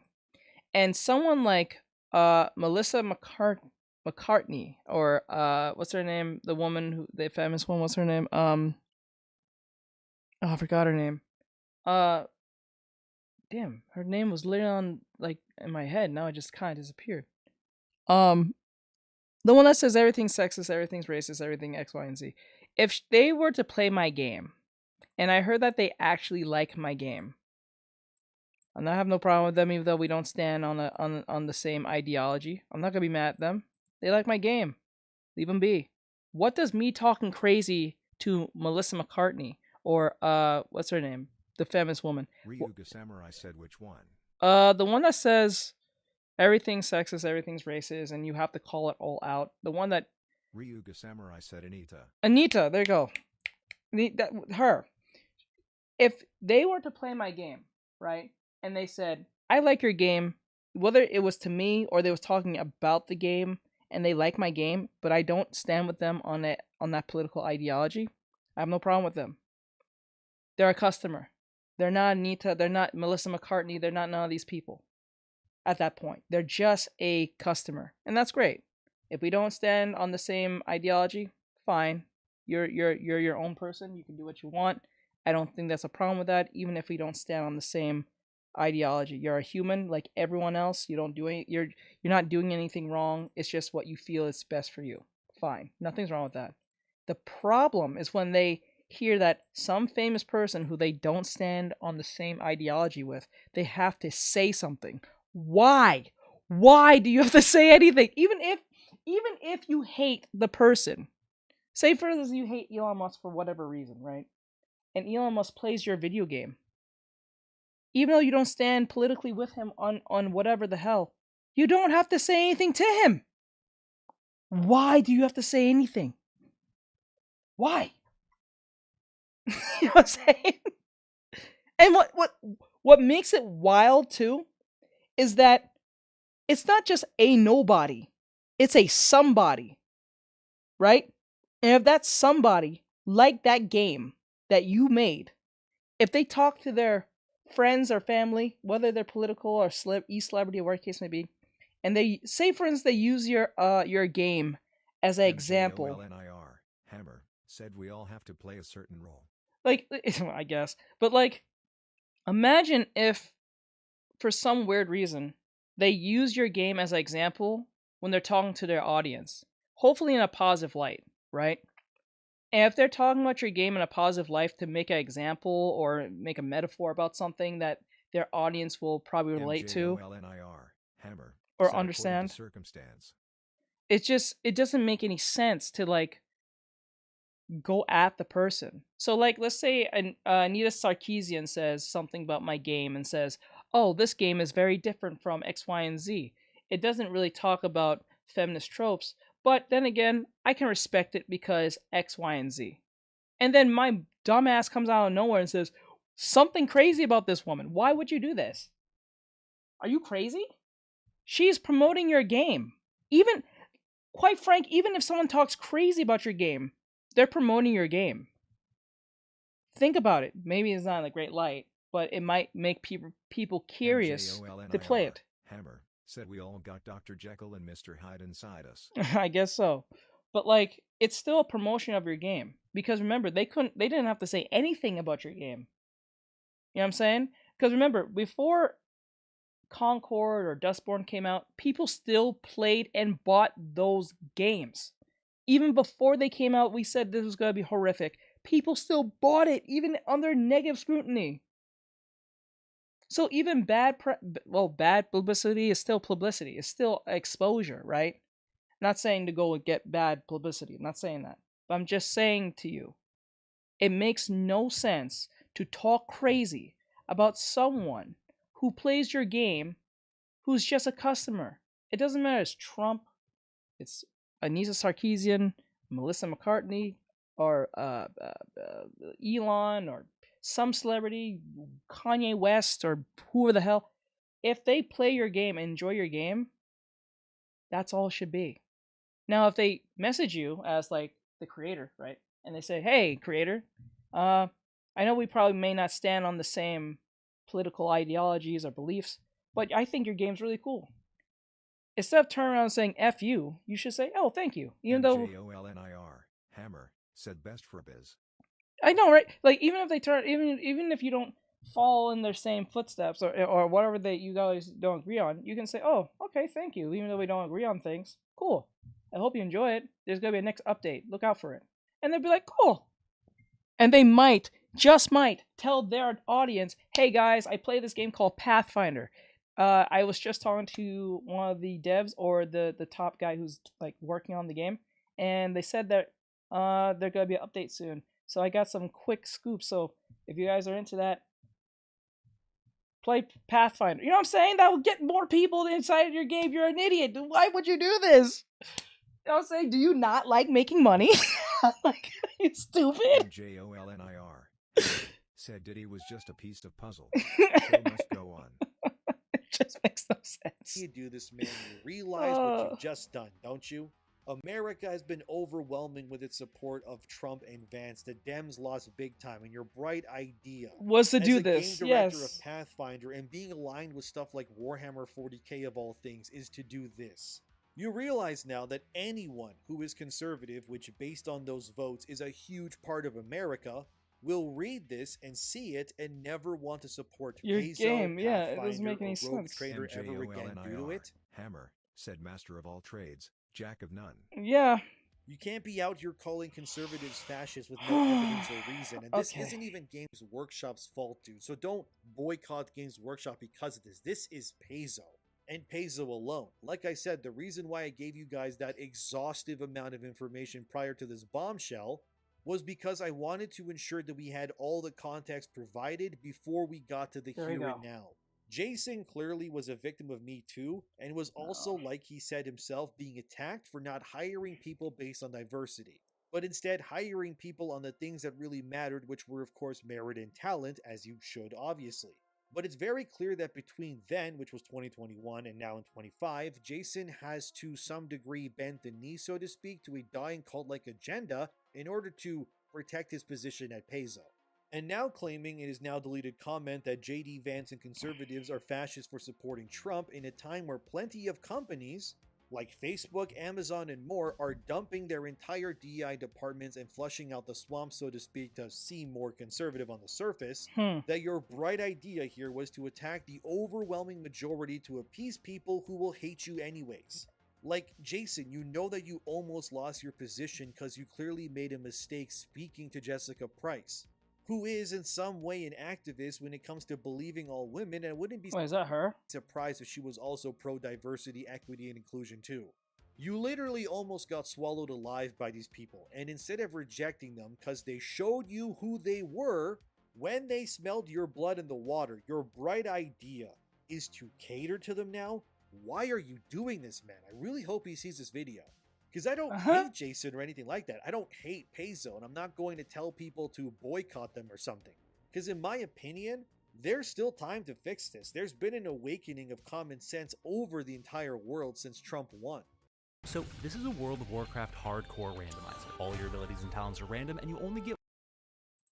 And someone like Melissa McCartney, or what's her name? The woman who, the famous one, what's her name? Oh, I forgot her name. Damn, her name was literally on, like, in my head. Now it just kind of disappeared. The one that says everything's sexist, everything's racist, everything X, Y, and Z. If they were to play my game, and I heard that they actually like my game, and I have no problem with them, even though we don't stand on the same ideology. I'm not gonna be mad at them. They like my game. Leave them be. What does me talking crazy to Melissa McCartney, or what's her name? The famous woman. Ryuga Samurai said, "Which one?" The one that says everything's sexist, everything's racist, and you have to call it all out. The one that Ryuga Samurai said, "Anita." Anita, there you go. Her. If they were to play my game, right, and they said, "I like your game," whether it was to me or they was talking about the game, and they like my game, but I don't stand with them on that political ideology, I have no problem with them. They're a customer. They're not Anita. They're not Melissa McCartney. They're not none of these people. At that point, they're just a customer, and that's great. If we don't stand on the same ideology, fine. You're your own person. You can do what you want. I don't think that's a problem with that. Even if we don't stand on the same ideology, you're a human like everyone else. You don't do any. You're not doing anything wrong. It's just what you feel is best for you. Fine. Nothing's wrong with that. The problem is when they hear that some famous person who they don't stand on the same ideology with, they have to say something. Why? Why do you have to say anything? Even if you hate the person. Say for instance you hate Elon Musk for whatever reason, right? And Elon Musk plays your video game. Even though you don't stand politically with him on whatever the hell, you don't have to say anything to him. Why do you have to say anything? Why? You know what I'm saying? And what makes it wild too is that it's not just a nobody, it's a somebody, right? And if that somebody like that game that you made, if they talk to their friends or family, whether they're political or celebrity or whatever case may be, and they say, for instance, they use your game as an example. MJOLNIR Hammer said we all have to play a certain role. Like, I guess, but like, imagine if, for some weird reason, they use your game as an example when they're talking to their audience, hopefully in a positive light, right? And if they're talking about your game in a positive light to make an example or make a metaphor about something that their audience will probably relate to Hammer or understand, circumstance. It doesn't make any sense to like go at the person. So like, let's say Anita Sarkeesian says something about my game and says, "Oh, this game is very different from X, Y, and Z." It doesn't really talk about feminist tropes, but then again, I can respect it because X, Y, and Z. And then my dumbass comes out of nowhere and says something crazy about this woman. Why would you do this? Are you crazy? She's promoting your game. Even, quite frank, even if someone talks crazy about your game, they're promoting your game. Think about it. Maybe it's not in a great light, but it might make people curious to play it. Hammer said we all got Dr. Jekyll and Mr. Hyde inside us. I guess so. But like, it's still a promotion of your game. Because remember, they didn't have to say anything about your game. You know what I'm saying? Because remember, before Concord or Dustborn came out, people still played and bought those games. Even before they came out, we said this was going to be horrific. People still bought it, even under negative scrutiny. So even bad publicity is still publicity. It's still exposure, right? Not saying to go and get bad publicity. I'm not saying that. But I'm just saying to you, it makes no sense to talk crazy about someone who plays your game who's just a customer. It doesn't matter. It's Trump, it's Anissa Sarkeesian, Melissa McCartney, or Elon, or some celebrity, Kanye West, or whoever the hell. If they play your game and enjoy your game, that's all it should be. Now, if they message you as like the creator, right, and they say, "Hey, creator, I know we probably may not stand on the same political ideologies or beliefs, but I think your game's really cool." Instead of turning around and saying "F you," you should say, "Oh, thank you." Even though MJOLNIR, Hammer, said best for biz. I know, right? Like even if they turn, even if you don't fall in their same footsteps or whatever that you guys don't agree on, you can say, "Oh, okay, thank you." Even though we don't agree on things, cool. I hope you enjoy it. There's gonna be a next update. Look out for it. And they'll be like, "Cool." And they might, just might, tell their audience, "Hey guys, I play this game called Pathfinder. I was just talking to one of the devs or the top guy who's like working on the game, and they said that there's gonna be an update soon. So I got some quick scoops. So if you guys are into that, play Pathfinder." You know what I'm saying? That will get more people inside your game. You're an idiot. Why would you do this? You know what I'm saying? Do you not like making money? Like, are you stupid? MJOLNIR said Diddy was just a piece of puzzle. Show must go on. It just makes no sense. You do this, man. You realize what you've just done, don't you? America has been overwhelming with its support of Trump and Vance. The Dems lost big time, and your bright idea was to do as a this. game director Yes. of Pathfinder and being aligned with stuff like Warhammer 40k of all things is to do this. You realize now that anyone who is conservative, which based on those votes is a huge part of America, will read this and see it and never want to support Your Peso, game. Yeah, it doesn't Pathfinder, make any or Rogue sense. Trader ever again due to it. Hammer said master of all trades, jack of none. Yeah. You can't be out here calling conservatives fascists with no evidence or reason, and this isn't even Games Workshop's fault, dude. So don't boycott Games Workshop because of this. This is Peso, and Peso alone. Like I said, the reason why I gave you guys that exhaustive amount of information prior to this bombshell was because I wanted to ensure that we had all the context provided before we got to the here and now. Jason clearly was a victim of Me Too, and was also, like he said himself, being attacked for not hiring people based on diversity, but instead hiring people on the things that really mattered, which were of course merit and talent, as you should obviously. But it's very clear that between then, which was 2021, and now in 25, Jason has to some degree bent the knee, so to speak, to a dying cult-like agenda in order to protect his position at Peso. And now claiming in his now deleted comment that JD Vance and conservatives are fascists for supporting Trump in a time where plenty of companies, like Facebook, Amazon, and more, are dumping their entire DEI departments and flushing out the swamp, so to speak, to seem more conservative on the surface, that your bright idea here was to attack the overwhelming majority to appease people who will hate you anyways. Like, Jason, you know that you almost lost your position because you clearly made a mistake speaking to Jessica Price, who is in some way an activist when it comes to believing all women, and wouldn't be is that her? surprised if she was also pro-diversity, equity, and inclusion too. You literally almost got swallowed alive by these people, and instead of rejecting them because they showed you who they were, when they smelled your blood in the water, your bright idea is to cater to them now? Why are you doing this, man? I really hope he sees this video. Because I don't hate Jason or anything like that. I don't hate Peso, and I'm not going to tell people to boycott them or something. Because in my opinion, there's still time to fix this. There's been an awakening of common sense over the entire world since Trump won. So this is a World of Warcraft hardcore randomizer. All your abilities and talents are random, and you only get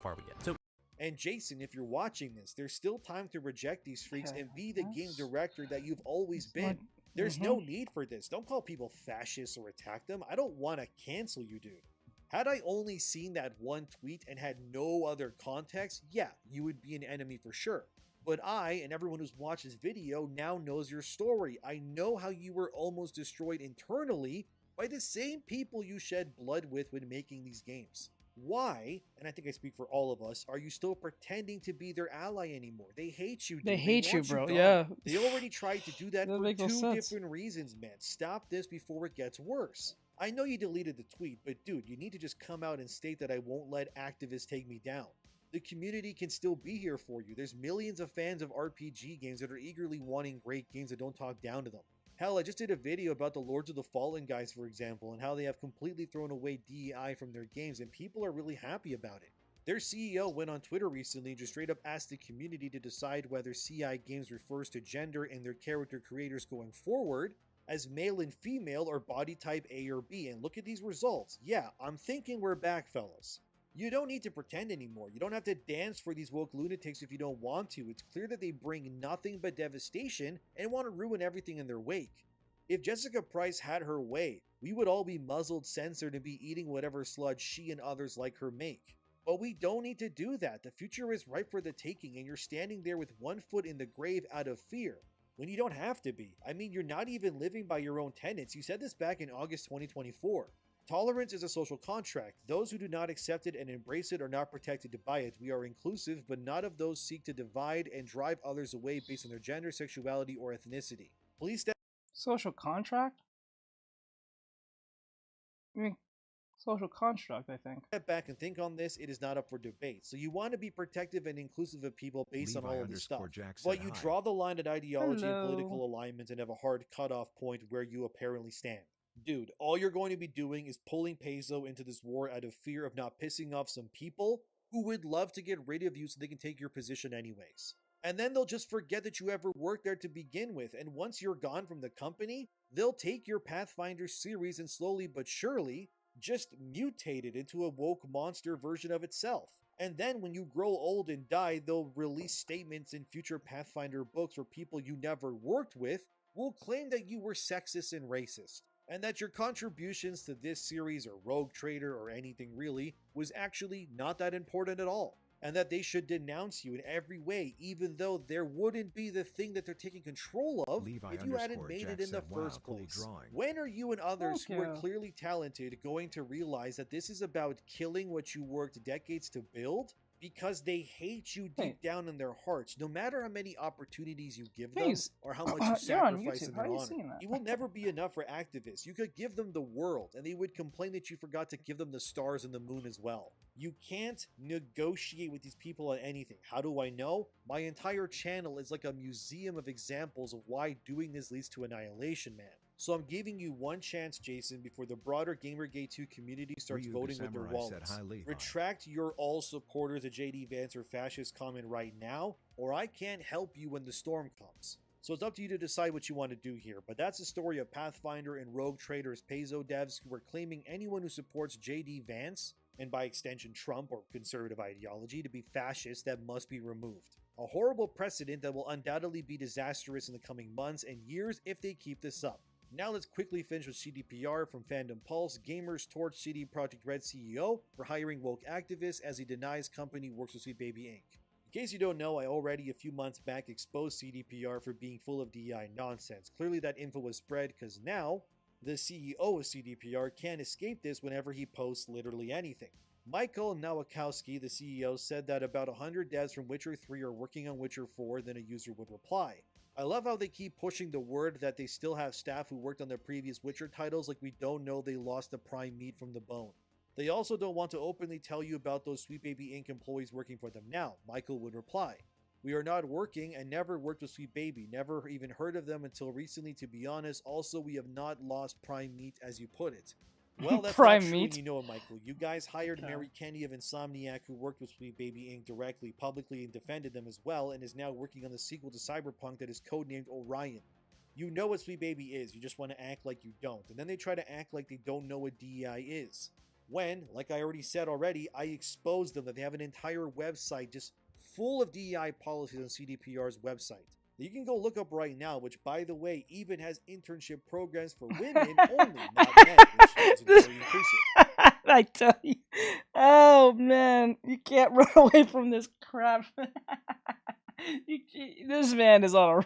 how far we get. So. And Jason, if you're watching this, there's still time to reject these freaks and be the game director that you've always been. There's no need for this. Don't call people fascists or attack them. I don't want to cancel you, dude. Had I only seen that one tweet and had no other context, yeah, you would be an enemy for sure. But I, and everyone who's watched this video, now knows your story. I know how you were almost destroyed internally by the same people you shed blood with when making these games. Why, and I think I speak for all of us, are you still pretending to be their ally anymore? They hate you, dude. They hate you, want bro. gone. Yeah. They already tried to do that for make no two sense. different reasons, man. Stop this before it gets worse. I know you deleted the tweet, but dude, you need to just come out and state that I won't let activists take me down. The community can still be here for you. There's millions of fans of RPG games that are eagerly wanting great games that don't talk down to them. Hell, I just did a video about the Lords of the Fallen guys, for example, and how they have completely thrown away DEI from their games, and people are really happy about it. Their CEO went on Twitter recently and just straight up asked the community to decide whether CI Games refers to gender in their character creators going forward as male and female or body type A or B, and look at these results. Yeah, I'm thinking we're back, fellas. You don't need to pretend anymore. You don't have to dance for these woke lunatics if you don't want to. It's clear that they bring nothing but devastation and want to ruin everything in their wake. If Jessica Price had her way, we would all be muzzled, censored, and be eating whatever sludge she and others like her make. But we don't need to do that. The future is ripe for the taking, and you're standing there with one foot in the grave out of fear, when you don't have to be. I mean, you're not even living by your own tenets. You said this back in August 2024. Tolerance is a social contract. Those who do not accept it and embrace it are not protected by it. We are inclusive, but not of those seek to divide and drive others away based on their gender, sexuality, or ethnicity. Please step. Social contract? I mean, social construct, I think. Step back and think on this. It is not up for debate. So you want to be protective and inclusive of people based on all of this stuff. But you draw the line at ideology and political alignment and have a hard cutoff point where you apparently stand. Dude, all you're going to be doing is pulling peso into this war out of fear of not pissing off some people who would love to get rid of you so they can take your position anyways. And then they'll just forget that you ever worked there to begin with, and once you're gone from the company, they'll take your Pathfinder series and slowly but surely just mutate it into a woke monster version of itself. And then when you grow old and die, they'll release statements in future Pathfinder books where people you never worked with will claim that you were sexist and racist, and that your contributions to this series or Rogue Trader or anything really was actually not that important at all, and that they should denounce you in every way, even though there wouldn't be the thing that they're taking control of if you hadn't made it in the first place. When are you and others who are clearly talented going to realize that this is about killing what you worked decades to build? Because they hate you deep down in their hearts, no matter how many opportunities you give them or how much you sacrifice in their honor. It will never be enough for activists. You could give them the world, and they would complain that you forgot to give them the stars and the moon as well. You can't negotiate with these people on anything. How do I know? My entire channel is like a museum of examples of why doing this leads to annihilation, man. So I'm giving you one chance, Jason, before the broader Gamergate 2 community starts voting with their wallets. Retract your all supporters of JD Vance or fascist comment right now, or I can't help you when the storm comes. So it's up to you to decide what you want to do here, but that's the story of Pathfinder and Rogue Traders Peso devs who are claiming anyone who supports JD Vance, and by extension Trump or conservative ideology, to be fascist that must be removed. A horrible precedent that will undoubtedly be disastrous in the coming months and years if they keep this up. Now let's quickly finish with CDPR from Fandom Pulse. Gamers torch CD Projekt Red CEO for hiring woke activists as he denies company works with Sweet Baby Inc. In case you don't know, I already a few months back exposed CDPR for being full of DEI nonsense. Clearly that info was spread because now the CEO of CDPR can't escape this whenever he posts literally anything. Michael Nowakowski, the CEO, said that about 100 devs from Witcher 3 are working on Witcher 4, then a user would reply. I love how they keep pushing the word that they still have staff who worked on their previous Witcher titles like we don't know they lost the prime meat from the bone. They also don't want to openly tell you about those Sweet Baby Inc. employees working for them now, Michael would reply. We are not working and never worked with Sweet Baby, never even heard of them until recently to be honest. Also, we have not lost prime meat as you put it. Well, that's not true, and you know it, Michael. You guys hired Mary Kenny of Insomniac, who worked with Sweet Baby Inc. directly, publicly, and defended them as well, and is now working on the sequel to Cyberpunk that is codenamed Orion. You know what Sweet Baby is, you just want to act like you don't, and then they try to act like they don't know what DEI is. When, like I already said already, I exposed them that they have an entire website just full of DEI policies on CDPR's website. You can go look up right now, which, by the way, even has internship programs for women only, not men, which is very inclusive. I tell you. Oh, man. You can't run away from this crap. This man is on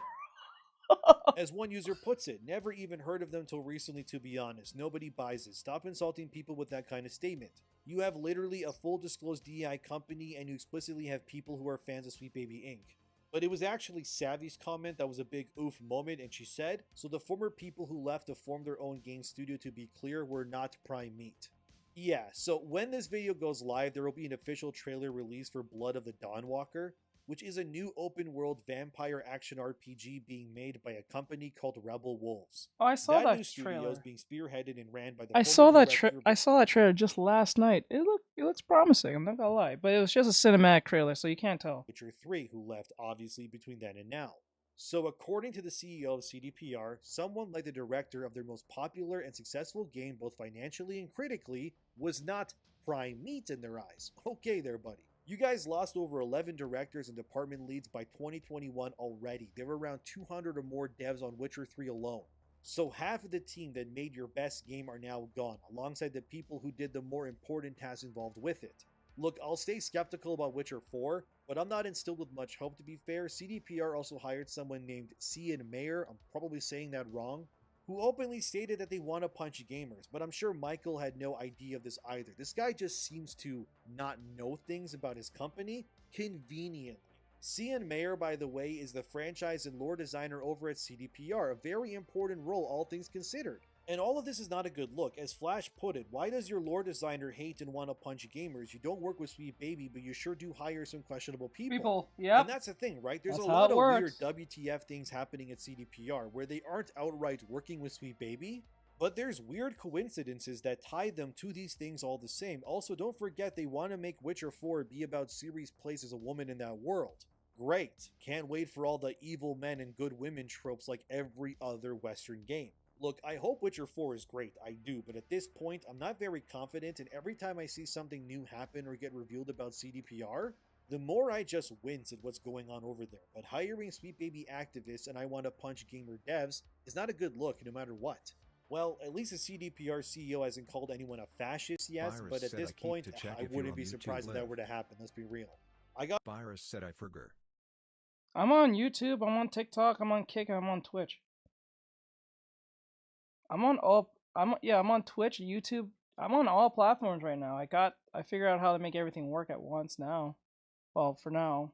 a... As one user puts it, never even heard of them till recently, to be honest. Nobody buys it. Stop insulting people with that kind of statement. You have literally a full disclosed DEI company, and you explicitly have people who are fans of Sweet Baby Inc. But it was actually Savvy's comment that was a big oof moment, and she said, "So the former people who left to form their own game studio, to be clear, were not prime meat." Yeah, so when this video goes live, there will be an official trailer released for Blood of the Dawnwalker, which is a new open-world vampire action RPG being made by a company called Rebel Wolves. Oh, I saw that new studio trailer. is being spearheaded and ran by the I saw that trailer just last night. It looks promising. I'm not gonna lie, but it was just a cinematic trailer, so you can't tell. Witcher 3, who left obviously between then and now. So according to the CEO of CDPR, someone like the director of their most popular and successful game, both financially and critically, was not prime meat in their eyes. Okay there, buddy. You guys lost over 11 directors and department leads by 2021 already. There were around 200 or more devs on Witcher 3 alone. So half of the team that made your best game are now gone, alongside the people who did the more important tasks involved with it. Look, I'll stay skeptical about Witcher 4, but I'm not instilled with much hope, to be fair. CDPR also hired someone named Cian Mayer, I'm probably saying that wrong, who openly stated that they want to punch gamers, but I'm sure Michael had no idea of this either. This guy just seems to not know things about his company conveniently. Cian Mayer, by the way, is the franchise and lore designer over at CDPR, a very important role, all things considered. And all of this is not a good look. As Flash put it, why does your lore designer hate and want to punch gamers? You don't work with Sweet Baby, but you sure do hire some questionable people. Yeah. And that's the thing, right? There's That's a how lot it of works. weird WTF things happening at CDPR where they aren't outright working with Sweet Baby, but there's weird coincidences that tie them to these things all the same. Also, don't forget they want to make Witcher 4 be about Ciri's place as a woman in that world. Great. Can't wait for all the evil men and good women tropes like every other Western game. Look, I hope Witcher 4 is great, I do, but at this point, I'm not very confident, and every time I see something new happen or get revealed about CDPR, the more I just wince at what's going on over there. But hiring Sweet Baby activists and I want to punch gamer devs is not a good look, no matter what. Well, at least the CDPR CEO hasn't called anyone a fascist yet, Virus but at said this I keep point, to check I if you're wouldn't on be YouTube surprised if that Live. were to happen, let's be real. Virus said I forgot. I'm on YouTube, I'm on TikTok, I'm on Kick, and I'm on Twitch. I'm on Twitch, YouTube. I'm on all platforms right now. I figured out how to make everything work at once now. Well, for now,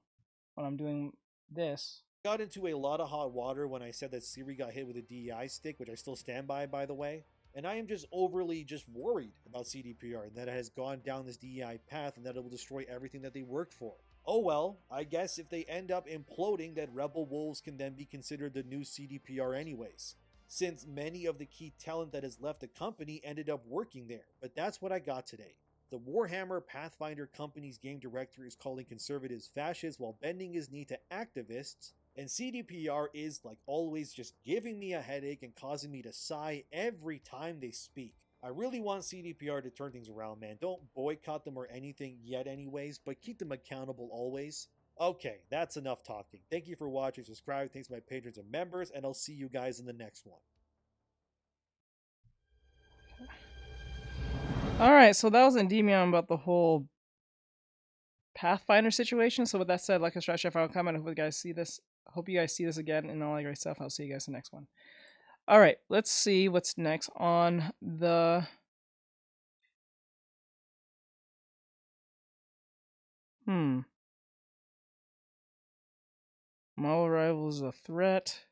when I'm doing this. Got into a lot of hot water when I said that Ciri got hit with a DEI stick, which I still stand by the way. And I am just overly worried about CDPR and that it has gone down this DEI path and that it will destroy everything that they worked for. Oh well, I guess if they end up imploding, that Rebel Wolves can then be considered the new CDPR anyways, since many of the key talent that has left the company ended up working there. But that's what I got today. The Warhammer Pathfinder company's game director is calling conservatives fascists while bending his knee to activists, and CDPR is, like always, just giving me a headache and causing me to sigh every time they speak. I really want CDPR to turn things around, man. Don't boycott them or anything yet anyways, but keep them accountable always. Okay, that's enough talking. Thank you for watching, subscribe, thanks to my patrons and members, and I'll see you guys in the next one. Alright, so that was Endymion about the whole Pathfinder situation. So with that said, like a stretch, if I'll comment, I hope you guys see this. I hope you guys see this again and all that great stuff. I'll see you guys in the next one. Alright, let's see what's next on the... Model Rival is a threat.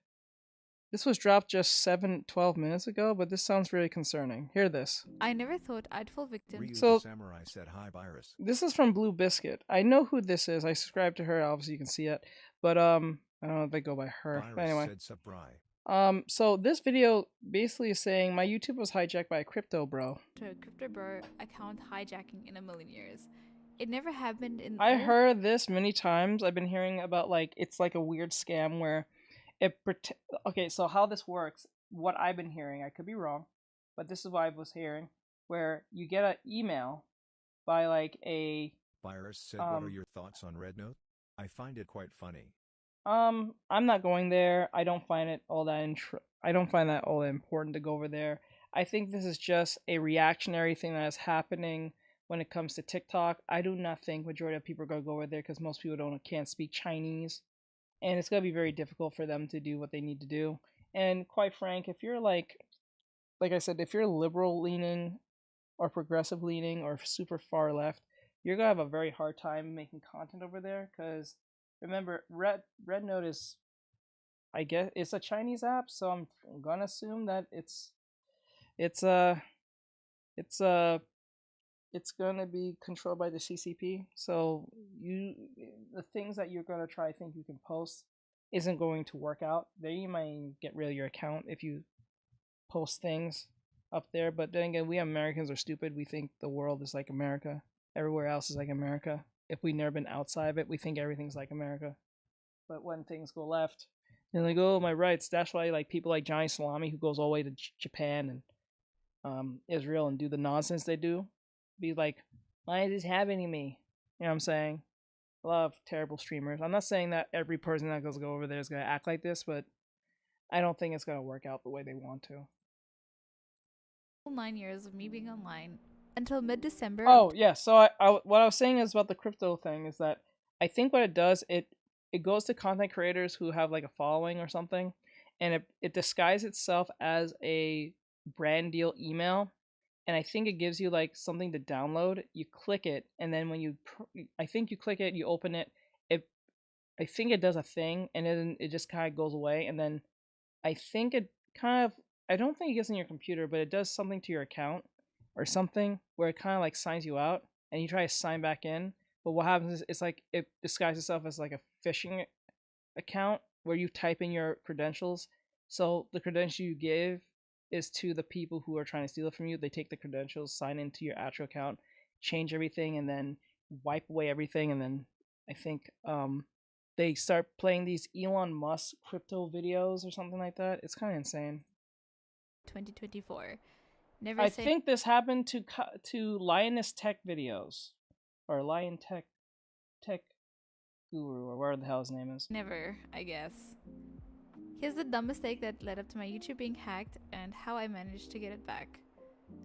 This was dropped just 12 minutes ago, but this sounds really concerning. Hear this. I never thought I'd fall victim. Ryu So- the Samurai said hi, Virus. This is from Blue Biscuit. I know who this is. I subscribe to her. Obviously, you can see it. But I don't know if they go by her. Virus But anyway. said Subry. So this video basically is saying my YouTube was hijacked by a crypto bro. To a crypto bro account hijacking in a million years. It never happened in. I heard this many times. I've been hearing about it's like a weird scam where okay, so how this works, what I've been hearing, I could be wrong, but this is what I was hearing, where you get an email by like a Virus said, what are your thoughts on Red Note? I find it quite funny. I'm not going there. I don't find it all that I don't find that all that important to go over there. I think this is just a reactionary thing that is happening when it comes to TikTok. I do not think majority of people are going to go over there because most people can't speak Chinese, and it's going to be very difficult for them to do what they need to do. And quite frank, if you're like I said, if you're liberal leaning or progressive leaning or super far left, you're going to have a very hard time making content over there because remember, Red Note is, I guess, it's a Chinese app, so I'm gonna assume that it's it's gonna be controlled by the CCP. So the things that you're gonna try think you can post isn't going to work out. They might get rid of your account if you post things up there. But then again, we Americans are stupid. We think the world is like America. Everywhere else is like America. If we've never been outside of it, we think everything's like America. But when things go left, they're like, oh, my rights. That's why like people like Johnny Salami, who goes all the way to Japan and Israel and do the nonsense they do, be like, why is this happening to me? You know what I'm saying? A lot of terrible streamers. I'm not saying that every person that goes go over there is going to act like this, but I don't think it's going to work out the way they want to. 9 years of me being online until mid-December. Oh, yeah. So what I was saying is about the crypto thing is that I think what it does, it goes to content creators who have like a following or something, and it disguises itself as a brand deal email. And I think it gives you like something to download. You click it, and then when I think you click it, you open it. I think it does a thing, and then it just kind of goes away. And then I think it kind of, I don't think it gets in your computer, but it does something to your account or something where it kind of like signs you out, and you try to sign back in. But what happens is it's like it disguises itself as like a phishing account where you type in your credentials. So the credentials you give is to the people who are trying to steal it from you. They take the credentials, sign into your actual account, change everything, and then wipe away everything. And then I think they start playing these Elon Musk crypto videos or something like that. It's kind of insane. 2024. I think this happened to Lioness Tech videos, or Lion Tech Guru, or whatever the hell his name is. Never, I guess. Here's the dumb mistake that led up to my YouTube being hacked and how I managed to get it back.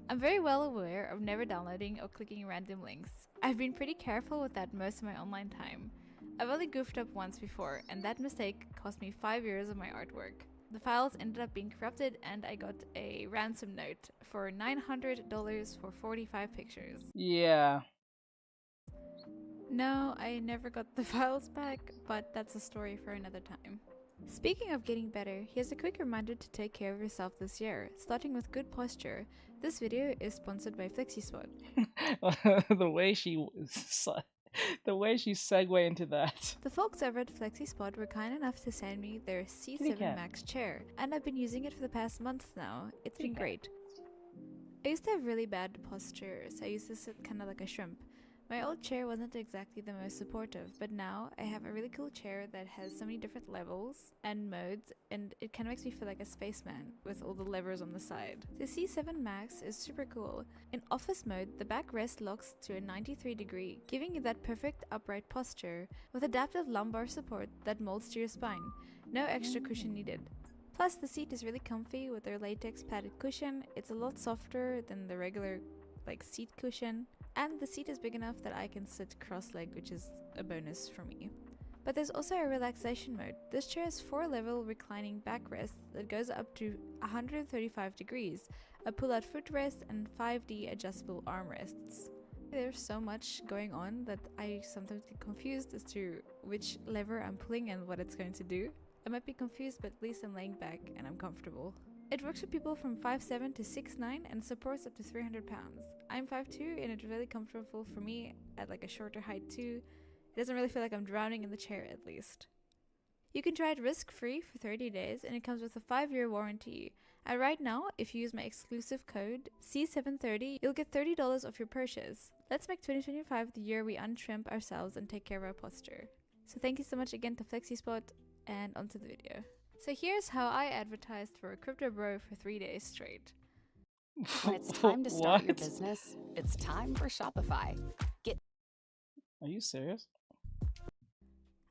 I'm very well aware of never downloading or clicking random links. I've been pretty careful with that most of my online time. I've only goofed up once before, and that mistake cost me 5 years of my artwork. The files ended up being corrupted, and I got a ransom note for $900 for 45 pictures. Yeah. No, I never got the files back, but that's a story for another time. Speaking of getting better, here's a quick reminder to take care of yourself this year, starting with good posture. This video is sponsored by FlexiSpot. the way she segue into that. The folks over at FlexiSpot were kind enough to send me their C7 Max chair, and I've been using it for the past month now. It's been great. I used to have really bad posture, so I used to sit kind of like a shrimp. My old chair wasn't exactly the most supportive, but now I have a really cool chair that has so many different levels and modes, and it kind of makes me feel like a spaceman with all the levers on the side. The C7 Max is super cool. In office mode, the backrest locks to a 93 degree, giving you that perfect upright posture with adaptive lumbar support that molds to your spine. No extra cushion needed. Plus, the seat is really comfy with their latex padded cushion. It's a lot softer than the regular seat cushion. And the seat is big enough that I can sit cross-legged, which is a bonus for me. But there's also a relaxation mode. This chair has 4-level reclining backrest that goes up to 135 degrees, a pull-out footrest, and 5D adjustable armrests. There's so much going on that I sometimes get confused as to which lever I'm pulling and what it's going to do. I might be confused, but at least I'm laying back and I'm comfortable. It works for people from 5'7" to 6'9" and supports up to 300 pounds. I'm 5'2" and it's really comfortable for me at a shorter height too. It doesn't really feel like I'm drowning in the chair at least. You can try it risk-free for 30 days and it comes with a 5-year warranty. And right now, if you use my exclusive code C730, you'll get $30 off your purchase. Let's make 2025 the year we untrimp ourselves and take care of our posture. So thank you so much again to FlexiSpot, and onto the video. So here's how I advertised for a crypto bro for 3 days straight. When it's time to start your business, it's time for Shopify. Are you serious?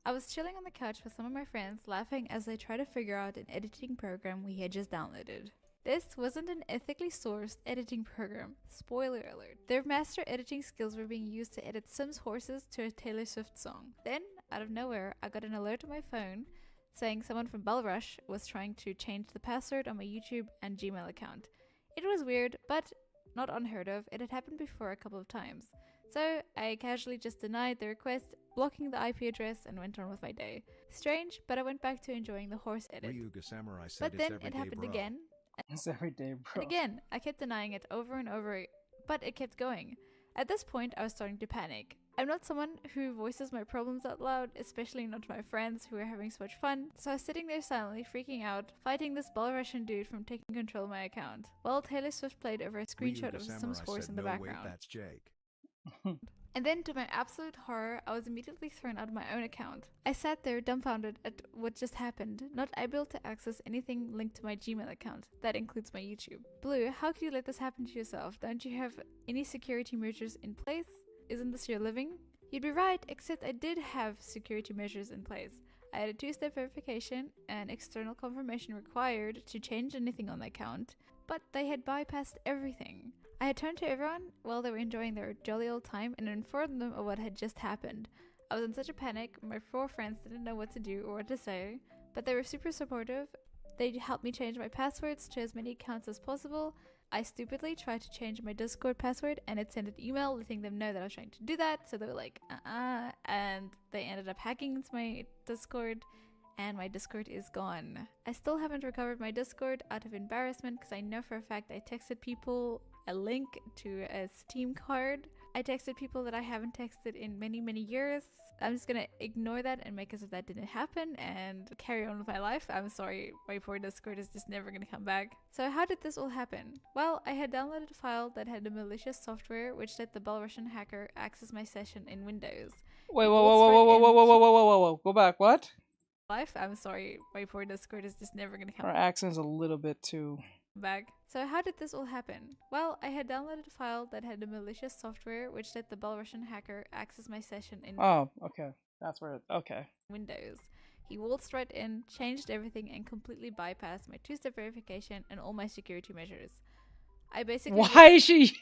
I was chilling on the couch with some of my friends, laughing as they try to figure out an editing program we had just downloaded. This wasn't an ethically sourced editing program. Spoiler alert. Their master editing skills were being used to edit Sims horses to a Taylor Swift song. Then, out of nowhere, I got an alert on my phone saying someone from Bellrush was trying to change the password on my YouTube and Gmail account. It was weird, but not unheard of. It had happened before a couple of times. So I casually just denied the request blocking the IP address, and went on with my day. Strange, but I went back to enjoying the horse edit. Ryuga Samurai said But it's then every it day, happened bro. again. It's every day, bro. And again, I kept denying it over and over, but it kept going. At this point, I was starting to panic. I'm not someone who voices my problems out loud, especially not to my friends who are having so much fun, so I was sitting there silently freaking out, fighting this Belarusian dude from taking control of my account, while Taylor Swift played over a screenshot Ryuga of some Samurai scores said, in the "No, wait, background. that's Jake." And then, to my absolute horror, I was immediately thrown out of my own account. I sat there dumbfounded at what just happened, not able to access anything linked to my Gmail account. That includes my YouTube. Blue, how could you let this happen to yourself? Don't you have any security measures in place? Isn't this your living? You'd be right, except I did have security measures in place. I had a two-step verification and external confirmation required to change anything on the account, but they had bypassed everything. I had turned to everyone while they were enjoying their jolly old time and informed them of what had just happened. I was in such a panic, my 4 friends didn't know what to do or what to say, but they were super supportive. They helped me change my passwords to as many accounts as possible. I stupidly tried to change my Discord password and it sent an email letting them know that I was trying to do that, so they were like, and they ended up hacking into my Discord, and my Discord is gone. I still haven't recovered my Discord out of embarrassment because I know for a fact I texted people a link to a Steam card. I texted people that I haven't texted in many years. I'm just gonna ignore that and make as if that didn't happen and carry on with my life. I'm sorry, my poor Discord is just never gonna come back. So how did this all happen? Well, I had downloaded a file that had a malicious software which let the Belarusian hacker access my session in Windows. Wait, whoa, go back, what? I'm sorry, my poor Discord is just never gonna come Our accent's a little bit too... back. So how did this all happen? Well, I had downloaded a file that had a malicious software which let the Belarusian hacker access my session in okay. That's where okay. Windows. He waltzed right in, changed everything, and completely bypassed my two-step verification and all my security measures. I basically... Why is she...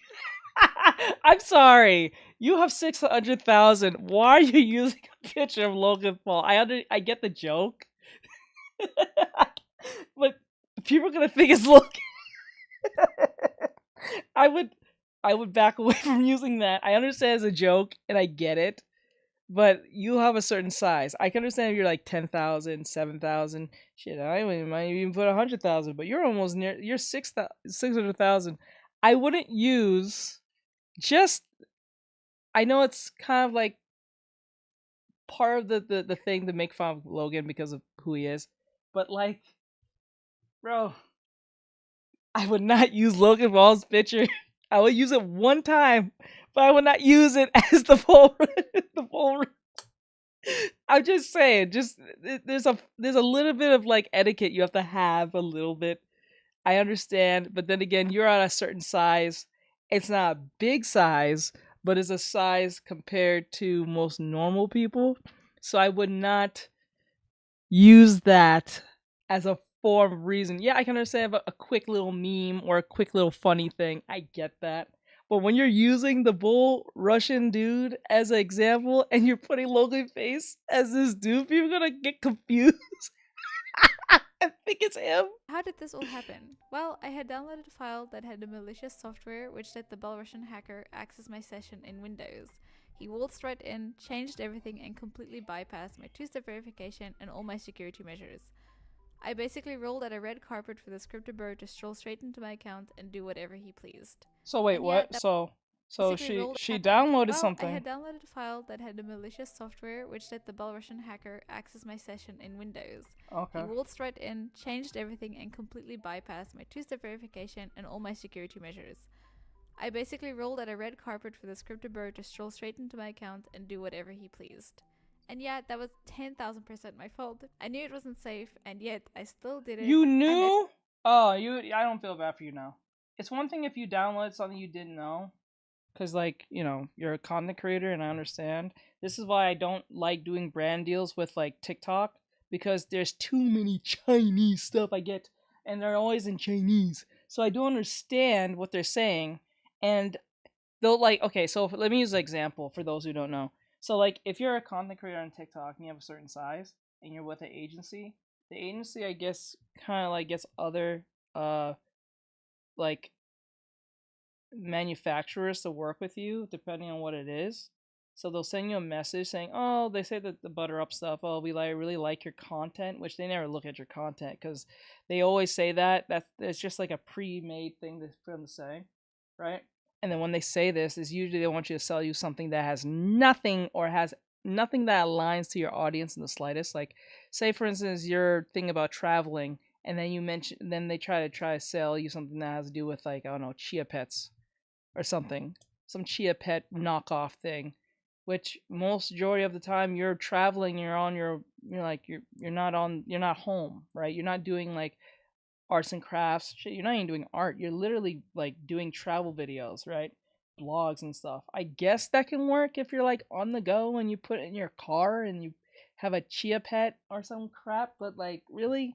I'm sorry. You have 600,000. Why are you using a picture of Logan Paul? I get the joke. But people are gonna think it's Logan. I would back away from using that. I understand it's a joke and I get it, but you have a certain size. I can understand if you're like 10,000, 7,000. Shit, I might even put 100,000, but you're almost near. You're 600,000. I wouldn't use just. I know it's kind of like part of the thing to make fun of Logan because of who he is, but like, bro. I would not use Logan Paul's picture. I would use it one time, but I would not use it as the full. I'm just saying, there's a little bit of like etiquette you have to have a little bit. I understand, but then again, you're at a certain size. It's not a big size, but it's a size compared to most normal people. So I would not use that as a form of reason. Yeah, I can understand a quick little meme or a quick little funny thing. I get that. But when you're using the bull Russian dude as an example and you're putting Logan face as this dude, people are gonna get confused. I think it's him. How did this all happen? Well, I had downloaded a file that had a malicious software which let the Belarusian hacker access my session in Windows. He waltzed right in, changed everything, and completely bypassed my two-step verification and all my security measures. I basically rolled out a red carpet for this crypto bro to stroll straight into my account and do whatever he pleased. So wait, what? So she downloaded something. I had downloaded a file that had a malicious software which let the Belarusian hacker access my session in Windows. Okay. He waltzed right in, changed everything, and completely bypassed my two-step verification and all my security measures. I basically rolled out a red carpet for this crypto bro to stroll straight into my account and do whatever he pleased. And yeah, that was 10,000% my fault. I knew it wasn't safe, and yet I still did it. You knew? I don't feel bad for you now. It's one thing if you download something you didn't know, because like, you're a content creator, and I understand. This is why I don't like doing brand deals with like TikTok, because there's too many Chinese stuff I get, and they're always in Chinese. So I don't understand what they're saying, and they'll like, okay, so let me use an example for those who don't know. So, like, if you're a content creator on TikTok and you have a certain size and you're with an agency, the agency, I guess, kind of like gets other, like, manufacturers to work with you, depending on what it is. So they'll send you a message saying, "Oh, they say that the butter up stuff. Oh, we really like your content," which they never look at your content because they always say that. It's just like a pre-made thing for them to say, right? And then when they say this, is usually they want you to sell you something that has nothing or has nothing that aligns to your audience in the slightest. Like, say for instance, your thing about traveling, and then they try to sell you something that has to do with, like, I don't know, chia pets or something, some chia pet knockoff thing, which most majority of the time you're traveling, you're not home, right? You're not doing like arts and crafts shit. You're not even doing art. You're literally like doing travel videos, right? Blogs and stuff. I guess that can work if you're like on the go and you put it in your car and you have a chia pet or some crap, but like really,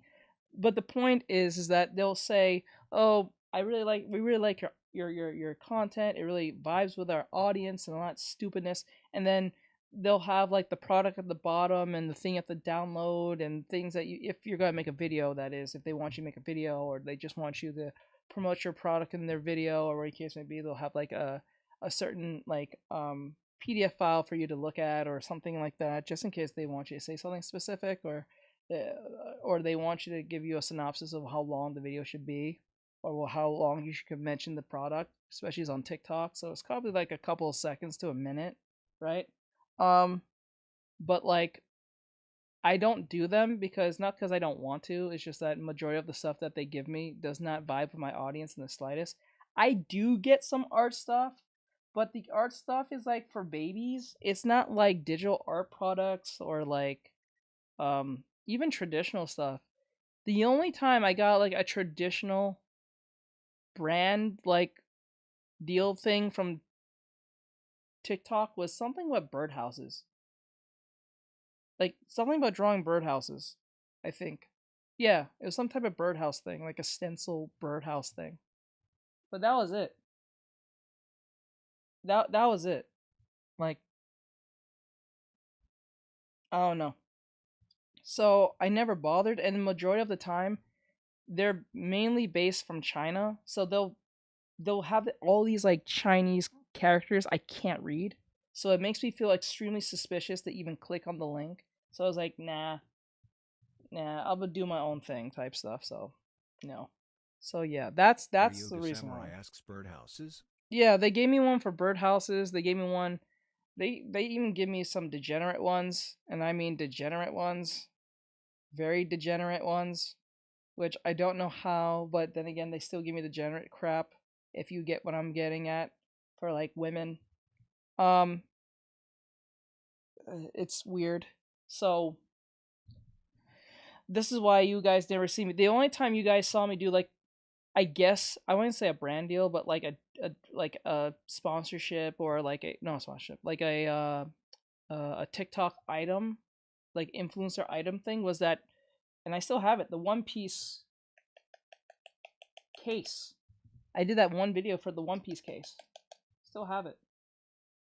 but the point is that they'll say, "Oh, we really like your content. It really vibes with our audience and all that stupidness." And then they'll have like the product at the bottom and the thing at the download and things that if you're gonna make a video, that is, if they want you to make a video or they just want you to promote your product in their video or whatever the case may be, they'll have like a certain like PDF file for you to look at or something like that, just in case they want you to say something specific, or they want you to give you a synopsis of how long the video should be, or how long you should mention the product, especially on TikTok. So it's probably like a couple of seconds to a minute, right? But like, I don't do them not because I don't want to. It's just that majority of the stuff that they give me does not vibe with my audience in the slightest. I do get some art stuff, but the art stuff is like for babies. It's not like digital art products or like even traditional stuff. The only time I got like a traditional brand like deal thing from TikTok was something with birdhouses. Like something about drawing birdhouses, I think. Yeah, it was some type of birdhouse thing, like a stencil birdhouse thing. But that was it. That was it. Like, I don't know. So I never bothered, and the majority of the time, they're mainly based from China. So they'll have all these like Chinese characters I can't read. So it makes me feel extremely suspicious to even click on the link. So I was like, nah, I'll do my own thing type stuff. So, no. So yeah, that's Ryo the the reason Samurai why. asks birdhouses. Yeah, they gave me one for birdhouses. They gave me one. They even give me some degenerate ones, and I mean degenerate ones, very degenerate ones, which I don't know how, but then again, they still give me degenerate crap. If you get what I'm getting at, for like women, it's weird. So this is why you guys never see me. The only time you guys saw me do like, I guess I wouldn't say a brand deal, but like a sponsorship or like sponsorship, like a TikTok item, like influencer item thing was that, and I still have it, the One Piece case. I did that one video for the One Piece case. Still have it.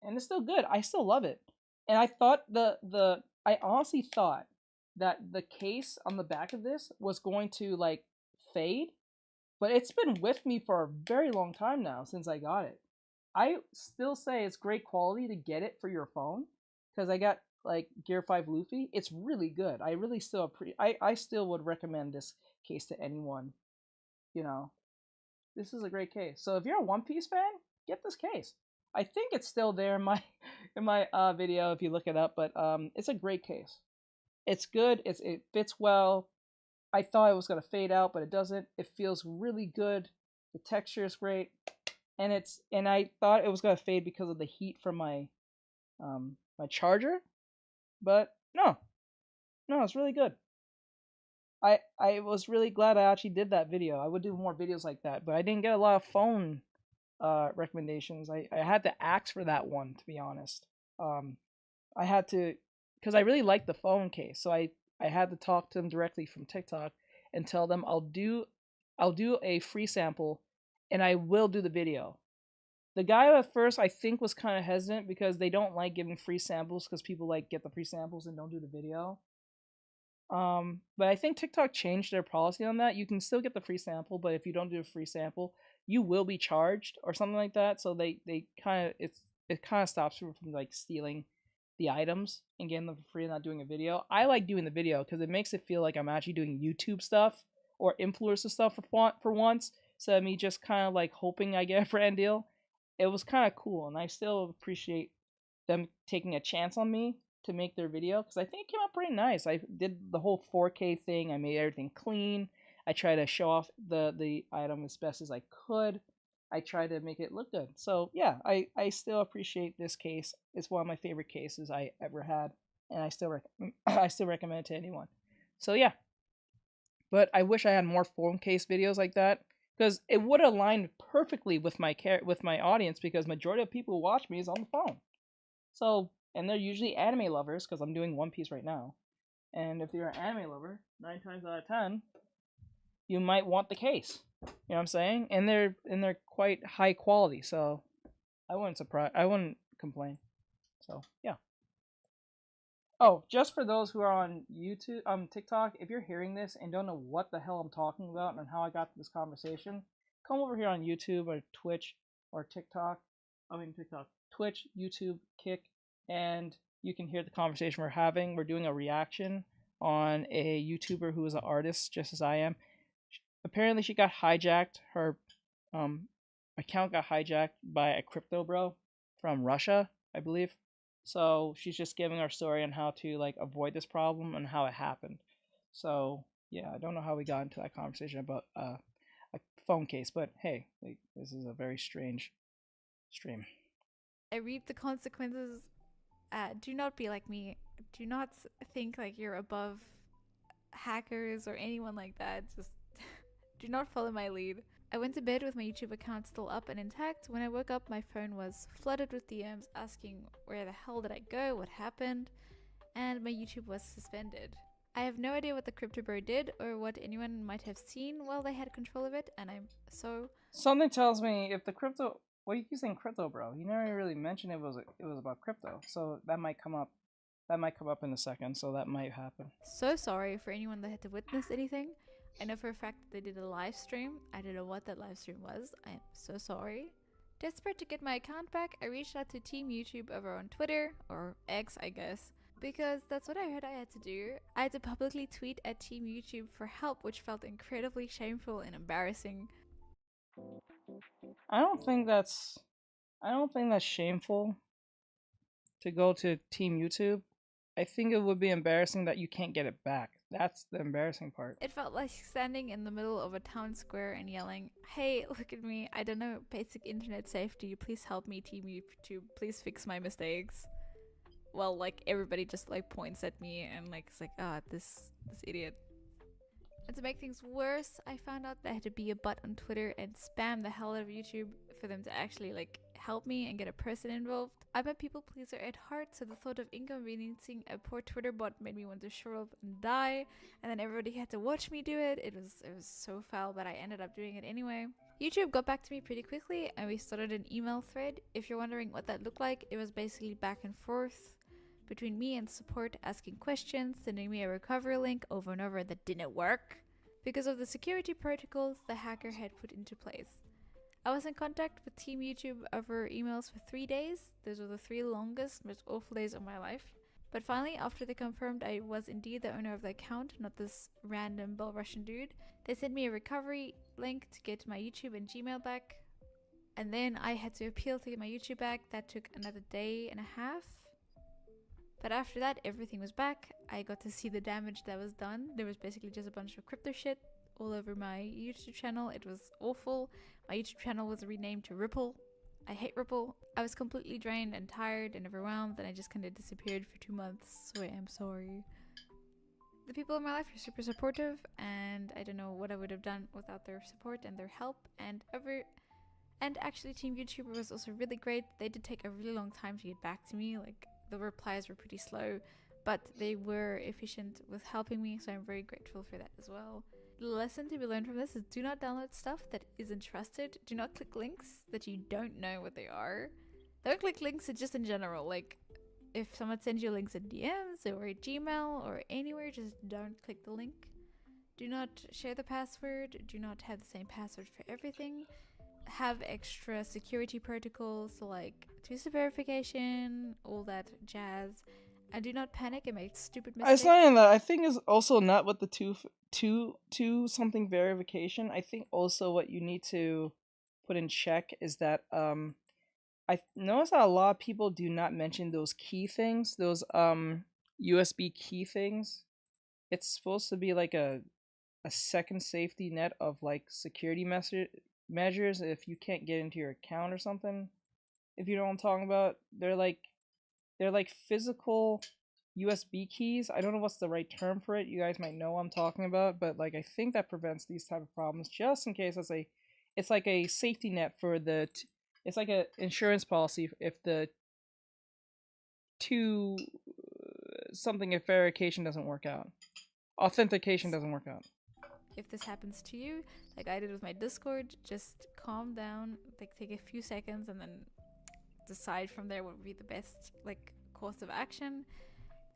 And it's still good. I still love it. And I thought I honestly thought that the case on the back of this was going to like fade, but it's been with me for a very long time now since I got it. I still say it's great quality to get it for your phone because I got like Gear 5 Luffy. It's really good. I really still I still would recommend this case to anyone. You know, this is a great case. So if you're a One Piece fan, get this case. I think it's still there in my video if you look it up, but it's a great case. It's good. It fits well. I thought it was gonna fade out, but it doesn't. It feels really good. The texture is great, and I thought it was gonna fade because of the heat from my my charger, but no, it's really good. I was really glad I actually did that video. I would do more videos like that, but I didn't get a lot of phone recommendations. I had to ask for that one, to be honest. I had to, because I really liked the phone case, so I had to talk to them directly from TikTok and tell them I'll do a free sample and I will do the video. The guy at first I think was kind of hesitant because they don't like giving free samples because people like get the free samples and don't do the video. But I think TikTok changed their policy on that. You can still get the free sample, but if you don't do a free sample, you will be charged or something like that. So they kind of, it kind of stops people from like stealing the items and getting them for free and not doing a video. I like doing the video because it makes it feel like I'm actually doing YouTube stuff or influencer stuff for once. So me just kind of like hoping I get a brand deal. It was kind of cool, and I still appreciate them taking a chance on me to make their video because I think it came out pretty nice. I did the whole 4K thing. I made everything clean. I tried to show off the item as best as I could. I tried to make it look good. So yeah, I still appreciate this case. It's one of my favorite cases I ever had, and I still recommend it to anyone. So yeah, but I wish I had more phone case videos like that because it would align perfectly with my audience because majority of people who watch me is on the phone. So, and they're usually anime lovers because I'm doing One Piece right now. And if you're an anime lover, 9 times out of 10, you might want the case. You know what I'm saying? And they're quite high quality, so I wouldn't complain. So yeah. Oh, just for those who are on YouTube, TikTok, if you're hearing this and don't know what the hell I'm talking about and how I got to this conversation, come over here on YouTube or Twitch or TikTok. Twitch, YouTube, Kick, and you can hear the conversation we're having. We're doing a reaction on a YouTuber who is an artist, just as I am. Apparently, she got hijacked. Her account got hijacked by a crypto bro from Russia, I believe. So she's just giving our story on how to like avoid this problem and how it happened. So yeah, I don't know how we got into that conversation about a phone case, but hey, like, this is a very strange stream. I reap the consequences. Do not be like me. Do not think like you're above hackers or anyone like that. Just do not follow my lead. I went to bed with my YouTube account still up and intact. When I woke up, my phone was flooded with DMs asking where the hell did I go, what happened, and my YouTube was suspended. I have no idea what the crypto bro did or what anyone might have seen while they had control of it, and I'm so... Something tells me if the crypto... What you keep saying crypto bro? You never really mentioned it was about crypto, so that might come up. That might come up in a second, so that might happen. So sorry for anyone that had to witness anything. I know for a fact that they did a live stream. I don't know what that live stream was. I am so sorry. Desperate to get my account back, I reached out to Team YouTube over on Twitter, or X I guess, because that's what I heard I had to do. I had to publicly tweet at Team YouTube for help, which felt incredibly shameful and embarrassing. I don't think that's shameful to go to Team YouTube. I think it would be embarrassing that you can't get it back. That's the embarrassing part. It felt like standing in the middle of a town square and yelling, "Hey, look at me. I don't know basic internet safety. Please help me, Team YouTube. Please fix my mistakes." Well, like everybody just like points at me and like it's like, ah, this idiot. And to make things worse, I found out that I had to be a butt on Twitter and spam the hell out of YouTube for them to actually like help me and get a person involved. I'm a people pleaser at heart, so the thought of inconveniencing a poor Twitter bot made me want to shrivel up and die, and then everybody had to watch me do it. It was so foul, but I ended up doing it anyway. YouTube got back to me pretty quickly and we started an email thread. If you're wondering what that looked like, it was basically back and forth between me and support, asking questions, sending me a recovery link over and over that didn't work because of the security protocols the hacker had put into place. I was in contact with Team YouTube over emails for 3 days. Those were the 3 longest, most awful days of my life. But finally, after they confirmed I was indeed the owner of the account, not this random Belarusian dude, they sent me a recovery link to get my YouTube and Gmail back. And then I had to appeal to get my YouTube back. That took another day and a half. But after that, everything was back. I got to see the damage that was done. There was basically just a bunch of crypto shit all over my YouTube channel. It was awful. My YouTube channel was renamed to Ripple. I hate Ripple. I was completely drained and tired and overwhelmed, and I just kind of disappeared for 2 months, so I am sorry. The people in my life are super supportive, and I don't know what I would have done without their support and their help. And actually Team YouTuber was also really great. They did take a really long time to get back to me. Like, the replies were pretty slow, but they were efficient with helping me, so I'm very grateful for that as well. The lesson to be learned from this is do not download stuff that isn't trusted. Do not click links that you don't know what they are. Don't click links just in general. Like, if someone sends you links in DMs or at Gmail or anywhere, just don't click the link. Do not share the password. Do not have the same password for everything. have extra security protocols, so like two-step verification, all that jazz. And do not panic and make stupid mistakes. It's not in that. I think it's also not with the two something verification. I think also what you need to put in check is that I notice that a lot of people do not mention those key things, those USB key things. It's supposed to be like a second safety net of like security measures if you can't get into your account or something. If you know what I'm talking about, they're like physical USB keys. I don't know what's the right term for it. You guys might know what I'm talking about, but like I think that prevents these type of problems just in case. It's like a safety net for the it's like an insurance policy if the two something if verification doesn't work out. Authentication doesn't work out. If this happens to you, like I did with my Discord, just calm down, like take a few seconds and then decide from there what would be the best like course of action.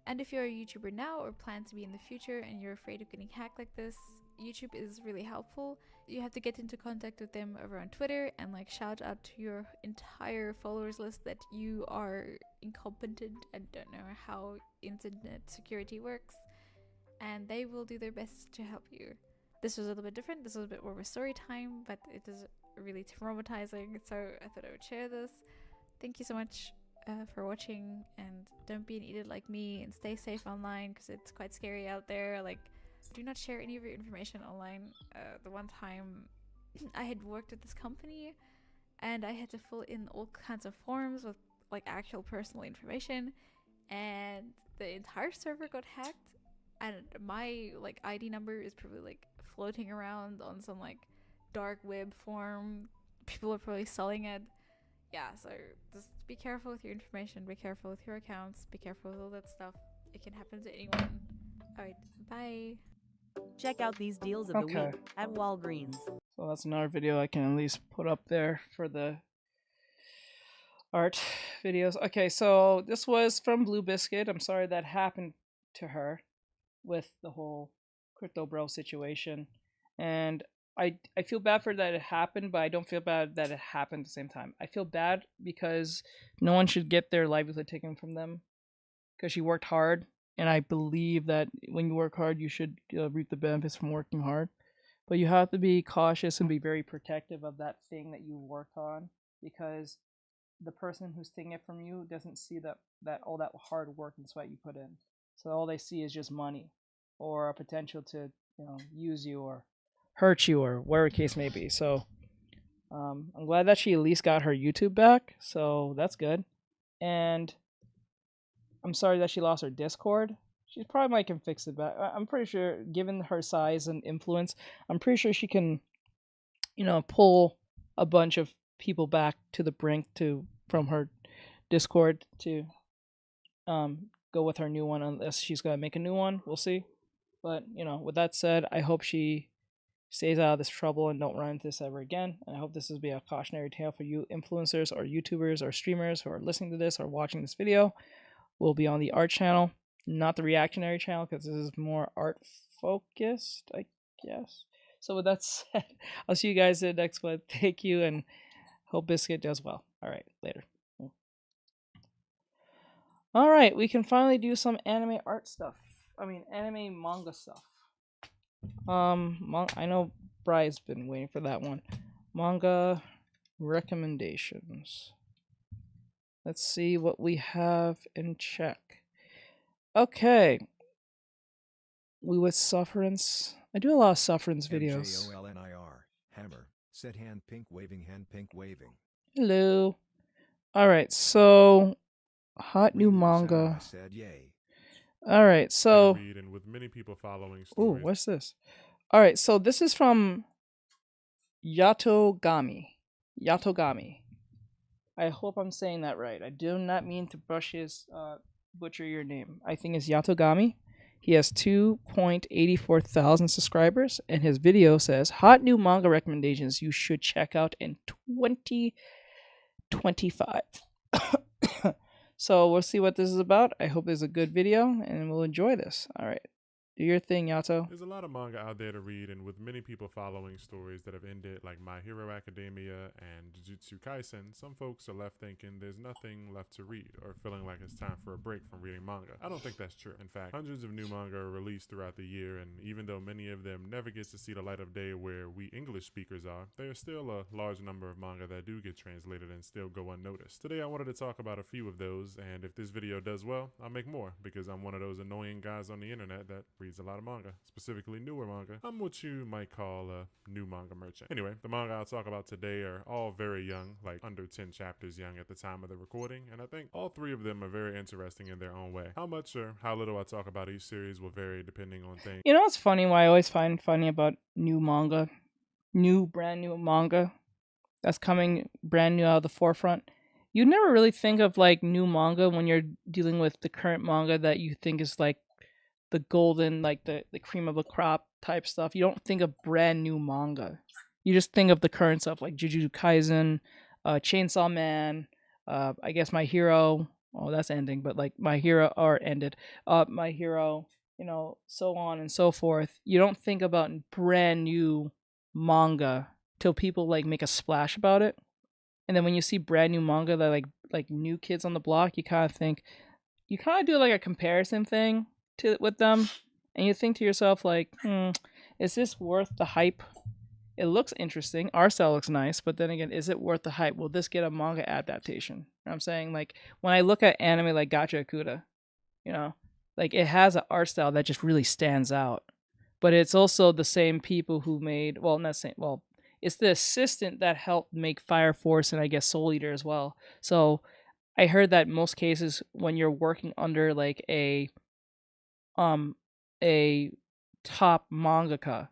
And if you're a YouTuber now or plan to be in the future and you're afraid of getting hacked like this, YouTube is really helpful. You have to get into contact with them over on Twitter and like shout out to your entire followers list that you are incompetent and don't know how internet security works, and they will do their best to help you. This was a little bit different. This was a bit more of a story time, but it is really traumatizing, so I thought I would share this. Thank you so much for watching, and don't be an idiot like me and stay safe online because it's quite scary out there. Like, do not share any of your information online. The one time I had worked at this company and I had to fill in all kinds of forms with like actual personal information, and the entire server got hacked, and my like ID number is probably like floating around on some like dark web form. People are probably selling it. Yeah, so just be careful with your information, be careful with your accounts, be careful with all that stuff. It can happen to anyone. Alright, bye. Check out these deals of the week at Walgreens. So that's another video I can at least put up there for the art videos. Okay, so this was from Blue Biscuit. I'm sorry that happened to her with the whole crypto bro situation. And I feel bad for that it happened, but I don't feel bad that it happened at the same time. I feel bad because no one should get their livelihood taken from them because she worked hard, and I believe that when you work hard, you should reap the benefits from working hard. But you have to be cautious and be very protective of that thing that you worked on, because the person who's taking it from you doesn't see that all that hard work and sweat you put in. So all they see is just money or a potential to use you or hurt you or whatever case may be. So I'm glad that she at least got her YouTube back, so that's good. And I'm sorry that she lost her Discord. She probably might can fix it back. I'm pretty sure, given her size and influence, I'm pretty sure she can pull a bunch of people back to the brink from her Discord to go with her new one, unless she's gonna make a new one. We'll see. But with that said, I hope she stays out of this trouble and don't run into this ever again. And I hope this will be a cautionary tale for you influencers or YouTubers or streamers who are listening to this or watching this video. We'll be on the art channel, not the reactionary channel, because this is more art focused, I guess. So with that said, I'll see you guys in the next one. Thank you, and hope Biscuit does well. All right, later. All right, we can finally do some anime art stuff. Anime manga stuff. I know Bry's been waiting for that one. Manga recommendations. Let's see what we have in check. Okay. We with Sufferance. I do a lot of Sufferance videos. MJOLNIR. Hammer. Said hand pink waving, hand pink waving. Hello. Alright, so hot new manga. Said yay. Alright, so and with many people following ooh, what's this? Alright, so this is from Yatogami. I hope I'm saying that right. I do not mean to butcher your name. I think it's Yatogami. He has 2.84 thousand subscribers, and his video says, hot new manga recommendations you should check out in 2025. So we'll see what this is about. I hope it's a good video, and we'll enjoy this. All right. Do your thing, Yato. There's a lot of manga out there to read, and with many people following stories that have ended, like My Hero Academia and Jujutsu Kaisen, some folks are left thinking there's nothing left to read, or feeling like it's time for a break from reading manga. I don't think that's true. In fact, hundreds of new manga are released throughout the year, and even though many of them never get to see the light of day where we English speakers are, there are still a large number of manga that do get translated and still go unnoticed. Today I wanted to talk about a few of those, and if this video does well, I'll make more, because I'm one of those annoying guys on the internet that reads a lot of manga, specifically newer manga. I'm what you might call a new manga merchant. Anyway, the manga I'll talk about today are all very young, like under 10 chapters young at the time of the recording, and I think all three of them are very interesting in their own way. How much or how little I talk about each series will vary depending on things. You know what's funny? Why I always find funny about new manga, brand new manga that's coming brand new out of the forefront. You never really think of like new manga when you're dealing with the current manga that you think is like the golden, like the cream of the crop type stuff. You don't think of brand new manga. You just think of the current stuff like Jujutsu Kaisen, Chainsaw Man, I guess My Hero. Oh, that's ending, but like My Hero or ended. My Hero, you know, so on and so forth. You don't think about brand new manga till people like make a splash about it. And then when you see brand new manga that like new kids on the block, you kind of do like a comparison thing with them, and you think to yourself like, is this worth the hype? It looks interesting. Our style looks nice, but then again, is it worth the hype? Will this get a manga adaptation? You know what I'm saying? Like when I look at anime like Gacha Akuta, you know, like it has an art style that just really stands out. But it's also the same people who made, well, not same, well, it's the assistant that helped make Fire Force and I guess Soul Eater as well. So I heard that in most cases when you're working under like a top mangaka,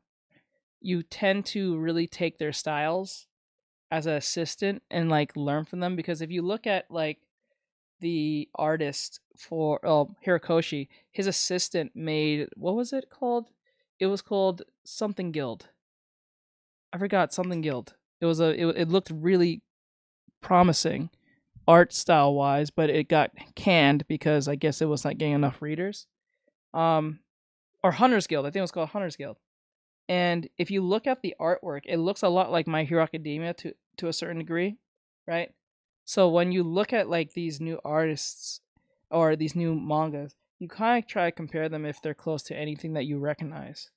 you tend to really take their styles as an assistant and like learn from them, because if you look at like the artist for Hirikoshi, his assistant made, what was it called? It was called something Guild. I forgot, something Guild. It looked really promising art style wise, but it got canned because I guess it was not getting enough readers. Or Hunter's Guild. I think it was called Hunter's Guild. And if you look at the artwork, it looks a lot like My Hero Academia to a certain degree, right? So when you look at like these new artists or these new mangas, you kind of try to compare them if they're close to anything that you recognize.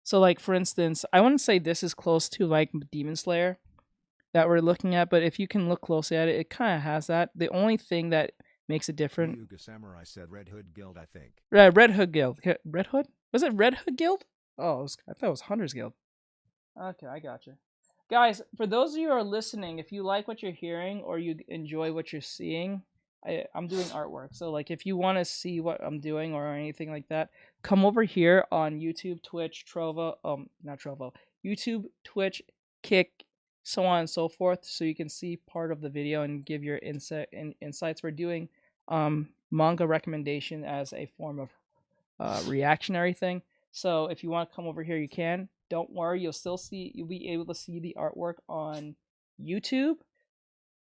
So like for instance, I wouldn't say this is close to like Demon Slayer that we're looking at, but if you can look closely at it, it kind of has that. The only thing that makes it different. Yuga Samurai said Red Hood Guild, I think. Red Hood Guild. Red Hood? Was it Red Hood Guild? Oh, I thought it was Hunter's Guild. Okay, I gotcha. Guys, for those of you who are listening, if you like what you're hearing or you enjoy what you're seeing, I'm doing artwork. So like if you want to see what I'm doing or anything like that, come over here on YouTube, Twitch, Trovo, not Trovo, YouTube, Twitch, Kick, so on and so forth, so you can see part of the video and give your insights. We're doing manga recommendation as a form of reactionary thing. So if you want to come over here, you can. Don't worry, you'll be able to see the artwork on YouTube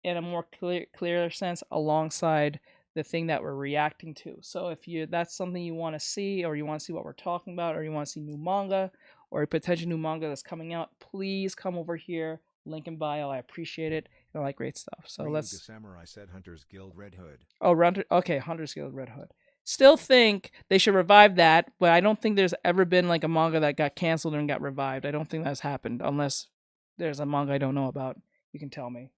in a more clear sense alongside the thing that we're reacting to. So if that's something you want to see, or you want to see what we're talking about, or you want to see new manga or a potential new manga that's coming out, please come over here. Link in bio. I appreciate it. I like great stuff. So let's. Samurai said Hunter's Guild Red Hood. Oh, okay, Hunter's Guild Red Hood. Still think they should revive that, but I don't think there's ever been like a manga that got canceled and got revived. I don't think that's happened unless there's a manga I don't know about. You can tell me.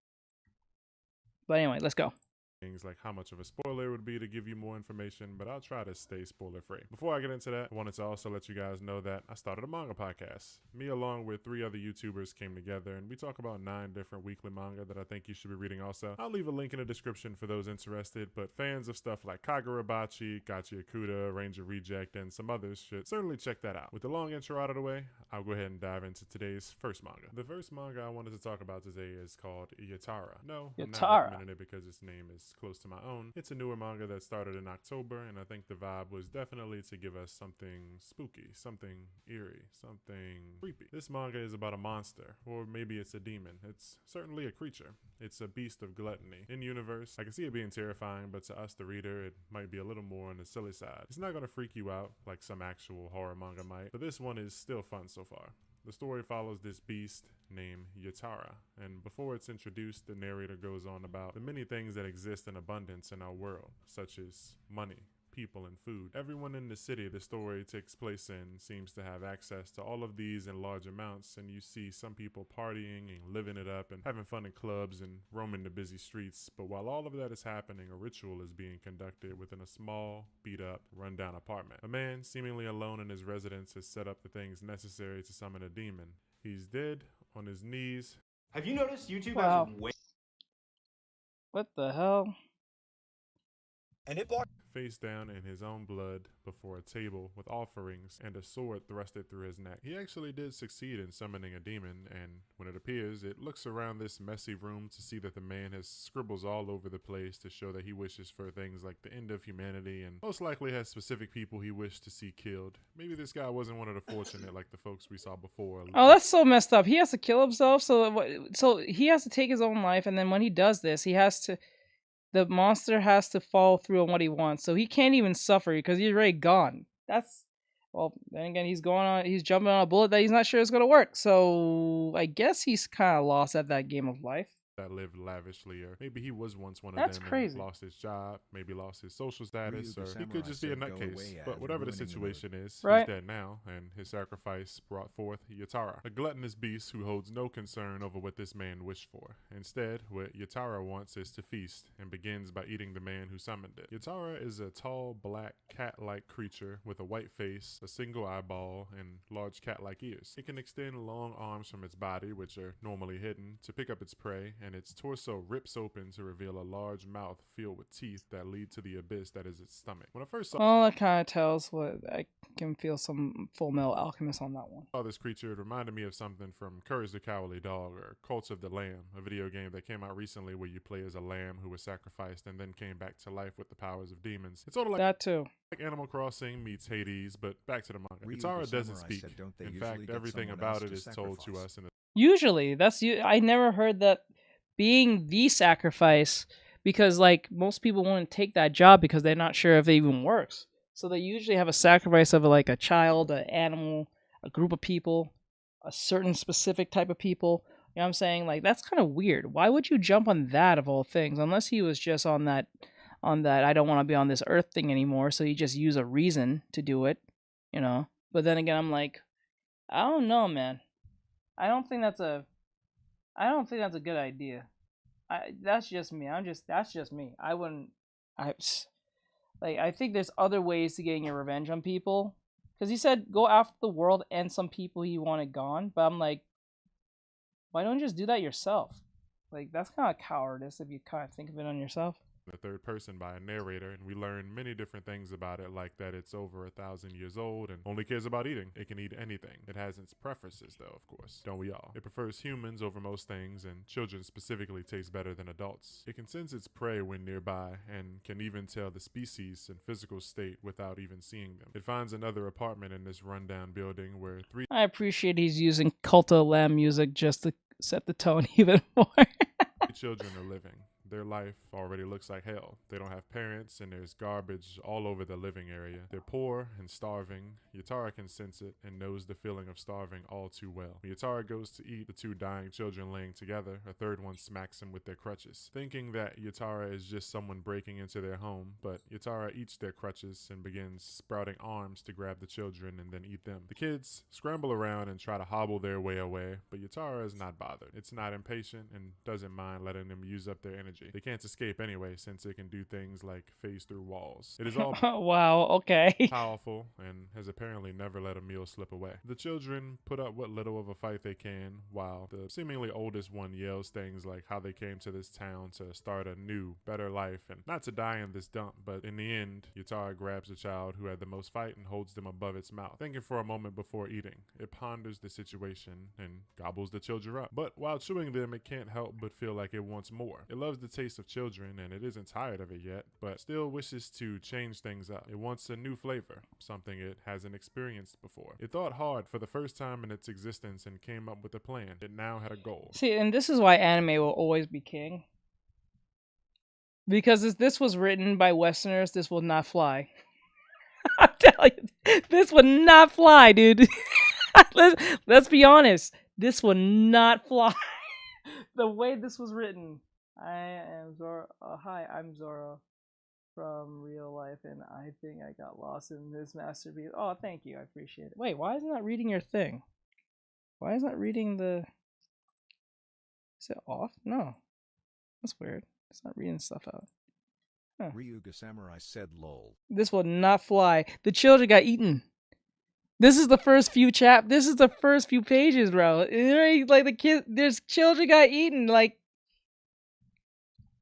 But anyway, let's go. Things like how much of a spoiler it would be to give you more information, but I'll try to stay spoiler free. Before I get into that, I wanted to also let you guys know that I started a manga podcast. Me along with 3 other YouTubers came together and we talk about 9 different weekly manga that I think you should be reading also. I'll leave a link in the description for those interested, but fans of stuff like Kagurabachi, Gachi Akuta, Ranger Reject, and some others should certainly check that out. With the long intro out of the way, I'll go ahead and dive into today's first manga. The first manga I wanted to talk about today is called Yatara. No, I'm not recommending it because its name is close to my own. It's a newer manga that started in October, and I think the vibe was definitely to give us something spooky, something eerie, something creepy. This manga is about a monster, or maybe it's a demon. It's certainly a creature. It's a beast of gluttony. In universe, I can see it being terrifying, but to us, the reader, it might be a little more on the silly side. It's not going to freak you out like some actual horror manga might, but this one is still fun so far. The story follows this beast named Yatara, and before it's introduced, the narrator goes on about the many things that exist in abundance in our world, such as money, people, and food. Everyone in the city the story takes place in seems to have access to all of these in large amounts, and you see some people partying and living it up and having fun in clubs and roaming the busy streets. But while all of that is happening, a ritual is being conducted within a small, beat-up, run-down apartment. A man, seemingly alone in his residence, has set up the things necessary to summon a demon. He's dead, on his knees. Have you noticed YouTube Wow. has way... What the hell? And it blocked... Face down in his own blood before a table with offerings and a sword thrusted through his neck. He actually did succeed in summoning a demon, and when it appears, it looks around this messy room to see that the man has scribbles all over the place to show that he wishes for things like the end of humanity, and most likely has specific people he wished to see killed. Maybe this guy wasn't one of the fortunate like the folks we saw before. Oh, that's so messed up. He has to kill himself, so he has to take his own life, and then when he does this, the monster has to follow through on what he wants, so he can't even suffer because he's already gone. Well, then again, he's jumping on a bullet that he's not sure is going to work, so I guess he's kind of lost at that game of life. That lived lavishly, or maybe he was once one of That's them crazy. and lost his job, maybe lost his social status, Ryu or the he could just be a samurai said, "Go nutcase. away, But as whatever the ruining the situation is, Right. he's dead now, and his sacrifice brought forth Yatara, a gluttonous beast who holds no concern over what this man wished for. Instead, what Yatara wants is to feast, and begins by eating the man who summoned it. Yatara is a tall, black, cat-like creature with a white face, a single eyeball, and large cat-like ears. It can extend long arms from its body, which are normally hidden, to pick up its prey, and its torso rips open to reveal a large mouth filled with teeth that lead to the abyss that is its stomach. When I first saw Well, that kind of tells what I can feel some Full Metal Alchemist on that one. this creature, it reminded me of something from Courage the Cowardly Dog or Cults of the Lamb, a video game that came out recently where you play as a lamb who was sacrificed and then came back to life with the powers of demons. It's sort of like that too. Like Animal Crossing meets Hades, but back to the manga. Ryu Yatara the doesn't samurai speak. said, "Don't they In usually fact, get everything someone about else it to is told to sacrifice?" us in the Usually, I never heard that being the sacrifice, because like most people wouldn't take that job because they're not sure if it even works. So they usually have a sacrifice of like a child, an animal, a group of people, a certain specific type of people. You know what I'm saying? Like that's kind of weird. Why would you jump on that of all things? Unless he was just on that I don't want to be on this earth thing anymore, so you just use a reason to do it, you know? But then again, I'm like, I don't know, man. I don't think that's a good idea. That's just me. That's just me. I think there's other ways to getting your revenge on people. Because he said go after the world and some people he wanted gone. But I'm like, why don't you just do that yourself? Like, that's kind of cowardice if you kind of think of it on yourself. the third person by a narrator, and we learn many different things about it, like that it's over 1,000 years old and only cares about eating. It can eat anything. It has its preferences, though, of course. Don't we all? It prefers humans over most things, and children specifically taste better than adults. It can sense its prey when nearby, and can even tell the species and physical state without even seeing them. It finds another apartment in this rundown building where I appreciate he's using Cult of Lamb music just to set the tone even more. children are living. Their life already looks like hell. They don't have parents, and there's garbage all over the living area. They're poor and starving. Yatara can sense it and knows the feeling of starving all too well. When Yatara goes to eat the two dying children laying together, a third one smacks him with their crutches, thinking that Yatara is just someone breaking into their home, but Yatara eats their crutches and begins sprouting arms to grab the children and then eat them. The kids scramble around and try to hobble their way away, but Yatara is not bothered. It's not impatient and doesn't mind letting them use up their energy. They can't escape anyway, since it can do things like phase through walls. It is all wow, okay. powerful and has apparently never let a meal slip away. The children put up what little of a fight they can, while the seemingly oldest one yells things like how they came to this town to start a new, better life and not to die in this dump. But in the end, Yatara grabs the child who had the most fight and holds them above its mouth. Thinking for a moment before eating, it ponders the situation and gobbles the children up. But while chewing them, it can't help but feel like it wants more. It loves the the taste of children and it isn't tired of it yet, but still wishes to change things up. It wants a new flavor, something it hasn't experienced before. It thought hard for the first time in its existence and came up with a plan. It now had a goal. See, and this is why anime will always be king. Because if this was written by Westerners, this will not fly. I'm telling you, this would not fly, dude. Let's be honest. This would not fly. The way this was written. I am Zoro. Hi, I'm Zoro from real life, and I think I got lost in this masterpiece. Oh, thank you. I appreciate it. Wait, why is it not reading your thing? Why is it not reading the... Is it off? No. That's weird. It's not reading stuff out. Huh. Ryuga Samurai said lol. This will not fly. The children got eaten. This is the first few This is the first few pages, bro. Like the kid, there's children got eaten. Like,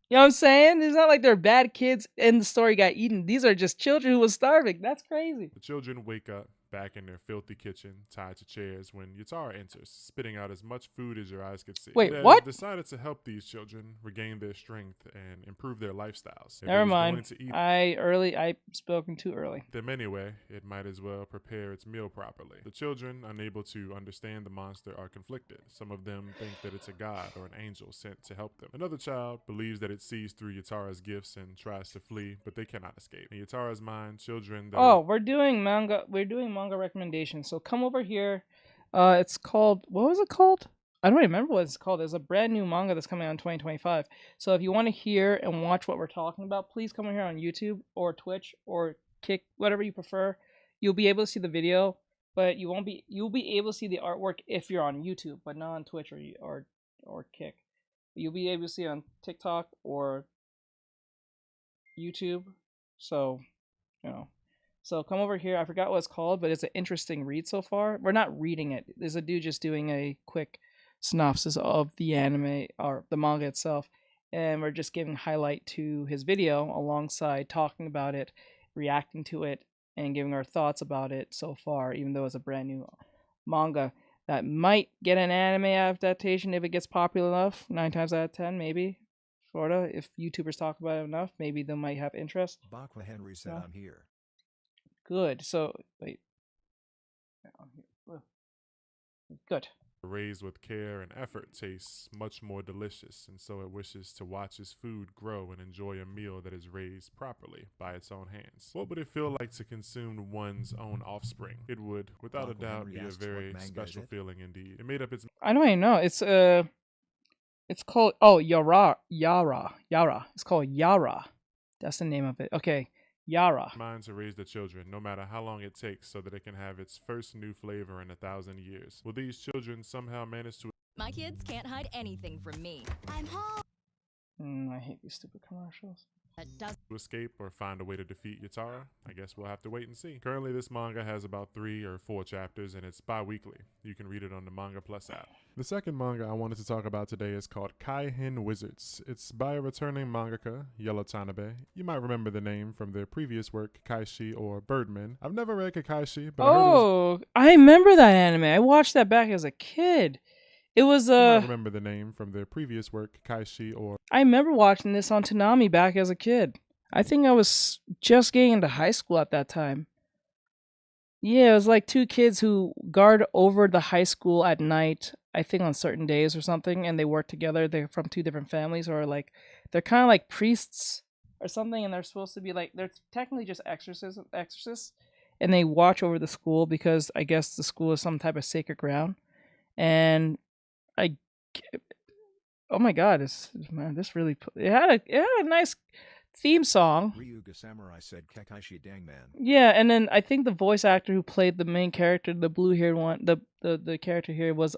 you know what I'm saying? It's not like they're bad kids and the story got eaten. These are just children who was starving. That's crazy. The children wake up back in their filthy kitchen, tied to chairs, when Yutara enters, spitting out as much food as your eyes could see. Wait, It has what? decided to help these children regain their strength and improve their lifestyles. If it Never was mind. going to eat I spoken too early. them anyway, it might as well prepare its meal properly. The children, unable to understand the monster, are conflicted. Some of them think that it's a god or an angel sent to help them. Another child believes that it sees through Yutara's gifts and tries to flee, but they cannot escape. In Yutara's mind, children that Oh, we're doing manga recommendations. So come over here. It's called, what was it called? I don't remember what it's called. There's a brand new manga that's coming out in 2025. So if you want to hear and watch what we're talking about, please come over here on YouTube or Twitch or Kick, whatever you prefer. You'll be able to see the video, but you'll be able to see the artwork if you're on YouTube, but not on Twitch or Kick. You'll be able to see it on TikTok or YouTube. So, you know. So come over here. I forgot what it's called, but it's an interesting read so far. We're not reading it. There's a dude just doing a quick synopsis of the anime or the manga itself, and we're just giving highlight to his video alongside talking about it, reacting to it, and giving our thoughts about it so far, even though it's a brand new manga that might get an anime adaptation if it gets popular enough. 9 times out of 10, maybe. Sorta. If YouTubers talk about it enough, maybe they might have interest. Bakwa Henry said, I'm here. Good. So, wait. Good. raised with care and effort tastes much more delicious, and so it wishes to watch its food grow and enjoy a meal that is raised properly by its own hands. What would it feel like to consume one's own offspring? It would, without a doubt, be a very special feeling indeed. It made up its... I don't even know. It's called, oh, Yara. It's called Yara. That's the name of it. Okay. Yara. Mind to raise the children, no matter how long it takes, so that it can have its first new flavor in 1,000 years. Will these children somehow manage to... My kids can't hide anything from me. I'm home. I hate these stupid commercials. To escape or find a way to defeat Yutara? I guess we'll have to wait and see. Currently, this manga has about 3 or 4 chapters, and it's bi-weekly. You can read it on the Manga Plus app. The second manga I wanted to talk about today is called Kaihen Wizards. It's by a returning mangaka, Yellow Tanabe. You might remember the name from their previous work, Kaishi or Birdman. I've never read Kakaishi, but I remember that anime. I watched that back as a kid. It was You might remember the name from their previous work, Kaishi or... I remember watching this on Toonami back as a kid. I think I was just getting into high school at that time. Yeah, it was like 2 kids who guard over the high school at night, I think on certain days or something, and they work together. They're from 2 different families, or like, they're kind of like priests or something, and they're supposed to be like, they're technically just exorcists, and they watch over the school because I guess the school is some type of sacred ground. And oh my god, this really, it had a nice theme song. Ryuga Samurai said Kakaishi Dangman. Yeah, and then I think the voice actor who played the main character, the blue-haired one, the character here was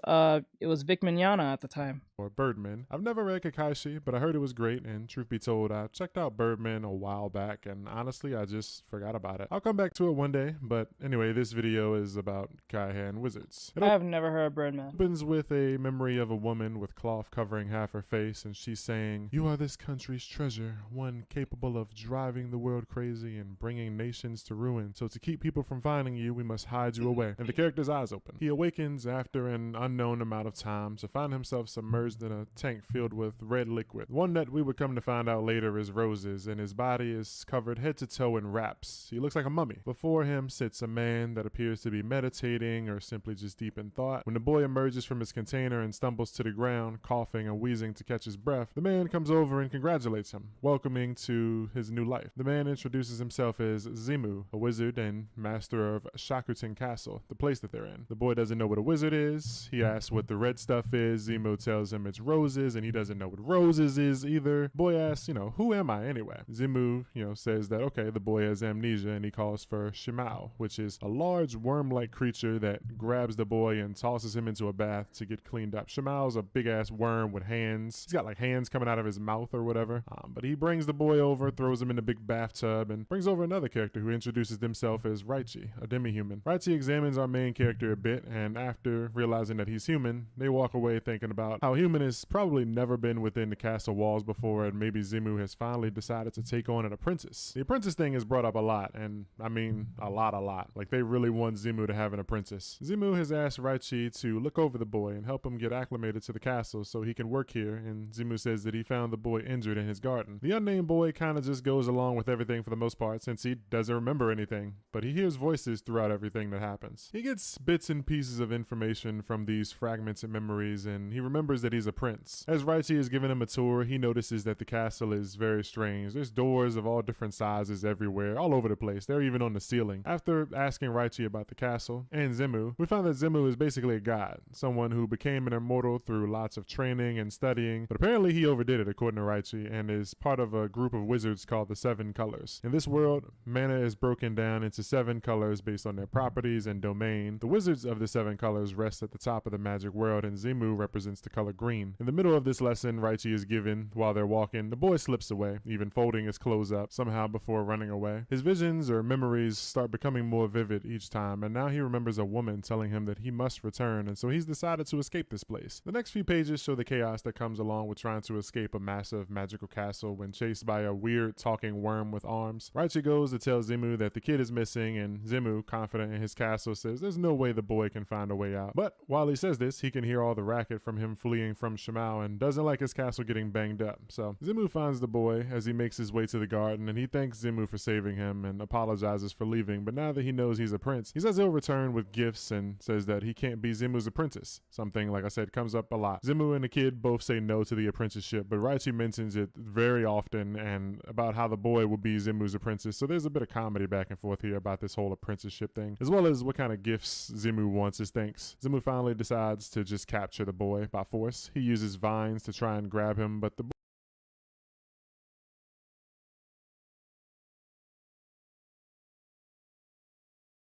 it was Vic Mignogna at the time. Or Birdman. I've never read Kakaishi, but I heard it was great, and truth be told, I checked out Birdman a while back, and honestly, I just forgot about it. I'll come back to it one day, but anyway, this video is about Kaihen Wizards. I have never heard of Birdman. It opens with a memory of a woman with cloth covering half her face, and she's saying, "You are this country's treasure, one capable of driving the world crazy and bringing nations to ruin. So to keep people from finding you, we must hide you away." And the character's eyes open. He awakens awakens after an unknown amount of time to find himself submerged in a tank filled with red liquid. One that we would come to find out later is Rose's, and his body is covered head to toe in wraps. He looks like a mummy. Before him sits a man that appears to be meditating or simply just deep in thought. When the boy emerges from his container and stumbles to the ground, coughing and wheezing to catch his breath, the man comes over and congratulates him, welcoming to his new life. The man introduces himself as Zimu, a wizard and master of Shakutin Castle, the place that they're in. The boy doesn't know what a wizard is. He asks what the red stuff is. Zimu tells him it's roses, and he doesn't know what roses is either. Boy asks, who am I anyway? Zimu, says that, okay, the boy has amnesia, and he calls for Shimao, which is a large worm-like creature that grabs the boy and tosses him into a bath to get cleaned up. Shimao's a big-ass worm with hands. He's got like hands coming out of his mouth or whatever. But he brings the boy over, throws him in a big bathtub, and brings over another character who introduces themselves as Raichi, a demi-human. Raichi examines our main character a bit, and after realizing that he's human, they walk away thinking about how human has probably never been within the castle walls before, and maybe Zimu has finally decided to take on an apprentice. The apprentice thing is brought up a lot, and I mean a lot. Like they really want Zimu to have an apprentice. Zimu has asked Raichi to look over the boy and help him get acclimated to the castle so he can work here, and Zimu says that he found the boy injured in his garden. The unnamed boy kind of just goes along with everything for the most part since he doesn't remember anything, but he hears voices throughout everything that happens. He gets bits and pieces of information from these fragments and memories, and he remembers that he's a prince. As Raichi is giving him a tour, he notices that the castle is very strange. There's doors of all different sizes everywhere, all over the place. They're even on the ceiling. After asking Raichi about the castle and Zimu, we find that Zimu is basically a god, someone who became an immortal through lots of training and studying, but apparently he overdid it according to Raichi, and is part of a group of wizards called the Seven Colors. In this world, mana is broken down into 7 colors based on their properties and domain. The wizards of the 7 colors rest at the top of the magic world, and Zimu represents the color green. In the middle of this lesson Raichi is given while they're walking, the boy slips away, even folding his clothes up somehow before running away. His visions or memories start becoming more vivid each time, and now he remembers a woman telling him that he must return, and so he's decided to escape this place. The next few pages show the chaos that comes along with trying to escape a massive magical castle when chased by a weird talking worm with arms. Raichi goes to tell Zimu that the kid is missing, and Zimu, confident in his castle, says there's no way the boy can find a way out. But while he says this, he can hear all the racket from him fleeing from Shimao and doesn't like his castle getting banged up. So Zimu finds the boy as he makes his way to the garden, and he thanks Zimu for saving him and apologizes for leaving, but now that he knows he's a prince, he says he'll return with gifts and says that he can't be Zimu's apprentice. Something, like I said, comes up a lot. Zimu and the kid both say no to the apprenticeship, but Raichi mentions it very often and about how the boy will be Zimu's apprentice, so there's a bit of comedy back and forth here about this whole apprenticeship thing, as well as what kind of gifts Zimu wants as thanks. Zimu finally decides to just capture the boy by force. He uses vines to try and grab him, but the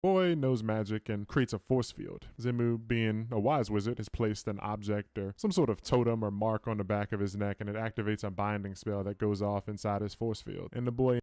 boy knows magic and creates a force field. Zimu, being a wise wizard, has placed an object or some sort of totem or mark on the back of his neck, and it activates a binding spell that goes off inside his force field. And the boy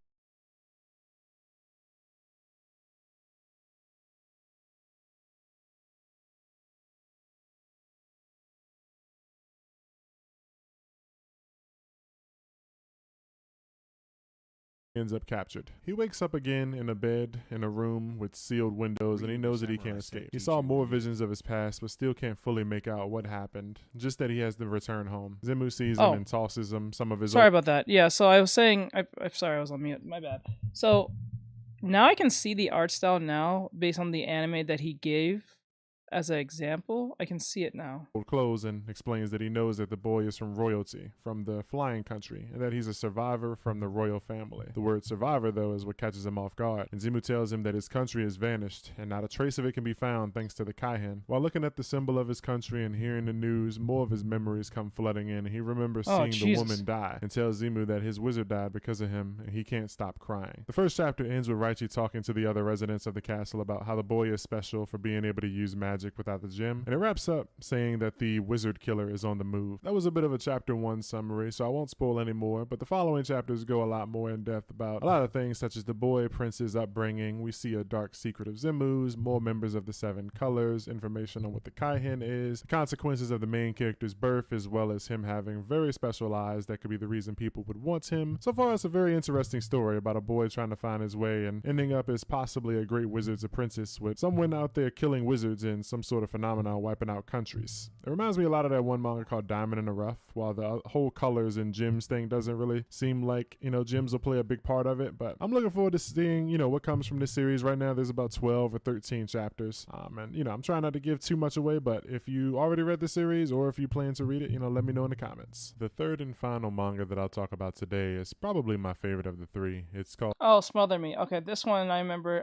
ends up captured. He wakes up again in a bed in a room with sealed windows, and he knows that he can't escape. He saw more visions of his past, but still can't fully make out what happened, just that he has to return home. Zimu sees him and tosses him some of his Sorry about that. Yeah, so I was saying, I'm sorry, I was on mute, my bad. So now I can see the art style now based on the anime that he gave as an example. I can see it now. Clothes and explains that he knows that the boy is from royalty, from the flying country, and that he's a survivor from the royal family. The word survivor, though, is what catches him off guard, and Zimu tells him that his country has vanished, and not a trace of it can be found thanks to the Kaihen. While looking at the symbol of his country and hearing the news, more of his memories come flooding in, and he remembers seeing the woman die, and tells Zimu that his wizard died because of him, and he can't stop crying. The first chapter ends with Raichi talking to the other residents of the castle about how the boy is special for being able to use magic without the gem, and it wraps up saying that the wizard killer is on the move. That was a bit of a chapter 1 summary, so I won't spoil any more, but the following chapters go a lot more in depth about a lot of things such as the boy prince's upbringing. We see a dark secret of Zimu's, more members of the 7 colors, information on what the Kaihen is, the consequences of the main character's birth, as well as him having very special eyes that could be the reason people would want him. So far, it's a very interesting story about a boy trying to find his way and ending up as possibly a great wizard's apprentice with someone out there killing wizards in some sort of phenomenon wiping out countries. It reminds me a lot of that one manga called Diamond in the Rough, while the whole colors and gems thing doesn't really seem like, gems will play a big part of it, but I'm looking forward to seeing, what comes from this series. Right now there's about 12 or 13 chapters, and I'm trying not to give too much away, but if you already read the series or if you plan to read it, let me know in the comments. The third and final manga that I'll talk about today is probably my favorite of the three. It's called Smother Me. Okay, this one I remember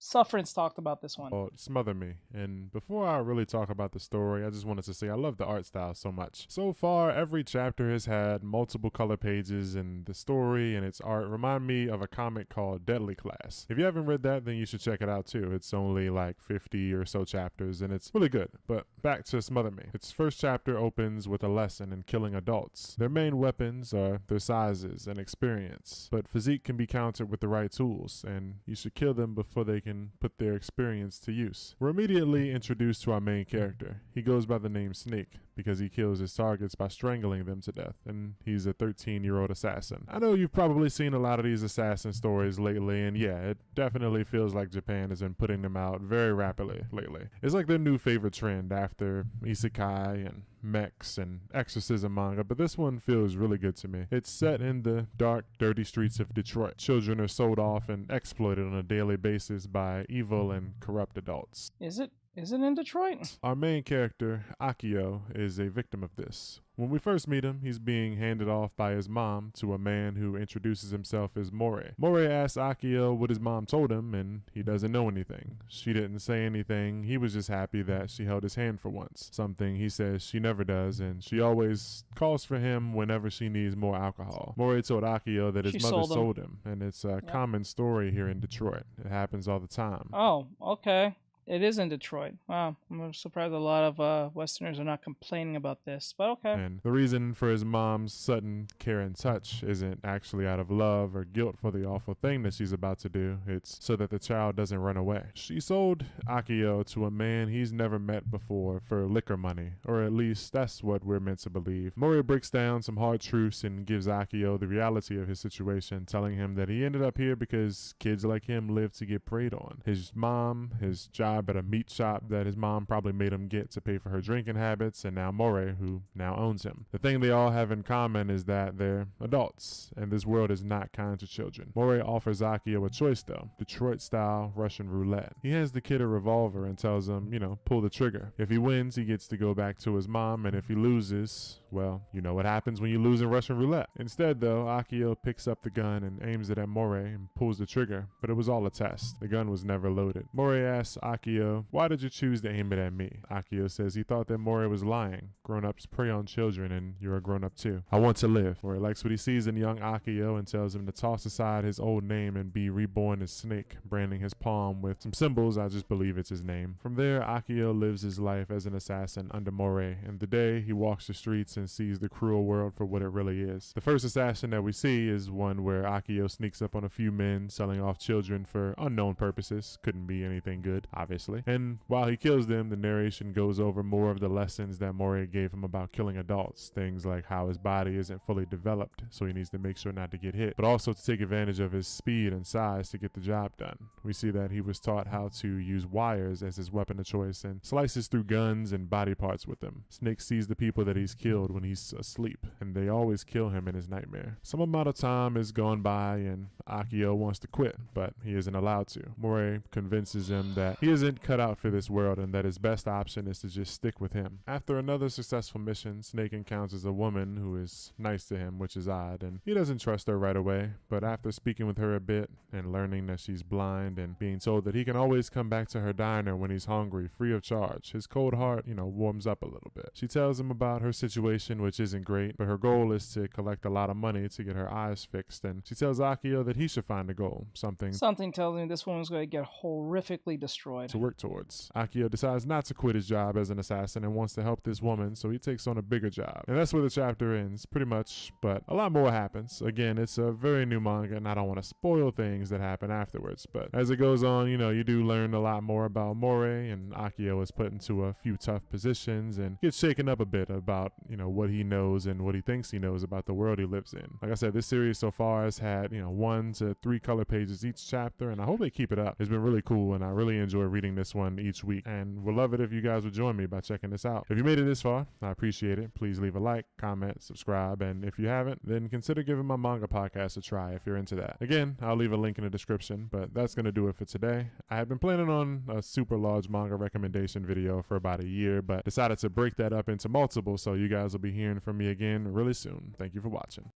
Sufferance talked about this one. Smother Me. And before I really talk about the story, I just wanted to say I love the art style so much. So far, every chapter has had multiple color pages, and the story and its art remind me of a comic called Deadly Class. If you haven't read that, then you should check it out too. It's only like 50 or so chapters, and it's really good. But back to Smother Me. Its first chapter opens with a lesson in killing adults. Their main weapons are their sizes and experience, but physique can be countered with the right tools, and you should kill them before they can put their experience to use. We're immediately introduced to our main character. He goes by the name Snake because he kills his targets by strangling them to death, and he's a 13-year-old assassin. I know you've probably seen a lot of these assassin stories lately, and yeah, it definitely feels like Japan has been putting them out very rapidly lately. It's like their new favorite trend after isekai and mechs and exorcism manga, but this one feels really good to me. It's set in the dark, dirty streets of Detroit. Children are sold off and exploited on a daily basis by evil and corrupt adults. Is it in Detroit? Our main character, Akio, is a victim of this. When we first meet him, he's being handed off by his mom to a man who introduces himself as Mori. Mori asks Akio what his mom told him, and he doesn't know anything. She didn't say anything. He was just happy that she held his hand for once, something he says she never does, and she always calls for him whenever she needs more alcohol. Mori told Akio that his mother sold him, and it's a common story here in Detroit. It happens all the time. Oh, okay. It is in Detroit. Wow. I'm surprised a lot of Westerners are not complaining about this, but okay. And the reason for his mom's sudden care and touch isn't actually out of love or guilt for the awful thing that she's about to do. It's so that the child doesn't run away. She sold Akio to a man he's never met before for liquor money, or at least that's what we're meant to believe. Mori breaks down some hard truths and gives Akio the reality of his situation, telling him that he ended up here because kids like him live to get preyed on. His mom, his job at a meat shop that his mom probably made him get to pay for her drinking habits, and now Mori, who now owns him. The thing they all have in common is that they're adults, and this world is not kind to children. Mori offers Akio a choice though, Detroit-style Russian roulette. He hands the kid a revolver and tells him, pull the trigger. If he wins, he gets to go back to his mom, and if he loses, well, you know what happens when you lose in Russian roulette. Instead though, Akio picks up the gun and aims it at Mori and pulls the trigger, but it was all a test. The gun was never loaded. Mori asks Akio, why did you choose to aim it at me? Akio says he thought that Mori was lying. Grown-ups prey on children, and you're a grown-up too. I want to live. Mori likes what he sees in young Akio and tells him to toss aside his old name and be reborn as Snake, branding his palm with some symbols. I just believe it's his name. From there, Akio lives his life as an assassin under Mori, and the day he walks the streets and sees the cruel world for what it really is. The first assassin that we see is one where Akio sneaks up on a few men selling off children for unknown purposes. Couldn't be anything good, obviously. And while he kills them, the narration goes over more of the lessons that Mori gave him about killing adults. Things like how his body isn't fully developed, so he needs to make sure not to get hit, but also to take advantage of his speed and size to get the job done. We see that he was taught how to use wires as his weapon of choice and slices through guns and body parts with them. Snake sees the people that he's killed when he's asleep, and they always kill him in his nightmare. Some amount of time has gone by and Akio wants to quit, but he isn't allowed to. Mori convinces him that he isn't cut out for this world and that his best option is to just stick with him. After another successful mission, Snake encounters a woman who is nice to him, which is odd, and he doesn't trust her right away, but after speaking with her a bit and learning that she's blind and being told that he can always come back to her diner when he's hungry free of charge, his cold heart, warms up a little bit. She tells him about her situation, which isn't great, but her goal is to collect a lot of money to get her eyes fixed, and she tells Akio that he should find a goal. Something tells me this woman's going to get horrifically destroyed. to work towards. Akio decides not to quit his job as an assassin and wants to help this woman, so he takes on a bigger job. And that's where the chapter ends, pretty much, but a lot more happens. Again, it's a very new manga, and I don't want to spoil things that happen afterwards, but as it goes on, you know, you do learn a lot more about Moray, and Akio is put into a few tough positions and gets shaken up a bit about, you know, what he knows and what he thinks he knows about the world he lives in. Like I said, this series so far has had, you know, 1 to 3 color pages each chapter, and I hope they keep it up. It's been really cool, and I really enjoy reading this one each week, and would love it if you guys would join me by checking this out. If you made it this far, I appreciate it. Please leave a like, comment, subscribe, and if you haven't, then consider giving my manga podcast a try if you're into that. Again, I'll leave a link in the description, but that's going to do it for today. I had been planning on a super large manga recommendation video for about a year, but decided to break that up into multiple, so you guys will be hearing from me again really soon. Thank you for watching.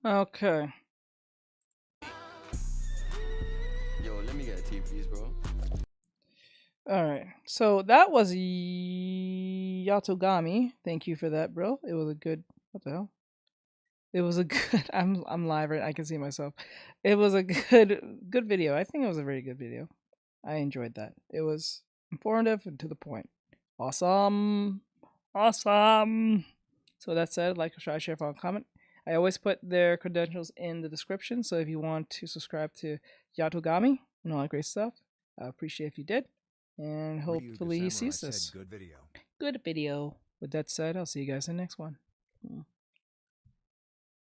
Okay. Yo, let me get a tea, please, bro. Alright. So that was Yatogami. Thank you for that, bro. It was a good... What the hell? It was a good... I'm live right. I can see myself. It was a good video. I think it was a very good video. I enjoyed that. It was informative and to the point. Awesome. Awesome. So that said, like, try, share, follow, comment. I always put their credentials in the description, so if you want to subscribe to Yatogami and all that great stuff, I appreciate if you did. And hopefully he sees this. Good video. Good video. With that said, I'll see you guys in the next one.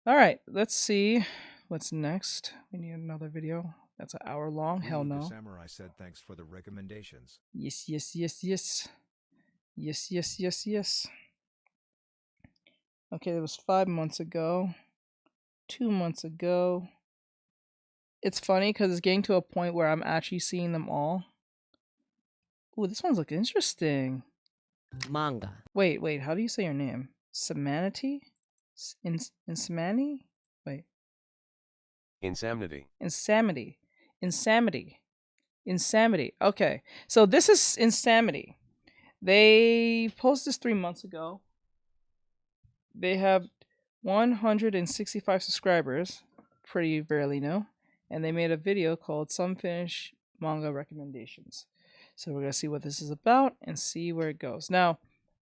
Alright, let's see what's next. We need another video. That's an hour long. Hell no. Samurai said thanks for the recommendations. Yes, yes, yes, yes. Yes, yes, yes, yes. Okay, it was 5 months ago. 2 months ago. It's funny because it's getting to a point where I'm actually seeing them all. Ooh, this one's looking interesting. Manga. Wait, how do you say your name? Samanity? Insanity? Wait. Insanity. Insanity. Okay, so this is Insanity. They posted this 3 months ago. They have 165 subscribers, pretty barely new, and they made a video called Some Finished Manga Recommendations. So we're going to see what this is about and see where it goes. Now,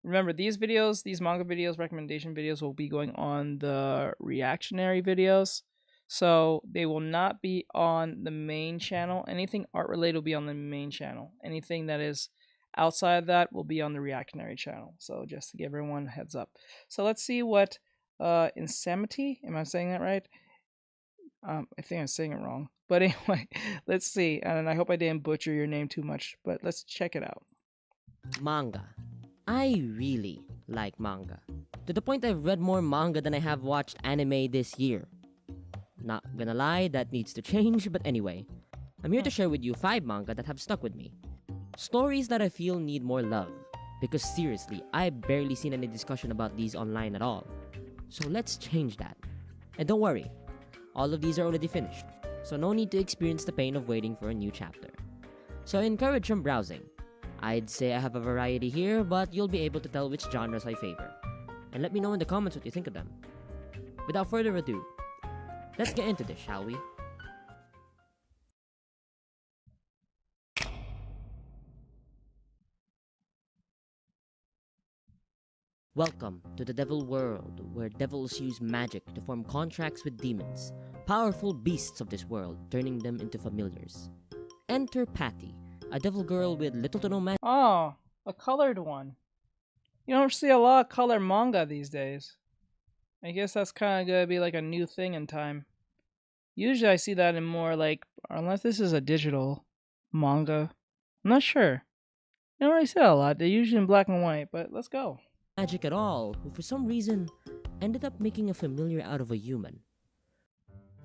remember, these videos, these manga videos, recommendation videos will be going on the reactionary videos. So they will not be on the main channel. Anything art related will be on the main channel. Anything that is outside of that will be on the reactionary channel. So just to give everyone a heads up. So let's see what Insanity, am I saying that right? I think I'm saying it wrong. But anyway, let's see. And I hope I didn't butcher your name too much, but let's check it out. Manga. I really like manga. To the point I've read more manga than I have watched anime this year. Not gonna lie, that needs to change, but anyway. I'm here to share with you 5 manga that have stuck with me. Stories that I feel need more love. Because seriously, I've barely seen any discussion about these online at all. So let's change that. And don't worry, all of these are already finished. So no need to experience the pain of waiting for a new chapter. So I encourage some browsing. I'd say I have a variety here, but you'll be able to tell which genres I favor. And let me know in the comments what you think of them. Without further ado, let's get into this, shall we? Welcome to the Devil World, where devils use magic to form contracts with demons, powerful beasts of this world, turning them into familiars. Enter Patty, a devil girl with little to no magic. Oh, a colored one. You don't see a lot of color manga these days. I guess that's kind of gonna be like a new thing in time. Usually I see that in more like, unless this is a digital manga. I'm not sure. You don't really see that a lot. They're usually in black and white, but let's go. Magic at all, who for some reason ended up making a familiar out of a human.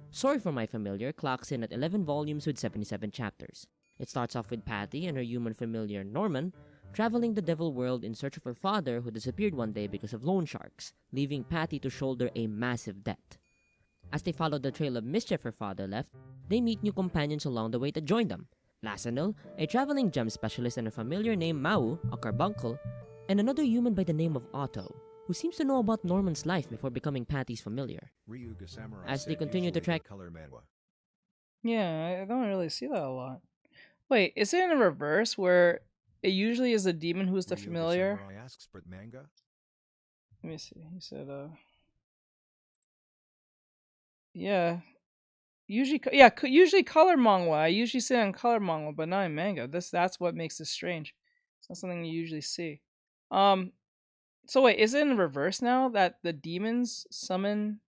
Sorry for My Familiar clocks in at 11 volumes with 77 chapters. It starts off with Patty and her human familiar Norman traveling the devil world in search of her father who disappeared one day because of loan sharks, leaving Patty to shoulder a massive debt. As they follow the trail of mischief her father left, they meet new companions along the way to join them. Lasanil, a traveling gem specialist, and a familiar named Mau, a carbuncle, and another human by the name of Otto, who seems to know about Norman's life before becoming Patty's familiar. As they continue to track color manhwa. Yeah, I don't really see that a lot. Wait, is it in a reverse where it usually is a demon who's the Ryu familiar? Samurai asks, but manga? Let me see. He said, yeah. Usually, usually color manga. I usually see it in color manga, but not in manga. That's what makes this strange. It's not something you usually see. So wait, is it in reverse now that the demons summon?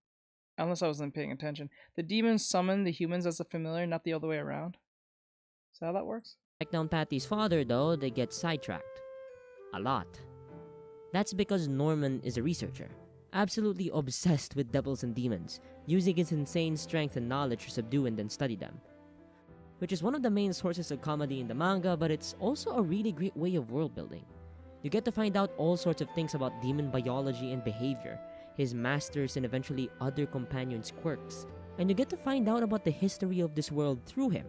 Unless I wasn't paying attention, the demons summon the humans as a familiar, not the other way around. Is that how that works? Track down Patty's father, though, they get sidetracked. A lot. That's because Norman is a researcher, absolutely obsessed with devils and demons, using his insane strength and knowledge to subdue and then study them. Which is one of the main sources of comedy in the manga, but it's also a really great way of world building. You get to find out all sorts of things about demon biology and behavior, his masters and eventually other companions' quirks, and you get to find out about the history of this world through him.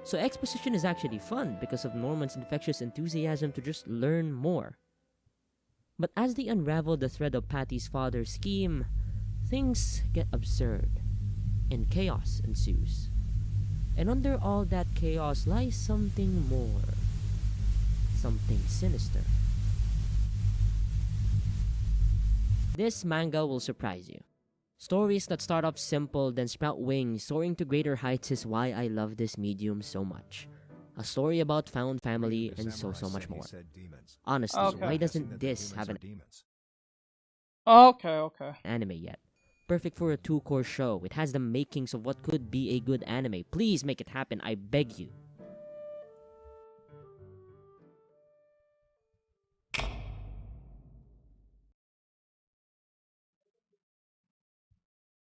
So exposition is actually fun because of Norman's infectious enthusiasm to just learn more. But as they unravel the thread of Patty's father's scheme, things get absurd, and chaos ensues. And under all that chaos lies something more. Something sinister. This manga will surprise you. Stories that start off simple then sprout wings, soaring to greater heights is why I love this medium so much. A story about found family and so much more. Honestly, why doesn't this have an anime yet? Perfect for a 2-course show. It has the makings of what could be a good anime. Please make it happen, I beg you.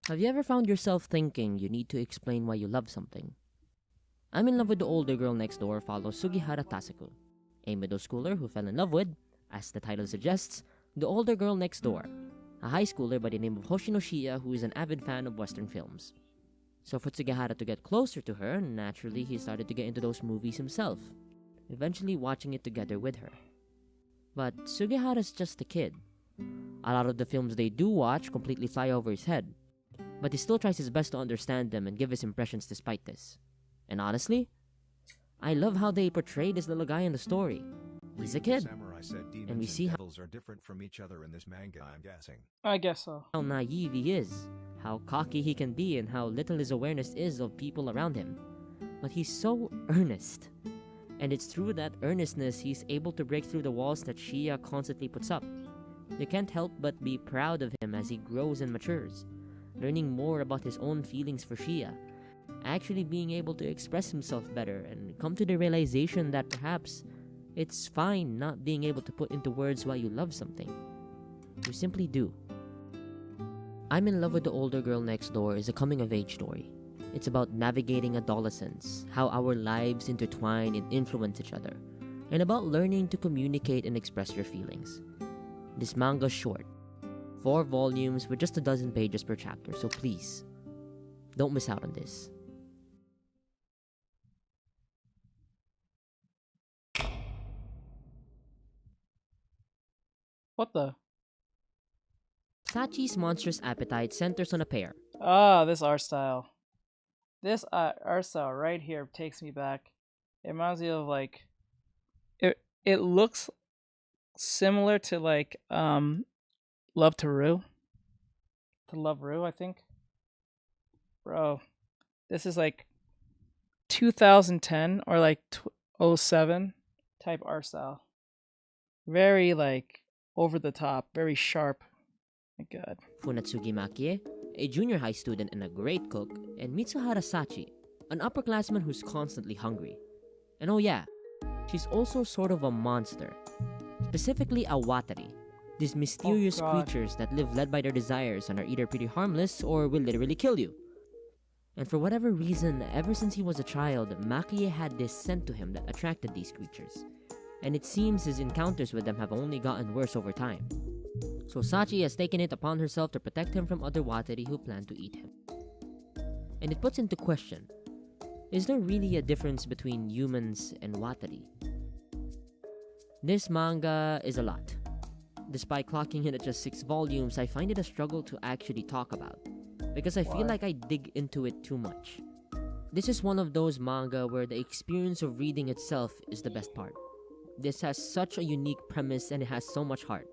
Have you ever found yourself thinking you need to explain why you love something? I'm in Love with the Older Girl Next Door follows Sugihara Tasuku, a middle schooler who fell in love with, as the title suggests, the older girl next door, a high schooler by the name of Hoshino Shiya who is an avid fan of Western films. So for Sugihara to get closer to her, naturally he started to get into those movies himself, eventually watching it together with her. But Sugihara's just a kid. A lot of the films they do watch completely fly over his head, but he still tries his best to understand them and give his impressions despite this. And honestly, I love how they portray this little guy in the story. He's a kid, and we see how devils are different from each other in this manga, I'm guessing. I guess so. How naive he is, how cocky he can be, and how little his awareness is of people around him. But he's so earnest. And it's through that earnestness he's able to break through the walls that Shiya constantly puts up. You can't help but be proud of him as he grows and matures, learning more about his own feelings for Shiya, actually being able to express himself better, and come to the realization that perhaps it's fine not being able to put into words why you love something. You simply do. I'm in Love with the Older Girl Next Door is a coming-of-age story. It's about navigating adolescence, how our lives intertwine and influence each other, and about learning to communicate and express your feelings. This manga's short, 4 volumes with just a dozen pages per chapter, so please, don't miss out on this. What the? Sachi's monstrous appetite centers on a pair. Ah, this art style. This art style right here takes me back. It reminds me of like, it looks similar to like Love to Rue. To Love Rue, I think. Bro, this is like 2010 or like 07 type art style. Very like over the top, very sharp. My God. Funatsugi Makie, a junior high student and a great cook, and Mitsuhara Sachi, an upperclassman who's constantly hungry. And oh yeah, she's also sort of a monster. Specifically a Watari, these mysterious creatures that live led by their desires and are either pretty harmless or will literally kill you. And for whatever reason, ever since he was a child, Makie had this scent to him that attracted these creatures. And it seems his encounters with them have only gotten worse over time. So Sachi has taken it upon herself to protect him from other Watari who plan to eat him. And it puts into question, is there really a difference between humans and Watari? This manga is a lot. Despite clocking in at just 6 volumes, I find it a struggle to actually talk about, because I feel like I dig into it too much. This is one of those manga where the experience of reading itself is the best part. This has such a unique premise and it has so much heart.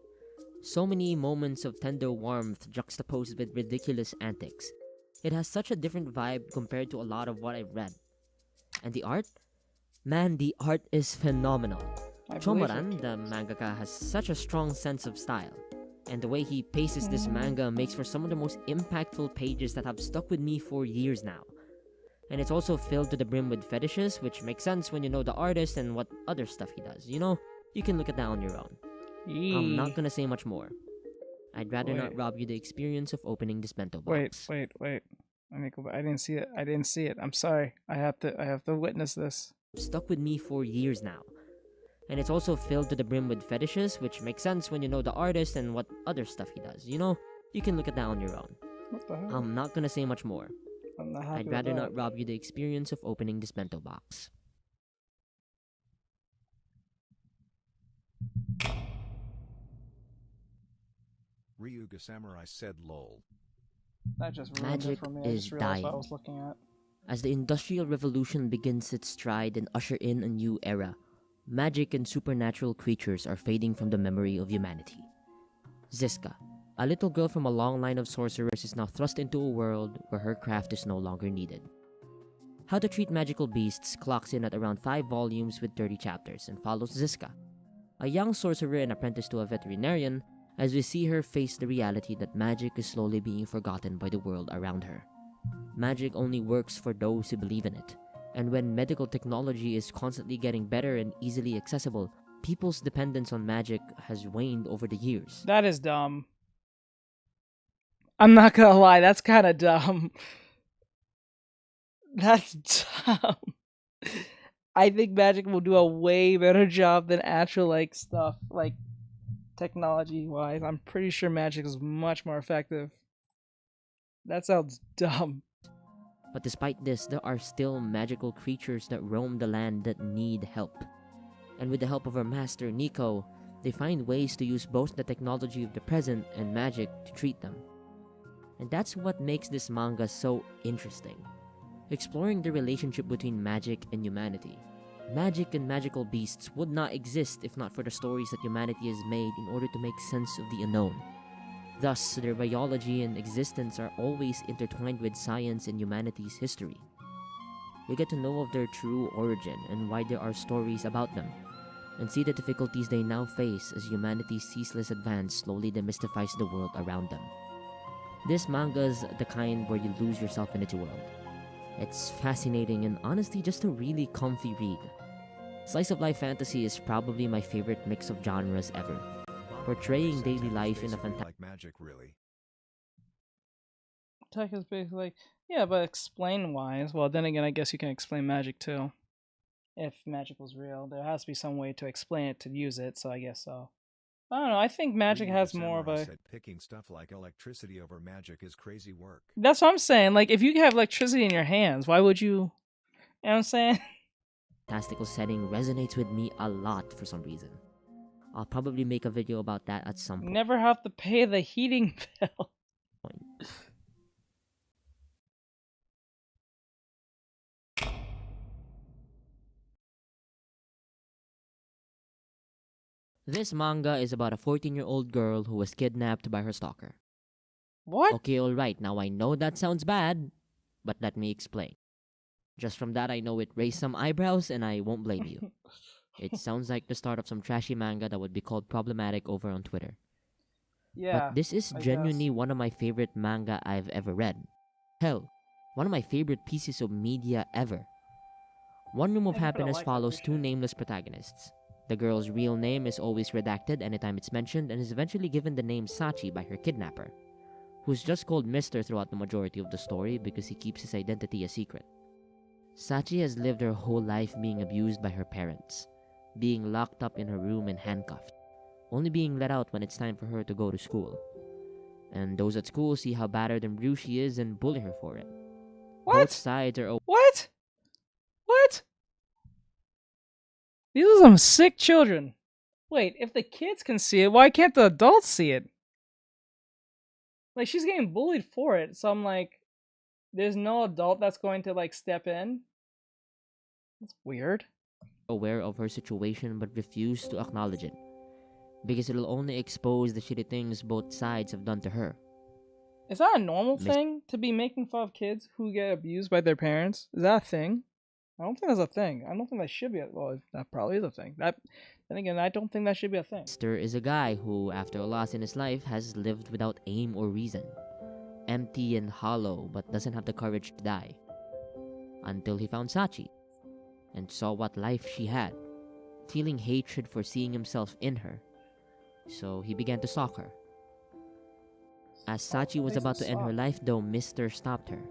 So many moments of tender warmth juxtaposed with ridiculous antics. It has such a different vibe compared to a lot of what I've read. And the art? Man, the art is phenomenal. Chomaran, the mangaka, has such a strong sense of style. And the way he paces this manga makes for some of the most impactful pages that have stuck with me for years now. And it's also filled to the brim with fetishes, which makes sense when you know the artist and what other stuff he does. You know, you can look at that on your own. I'm not gonna say much more. I'd rather not rob you the experience of opening this bento box. Wait. Let me go back. I didn't see it. I'm sorry. I have to witness this. Stuck with me for years now. And it's also filled to the brim with fetishes, which makes sense when you know the artist and what other stuff he does. You know, you can look at that on your own. What the hell? I'm not gonna say much more. I'm not happy I'd with rather that. not rob you the experience of opening this bento box. Ryuga Samurai said lol. That just ruined Magic it for me. I is just realized what I dying. was looking at. As the Industrial Revolution begins its stride and usher in a new era, magic and supernatural creatures are fading from the memory of humanity. Ziska, a little girl from a long line of sorcerers, is now thrust into a world where her craft is no longer needed. How to Treat Magical Beasts clocks in at around 5 volumes with 30 chapters and follows Ziska, a young sorcerer and apprentice to a veterinarian, as we see her face the reality that magic is slowly being forgotten by the world around her. Magic only works for those who believe in it, and when medical technology is constantly getting better and easily accessible, people's dependence on magic has waned over the years. That is dumb. I'm not gonna lie, that's kind of dumb. That's dumb. I think magic will do a way better job than actual stuff technology wise. I'm pretty sure magic is much more effective. That sounds dumb. But despite this, there are still magical creatures that roam the land that need help. And with the help of our master, Nico, they find ways to use both the technology of the present and magic to treat them. And that's what makes this manga so interesting. Exploring the relationship between magic and humanity. Magic and magical beasts would not exist if not for the stories that humanity has made in order to make sense of the unknown. Thus, their biology and existence are always intertwined with science and humanity's history. We get to know of their true origin and why there are stories about them, and see the difficulties they now face as humanity's ceaseless advance slowly demystifies the world around them. This manga's the kind where you lose yourself in its world. It's fascinating and honestly just a really comfy read. Slice of life fantasy is probably my favorite mix of genres ever, portraying daily life in a fantastic... Like magic, really. Tech is basically yeah, but explain wise. Well, then again, I guess you can explain magic too. If magic was real, there has to be some way to explain it to use it. So I guess so. I don't know. I think magic has more of a. Said picking stuff like electricity over magic is crazy work. That's what I'm saying. Like, if you have electricity in your hands, why would you? You know what I'm saying? Fantastical setting resonates with me a lot for some reason. I'll probably make a video about that at some point. Never have to pay the heating bill. This manga is about a 14-year-old girl who was kidnapped by her stalker. What? Okay, alright, now I know that sounds bad, but let me explain. Just from that I know it raised some eyebrows and I won't blame you. It sounds like the start of some trashy manga that would be called problematic over on Twitter. Yeah. But this is genuinely one of my favorite manga I've ever read. Hell, one of my favorite pieces of media ever. One Room of Happiness follows two nameless protagonists. The girl's real name is always redacted anytime it's mentioned and is eventually given the name Sachi by her kidnapper, who's just called Mr. throughout the majority of the story because he keeps his identity a secret. Sachi has lived her whole life being abused by her parents, being locked up in her room and handcuffed, only being let out when it's time for her to go to school. And those at school see how battered and bruised she is and bully her for it. What? Both sides are... What? What? These are some sick children. Wait, if the kids can see it, why can't the adults see it? Like, she's getting bullied for it, so I'm like, There's no adult that's going to like step in. That's weird. Aware of her situation but refused to acknowledge it because it'll only expose the shitty things both sides have done to her. Is that a normal thing to be making fun of kids who get abused by their parents? Is that a thing? I don't think that's a thing. I don't think that should be. Well, that probably is a thing. Then again, I don't think that should be a thing. Mr. is a guy who, after a loss in his life, has lived without aim or reason, empty and hollow, but doesn't have the courage to die. Until he found Sachi and saw what life she had, feeling hatred for seeing himself in her. So he began to stalk her. As Sachi was about to end her life though, Mr. stopped her,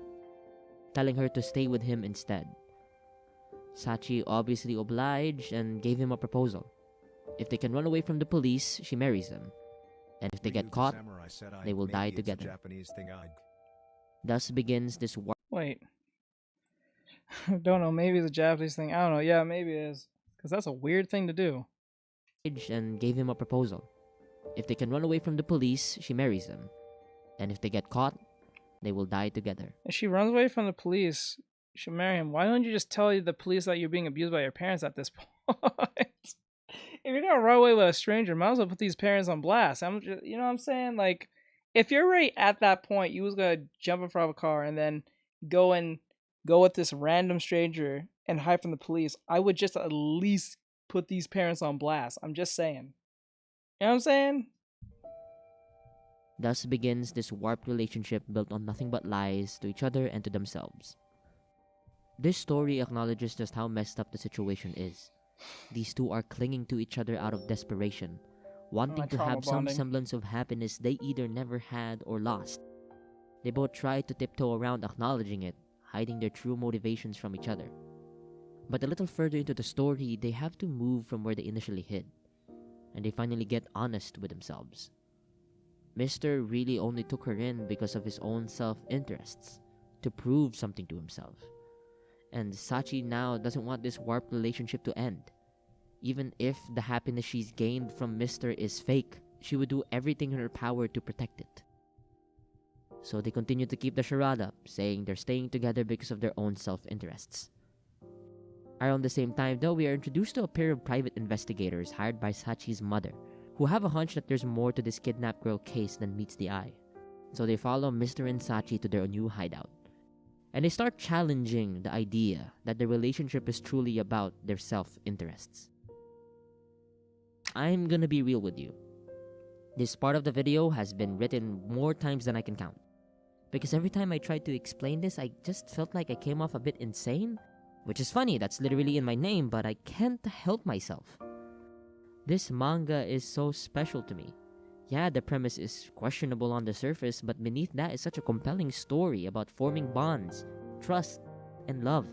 telling her to stay with him instead. Sachi obviously obliged and gave him a proposal. If they can run away from the police, she marries him. And if they get caught, they will die together. Thus begins this war. Wait. Don't know, maybe it's a Japanese thing. I don't know. Yeah, maybe it is. Because that's a weird thing to do. And gave him a proposal. If they can run away from the police, she marries him. And if they get caught, they will die together. If she runs away from the police, you should marry him. Why don't you just tell the police that you're being abused by your parents at this point? If you're gonna run away with a stranger, might as well put these parents on blast. You know what I'm saying? Like, if you're right at that point, you was gonna jump in front of a car and then go with this random stranger and hide from the police, I would just at least put these parents on blast. I'm just saying. You know what I'm saying? Thus begins this warped relationship built on nothing but lies to each other and to themselves. This story acknowledges just how messed up the situation is. These two are clinging to each other out of desperation, wanting to have some semblance of happiness they either never had or lost. They both try to tiptoe around acknowledging it, hiding their true motivations from each other. But a little further into the story, they have to move from where they initially hid, and they finally get honest with themselves. Mr. really only took her in because of his own self-interests, to prove something to himself. And Sachi now doesn't want this warped relationship to end. Even if the happiness she's gained from Mr. is fake, she would do everything in her power to protect it. So they continue to keep the charade up, saying they're staying together because of their own self-interests. Around the same time though, we are introduced to a pair of private investigators hired by Sachi's mother, who have a hunch that there's more to this kidnapped girl case than meets the eye. So they follow Mr. and Sachi to their new hideout. And they start challenging the idea that the relationship is truly about their self-interests. I'm gonna be real with you. This part of the video has been written more times than I can count. Because every time I tried to explain this, I just felt like I came off a bit insane. Which is funny, that's literally in my name, but I can't help myself. This manga is so special to me. Yeah, the premise is questionable on the surface, but beneath that is such a compelling story about forming bonds, trust, and love.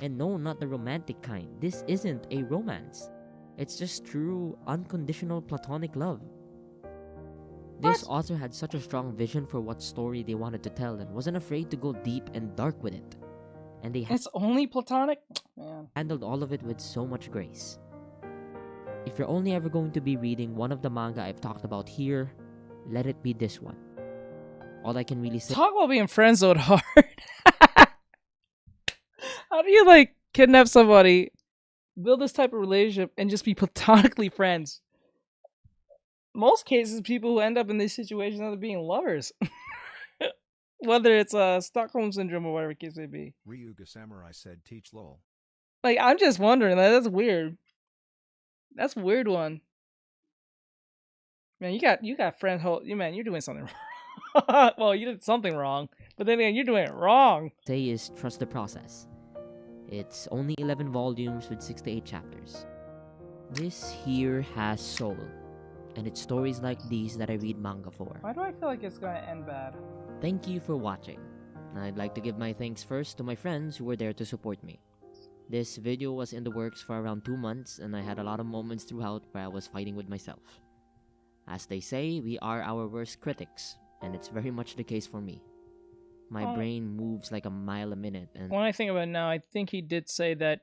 And no, not the romantic kind. This isn't a romance. It's just true, unconditional platonic love. This author had such a strong vision for what story they wanted to tell and wasn't afraid to go deep and dark with it. And they It's only platonic? Man. Handled all of it with so much grace. If you're only ever going to be reading one of the manga I've talked about here, let it be this one. All I can really say— Talk about being friend-zoned hard. How do you, like, kidnap somebody, build this type of relationship, and just be platonically friends? Most cases, people who end up in these situations end up being lovers. Whether it's Stockholm Syndrome or whatever case may be. Ryuga Samurai said teach lol. Like, I'm just wondering, like, that's weird. That's a weird one. Man, you got friends man, you're doing something wrong. Well, you did something wrong, but then again, you're doing it wrong. Say is trust the process. It's only 11 volumes with 6 to 8 chapters. This here has soul, and it's stories like these that I read manga for. Why do I feel like it's gonna end bad? Thank you for watching. I'd like to give my thanks first to my friends who were there to support me. This video was in the works for around 2 months, and I had a lot of moments throughout where I was fighting with myself. As they say, we are our worst critics, and it's very much the case for me. My brain moves like a mile a minute, and when I think about it now, I think he did say that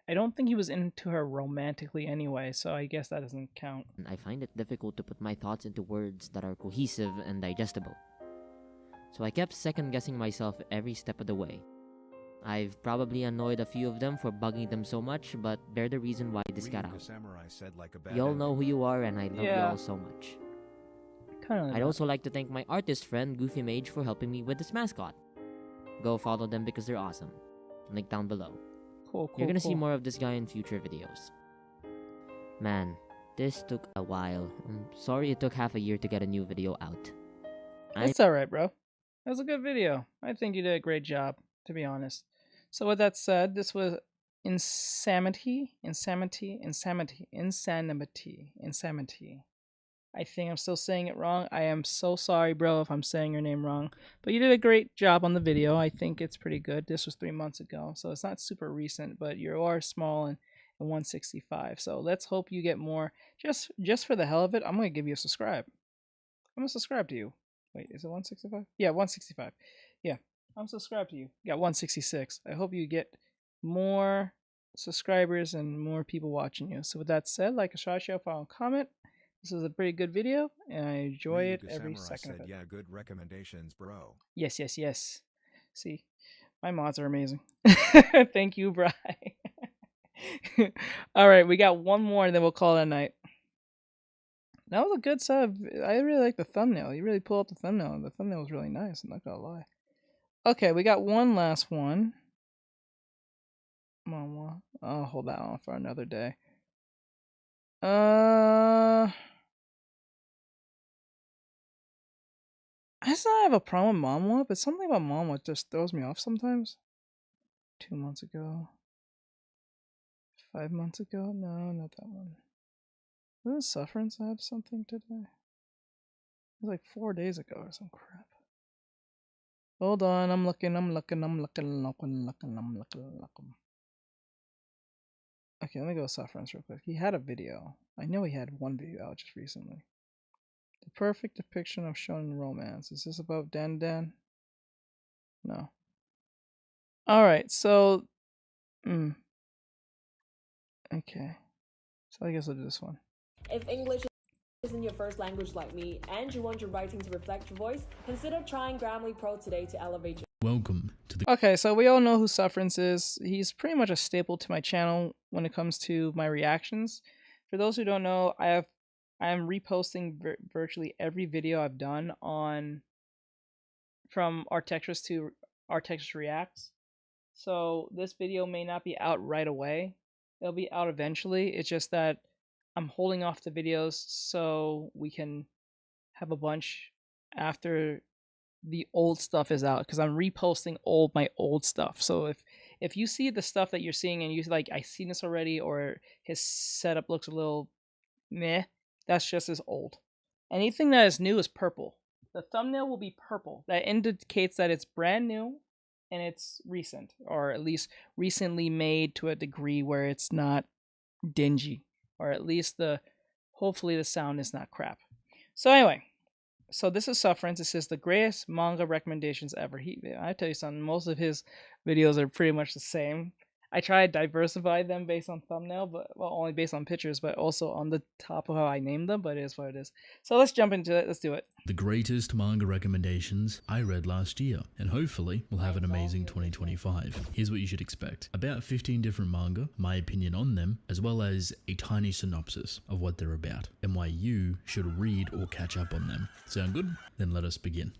I don't think he was into her romantically anyway, so I guess that doesn't count. I find it difficult to put my thoughts into words that are cohesive and digestible. so I kept second guessing myself every step of the way. I've probably annoyed a few of them for bugging them so much, but they're the reason why this got out. Y'all know who you are, and I love y'all so much. I'd also like to thank my artist friend Goofy Mage for helping me with this mascot. Go follow them because they're awesome. Link down below. Cool. You're gonna see more of this guy in future videos. Man, this took a while. I'm sorry it took half a year to get a new video out. It's alright, bro. That was a good video. I think you did a great job, to be honest. So with that said, this was Insanity. I think I'm still saying it wrong. I am so sorry, bro, if I'm saying your name wrong. But you did a great job on the video. I think it's pretty good. This was 3 months ago, so it's not super recent, but you are small and 165. So let's hope you get more. Just for the hell of it, I'm going to give you a subscribe. I'm going to subscribe to you. Wait, is it 165? Yeah, 165. Yeah, I'm subscribed to you. You got 166. I hope you get more subscribers and more people watching you. So with that said, like a shot, share, follow, and comment. This is a pretty good video, and I enjoy it every second of it. Yeah, good recommendations, bro. Yes. See, my mods are amazing. Thank you, Bri. All right, we got one more, and then we'll call it a night. That was a good sub. I really like the thumbnail. You really pull up the thumbnail. The thumbnail was really nice. I'm not gonna lie. Okay, we got one last one. Mama, I'll hold that on for another day. I just don't have a problem with Mama, but something about Mama just throws me off sometimes. 2 months ago. 5 months ago? No, not that one. Didn't Sufferance have something today? It was like 4 days ago or some crap. Hold on, I'm looking. Okay, let me go with Sufferance real quick. He had a video. I know he had one video out just recently. The perfect depiction of shonen romance. Is this about Dan? No. Alright, so... Okay. So I guess I'll do this one. If English isn't your first language like me, and you want your writing to reflect your voice, consider trying Grammarly Pro today to elevate your... Welcome to the... Okay, so we all know who Sufferance is. He's pretty much a staple to my channel when it comes to my reactions. For those who don't know, I am reposting virtually every video I've done on from Artextric to Artextric Reacts. So this video may not be out right away. It'll be out eventually. It's just that I'm holding off the videos so we can have a bunch after the old stuff is out, because I'm reposting my old stuff. So if you see the stuff that you're seeing and you like, I've seen this already, or his setup looks a little meh, that's just as old. Anything that is new is purple. The thumbnail will be purple. That indicates that it's brand new and it's recent, or at least recently made to a degree where it's not dingy, or at least hopefully the sound is not crap. So anyway, so this is Sufferance. This is the greatest manga recommendations ever. I tell you something, most of his videos are pretty much the same. I try to diversify them based on thumbnail, but only based on pictures, but also on the top of how I name them, but it is what it is. So let's jump into it. Let's do it. The greatest manga recommendations I read last year, and hopefully we'll have an amazing 2025. Here's what you should expect. About 15 different manga, my opinion on them, as well as a tiny synopsis of what they're about, and why you should read or catch up on them. Sound good? Then let us begin.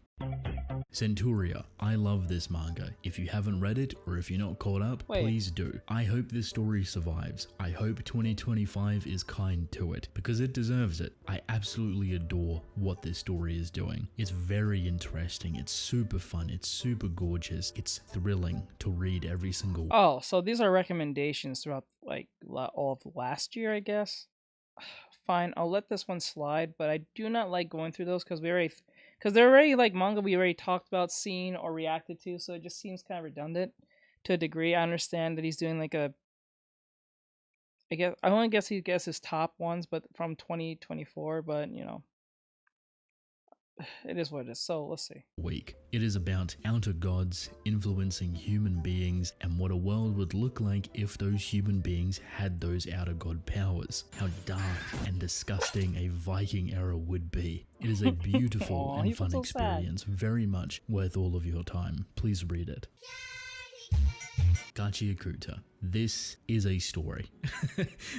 Centuria. I love this manga. If you haven't read it, or if you're not caught up, please do. I hope this story survives. I hope 2025 is kind to it, because it deserves it. I absolutely adore what this story is doing. It's very interesting, it's super fun, it's super gorgeous, it's thrilling to read every single... Oh, so these are recommendations throughout like all of last year, I guess? Fine, I'll let this one slide, but I do not like going through those because they're already like manga we already talked about, seen, or reacted to, so it just seems kind of redundant to a degree. I understand that he's doing like I only guess he guesses his top ones, but from 2024, but you know, it is what it is. So let's see. Week. It is about outer gods influencing human beings and what a world would look like if those human beings had those outer god powers. How dark and disgusting a Viking era would be. It is a beautiful Aw, and fun so experience, very much worth all of your time. Please read it. Gachi Akuta. This is a story.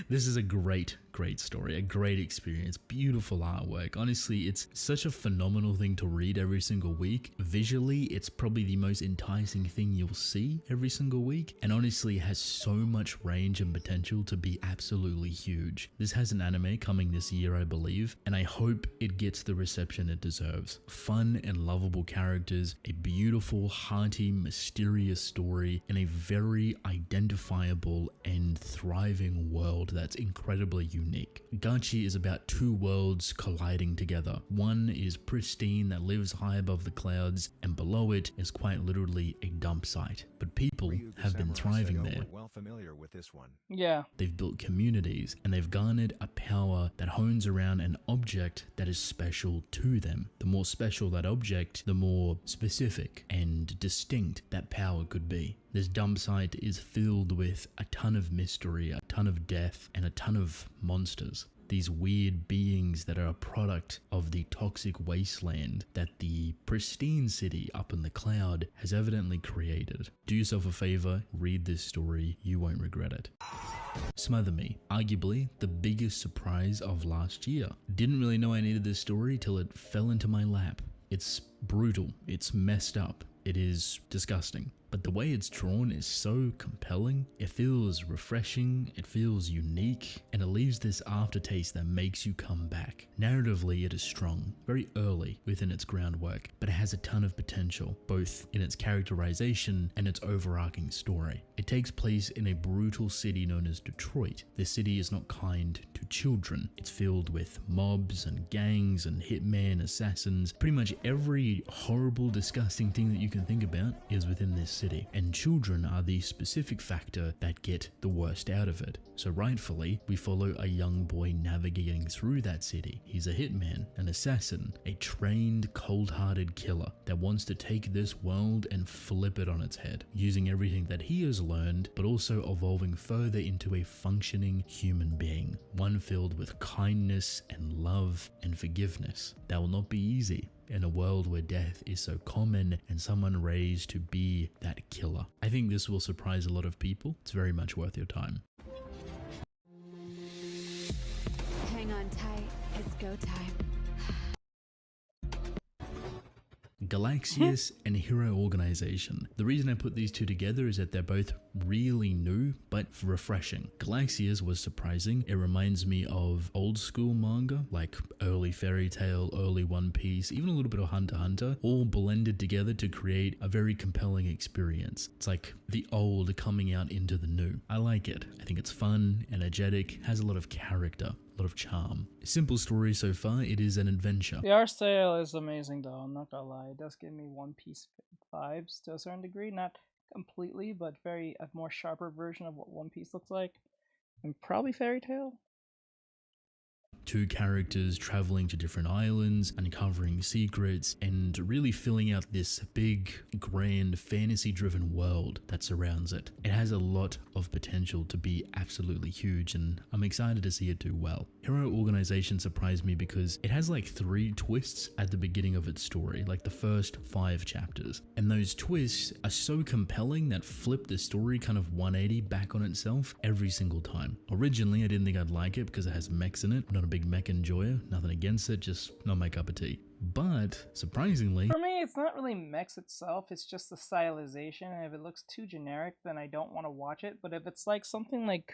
This is a great story, a great experience, beautiful artwork. Honestly, it's such a phenomenal thing to read every single week. Visually, it's probably the most enticing thing you'll see every single week, and honestly has so much range and potential to be absolutely huge. This has an anime coming this year, I believe, and I hope it gets the reception it deserves. Fun and lovable characters, a beautiful, hearty, mysterious story, and a very identifiable and thriving world that's incredibly unique. Gachi is about two worlds colliding together. One is pristine that lives high above the clouds, and below it is quite literally a dump site. But people have been thriving there. Well familiar with this one. Yeah. They've built communities, and they've garnered a power that hones around an object that is special to them. The more special that object, the more specific and distinct that power could be. This dump site is filled with a ton of mystery, a ton of death, and a ton of monsters. These weird beings that are a product of the toxic wasteland that the pristine city up in the cloud has evidently created. Do yourself a favor, read this story, you won't regret it. Smother Me, arguably the biggest surprise of last year. Didn't really know I needed this story till it fell into my lap. It's brutal, it's messed up, it is disgusting. But the way it's drawn is so compelling, it feels refreshing, it feels unique, and it leaves this aftertaste that makes you come back. Narratively, it is strong, very early within its groundwork, but it has a ton of potential, both in its characterization and its overarching story. It takes place in a brutal city known as Detroit. This city is not kind to children. It's filled with mobs and gangs and hitmen, assassins. Pretty much every horrible, disgusting thing that you can think about is within this city, and children are the specific factor that get the worst out of it. So rightfully, we follow a young boy navigating through that city. He's a hitman, an assassin, a trained, cold-hearted killer that wants to take this world and flip it on its head, using everything that he has learned, but also evolving further into a functioning human being, one filled with kindness and love and forgiveness. That will not be easy in a world where death is so common and someone raised to be that killer. I think this will surprise a lot of people. It's very much worth your time. Hang on tight, it's go time. Galaxius and Hero Organization. The reason I put these two together is that they're both really new but refreshing. Galaxius was surprising. It reminds me of old school manga like early Fairy Tail, early One Piece, even a little bit of Hunter x Hunter, all blended together to create a very compelling experience. It's like the old coming out into the new. I like it. I think it's fun, energetic, has a lot of character, a lot of charm. Simple story so far, it is an adventure. The art style is amazing though, I'm not gonna lie. It does give me One Piece vibes to a certain degree. Not completely, but a more sharper version of what One Piece looks like. And probably Fairy Tail. Two characters traveling to different islands, uncovering secrets, and really filling out this big, grand, fantasy-driven world that surrounds it. It has a lot of potential to be absolutely huge, and I'm excited to see it do well. Hero Organization surprised me because it has like 3 twists at the beginning of its story, like the first 5 chapters. And those twists are so compelling that flip the story kind of 180 back on itself every single time. Originally, I didn't think I'd like it because it has mechs in it. I'm not a big mech enjoyer, nothing against it, just not my cup of tea. But surprisingly, for me, it's not really mechs itself, it's just the stylization, and if it looks too generic, then I don't want to watch it. But if it's like something like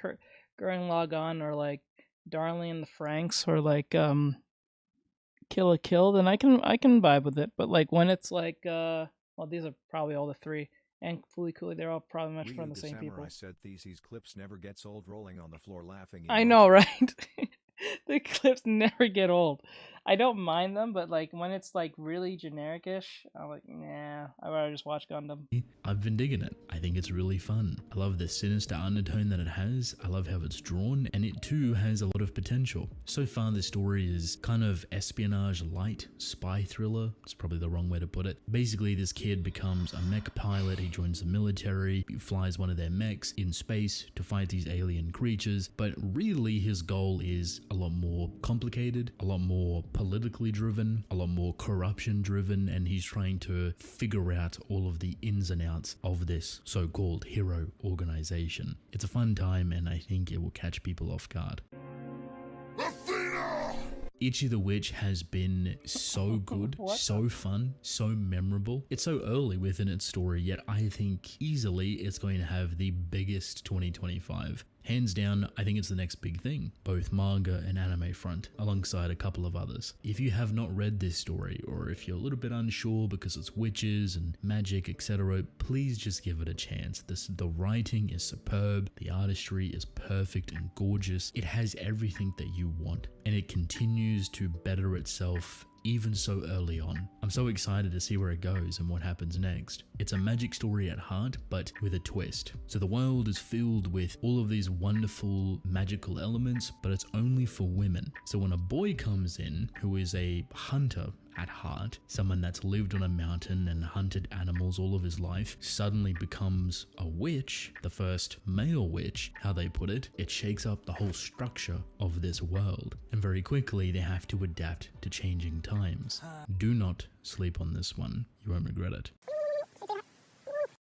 Gurren Lagann or like Darling in the Franxx or like Kill la Kill, then I can vibe with it. But like when it's like well, these are probably all the 3. And Fooly Cooly, they're all probably much from the same people. Said these clips never gets old, rolling on the floor laughing. I know, right? The clips never get old. I don't mind them, but like when it's like really generic-ish, I'm like, nah, I'd rather just watch Gundam. I've been digging it. I think it's really fun. I love the sinister undertone that it has. I love how it's drawn, and it too has a lot of potential. So far, the story is kind of espionage light, spy thriller. It's probably the wrong way to put it. Basically, this kid becomes a mech pilot. He joins the military. He flies one of their mechs in space to fight these alien creatures. But really, his goal is a lot more complicated, a lot more politically driven, a lot more corruption driven, and he's trying to figure out all of the ins and outs of this so-called hero organization. It's a fun time, and I think it will catch people off guard. Ichi the Witch has been so good, so fun, so memorable. It's so early within its story, yet I think easily it's going to have the biggest 2025. Hands down, I think it's the next big thing, both manga and anime front, alongside a couple of others. If you have not read this story, or if you're a little bit unsure because it's witches and magic, etc., please just give it a chance. The writing is superb, the artistry is perfect and gorgeous. It has everything that you want, and it continues to better itself even so early on. I'm so excited to see where it goes and what happens next. It's a magic story at heart, but with a twist. So the world is filled with all of these wonderful magical elements, but it's only for women. So when a boy comes in who is a hunter at heart, someone that's lived on a mountain and hunted animals all of his life, suddenly becomes a witch, the first male witch, how they put it, it shakes up the whole structure of this world. And very quickly they have to adapt to changing times. Do not sleep on this one. You won't regret it.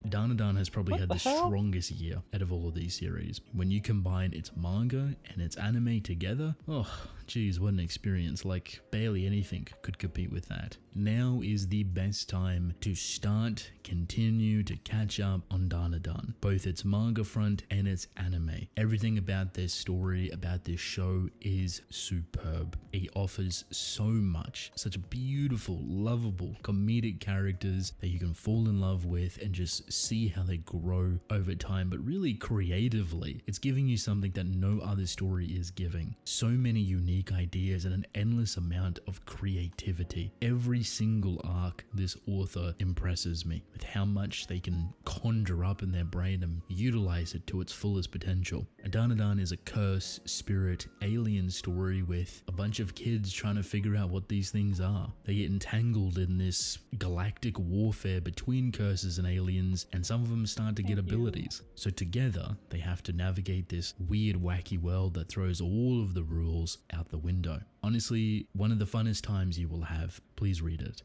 Danadan has probably had the strongest year out of all of these series. When you combine its manga and its anime together, oh geez, what an experience. Like barely anything could compete with that. Now is the best time to start, continue to catch up on Danadan, both its manga front and its anime. Everything about this story, about this show is superb. It offers so much, such beautiful, lovable, comedic characters that you can fall in love with and just see how they grow over time, but really creatively. It's giving you something that no other story is giving. So many unique ideas and an endless amount of creativity. Every single arc, this author impresses me with how much they can conjure up in their brain and utilize it to its fullest potential. Danadan is a curse, spirit, alien story with a bunch of kids trying to figure out what these things are. They get entangled in this galactic warfare between curses and aliens, and some of them start to get abilities. So together, they have to navigate this weird, wacky world that throws all of the rules out the window. Honestly, one of the funnest times you will have. Please read it.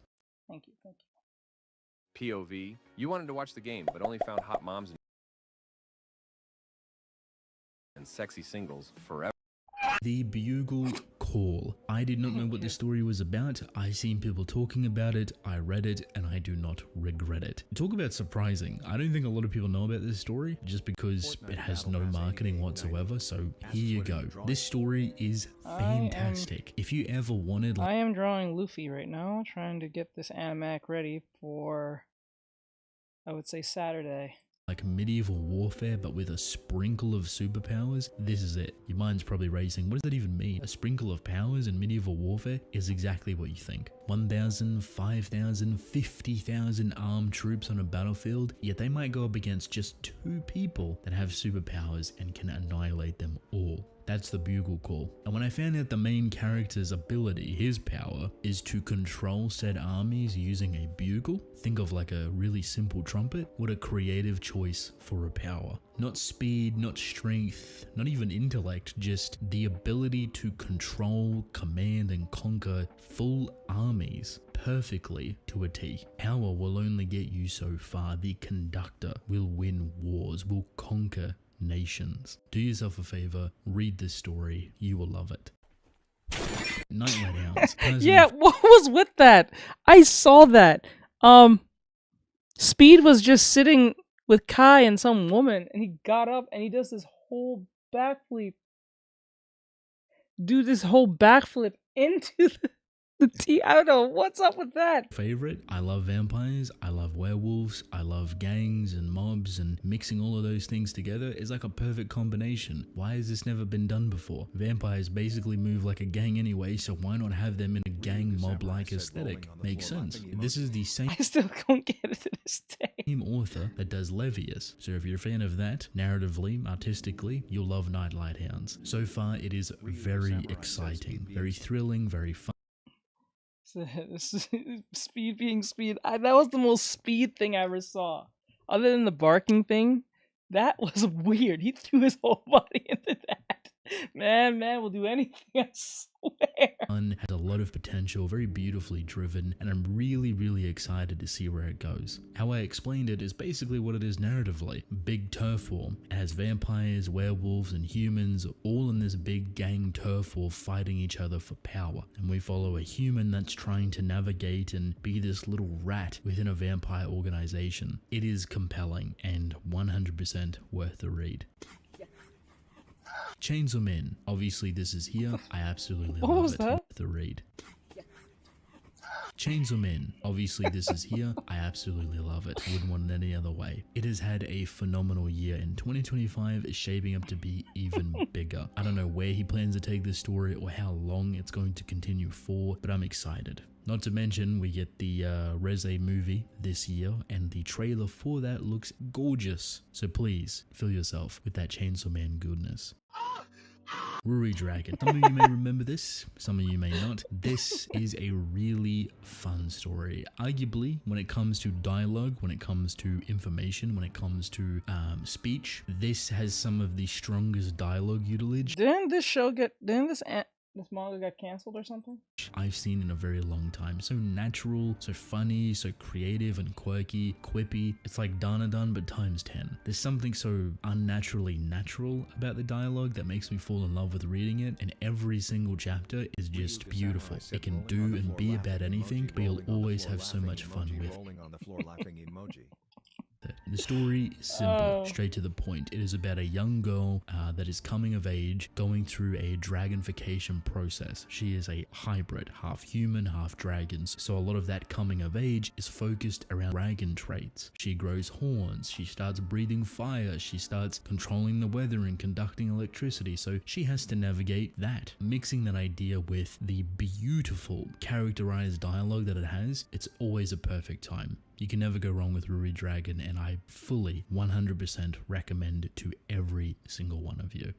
Thank you, thank you. POV, you wanted to watch the game, but only found hot moms and sexy singles forever. The Bugle Call. I did not know what this story was about. I seen people talking about it, I read it, and I do not regret it. Talk about surprising. I don't think a lot of people know about this story just because it has no marketing whatsoever, so here you go. This story is fantastic. If you ever wanted... I am drawing Luffy right now, trying to get this AnimeArt ready for, I would say, Saturday. Like medieval warfare, but with a sprinkle of superpowers, this is it. Your mind's probably racing. What does that even mean? A sprinkle of powers in medieval warfare is exactly what you think. 1,000, 5,000, 50,000 armed troops on a battlefield, yet they might go up against just 2 people that have superpowers and can annihilate them all. That's the Bugle Call. And when I found out the main character's ability, his power, is to control said armies using a bugle, think of like a really simple trumpet, what a creative choice for a power. Not speed, not strength, not even intellect, just the ability to control, command, and conquer full armies perfectly to a T. Power will only get you so far. The conductor will win wars, will conquer nations. Do yourself a favor, read this story, you will love it. Nightlight Hounds. Yeah, what was with that? I saw that. Speed was just sitting with Kai and some woman, and he got up and he does this whole backflip. Do this whole backflip into the... The T. I don't know what's up with that. Favorite? I love vampires, I love werewolves, I love gangs and mobs, and mixing all of those things together is like a perfect combination. Why has this never been done before? Vampires basically move like a gang anyway, so why not have them in a gang mob-like aesthetic? Makes sense. This is the same. I still don't get it to this day. Same author that does Levius. So if you're a fan of that, narratively, artistically, you'll love Nightlight Hounds. So far, it is very exciting, very thrilling, very fun. Speed being speed. That was the most speed thing I ever saw. Other than the barking thing, that was weird. He threw his whole body into that. Man will do anything, I swear. Has a lot of potential, very beautifully driven, and I'm really excited to see where it goes. How I explained it is basically what it is narratively. Big turf war. It has vampires, werewolves, and humans all in this big gang turf war fighting each other for power. And we follow a human that's trying to navigate and be this little rat within a vampire organization. It is compelling and 100% worth the read. Chainsaw Man. Obviously this is here. I absolutely love it. The read. Chainsaw Man. Obviously this is here. I absolutely love it. Wouldn't want it any other way. It has had a phenomenal year, and 2025 is shaping up to be even bigger. I don't know where he plans to take this story or how long it's going to continue for, but I'm excited. Not to mention, we get the Reze movie this year, and the trailer for that looks gorgeous. So please, fill yourself with that Chainsaw Man goodness. Ruri Dragon. Some of you may remember this, some of you may not. This is a really fun story. Arguably, when it comes to dialogue, when it comes to information, when it comes to speech, this has some of the strongest dialogue utilage. Didn't this manga got canceled or something? I've seen in a very long time. So natural, so funny, so creative and quirky, quippy. It's like Danadon but times 10. There's something so unnaturally natural about the dialogue that makes me fall in love with reading it, and every single chapter is just beautiful. It can do and be about anything, but you'll always have so much fun with it. The story is simple, straight to the point. It is about a young girl that is coming of age, going through a dragonification process. She is a hybrid, half human, half dragons. So a lot of that coming of age is focused around dragon traits. She grows horns, she starts breathing fire, she starts controlling the weather and conducting electricity. So she has to navigate that. Mixing that idea with the beautiful characterized dialogue that it has, it's always a perfect time. You can never go wrong with Ruri Dragon, and I fully 100% recommend it to every single one of you.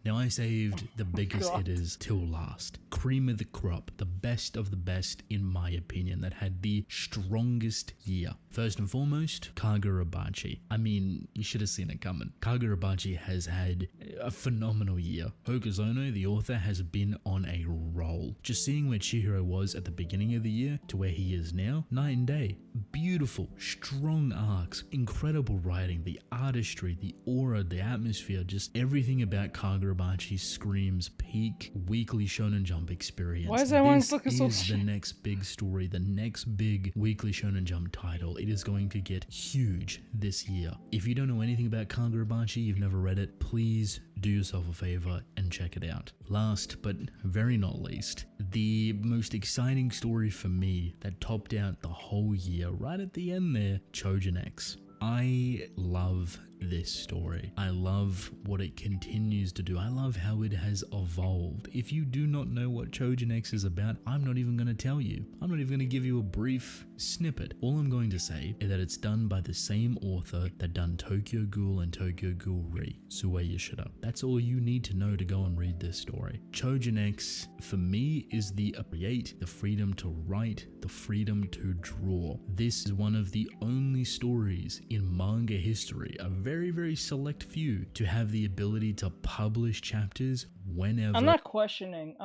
Now I saved the biggest hitters till last. Cream of the crop, the best of the best in my opinion, that had the strongest year. First and foremost, Kagurabachi. I mean, you should have seen it coming. Kagurabachi has had a phenomenal year. Hokuzono, the author, has been on a roll. Just seeing where Chihiro was at the beginning of the year to where he is now, night and day. Beautiful, strong arcs, incredible writing, the artistry, the aura, the atmosphere, just everything about Kagurabachi screams peak weekly Shonen Jump experience. Why is everyone this looking so is the next big story, the next big weekly Shonen Jump title. It is going to get huge this year. If you don't know anything about Kagurabachi, you've never read it, please do yourself a favor and check it out. Last but very not least, the most exciting story for me that topped out the whole year right at the end there, Chojin X. I love this story. I love what it continues to do. I love how it has evolved. If you do not know what Chojin X is about, I'm not even going to tell you. I'm not even going to give you a brief snippet. All I'm going to say is that it's done by the same author that done Tokyo Ghoul and Tokyo Ghoul Re, Sue Yoshida. That's all you need to know to go and read this story. Chojin X, for me, is the create, the freedom to write, the freedom to draw. This is one of the only stories in manga history, a very select few, to have the ability to publish chapters whenever. I'm not questioning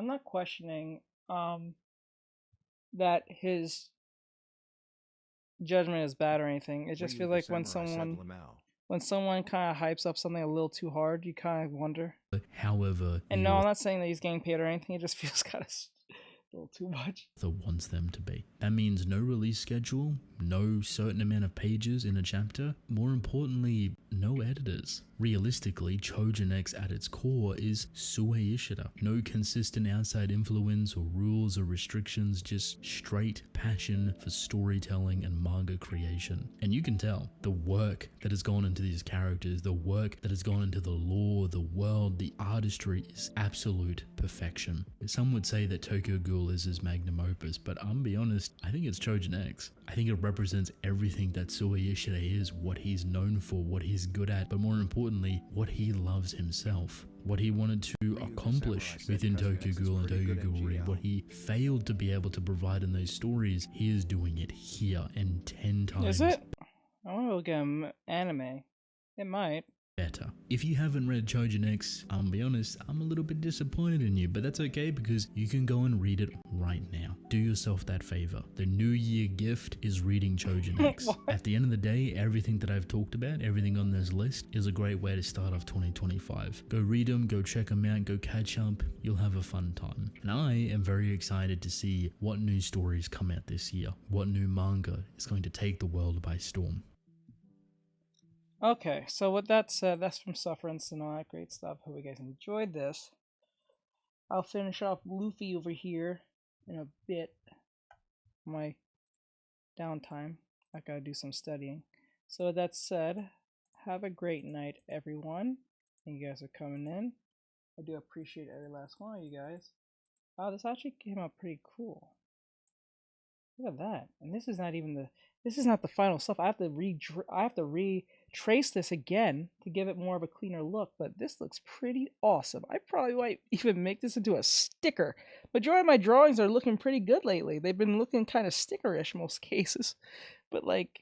that his judgment is bad or anything. It just feels like when someone kind of hypes up something a little too hard, you kind of wonder. However, and no, I'm not saying that he's getting paid or anything. It just feels kind of a little too much. Wants them to be. That means no release schedule, no certain amount of pages in a chapter. More importantly, no editors. Realistically, Chojin X at its core is Sue Ishida. No consistent outside influence or rules or restrictions, just straight passion for storytelling and manga creation. And you can tell the work that has gone into these characters, the work that has gone into the lore, the world, the artistry is absolute perfection. Some would say that Tokyo Ghoul is his magnum opus, but I'm gonna be honest, I think it's Chojin X. I think it represents everything that Sue Ishida is, what he's known for, what he's good at, but more importantly, what he loves himself. What he wanted to accomplish within Tokyo Ghoul and Tokyo Ghoul Re, what he failed to be able to provide in those stories, he is doing it here and 10 times. Is it? I want to look at anime. It might. Better. If you haven't read Chojin X, I'll be honest, I'm a little bit disappointed in you, but that's okay because you can go and read it right now. Do yourself that favor. The New Year gift is reading Chojin X. At the end of the day, everything that I've talked about, everything on this list, is a great way to start off 2025. Go read them, go check them out, go catch up. You'll have a fun time. And I am very excited to see what new stories come out this year, what new manga is going to take the world by storm. Okay, so with that said, that's from Sufferance and all that great stuff. Hope you guys enjoyed this. I'll finish off Luffy over here in a bit. My downtime. I gotta do some studying. So with that said, have a great night, everyone. Thank you guys for coming in. I do appreciate every last one of you guys. Wow, this actually came out pretty cool. Look at that. And this is not even the. This is not the final stuff. I have to retrace this again to give it more of a cleaner look, but this looks pretty awesome. I probably might even make this into a sticker. Majority of my drawings are looking pretty good lately. They've been looking kind of stickerish most cases, but like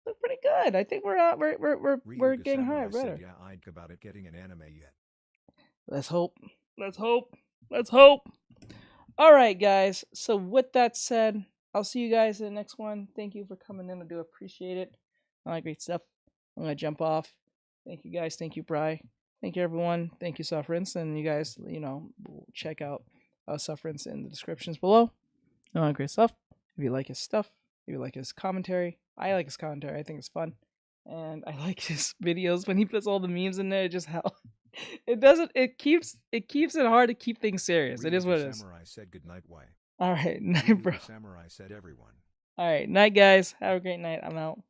look pretty good. I think we're getting high. Better. Yeah, I'd about it getting an anime yet. Let's hope. Let's hope. Let's hope. All right, guys. So with that said, I'll see you guys in the next one. Thank you for coming in. I do appreciate it. All that great stuff. I'm going to jump off. Thank you guys. Thank you, Bri. Thank you, everyone. Thank you, Sufferance. And you guys, check out Sufferance in the descriptions below. All that great stuff. If you like his stuff, if you like his commentary, I like his commentary. I think it's fun. And I like his videos when he puts all the memes in there. Just how it keeps it hard to keep things serious. It is what it is. Samurai said good night, why? All right, night, bro. Samurai said everyone. All right, night, guys. Have a great night. I'm out.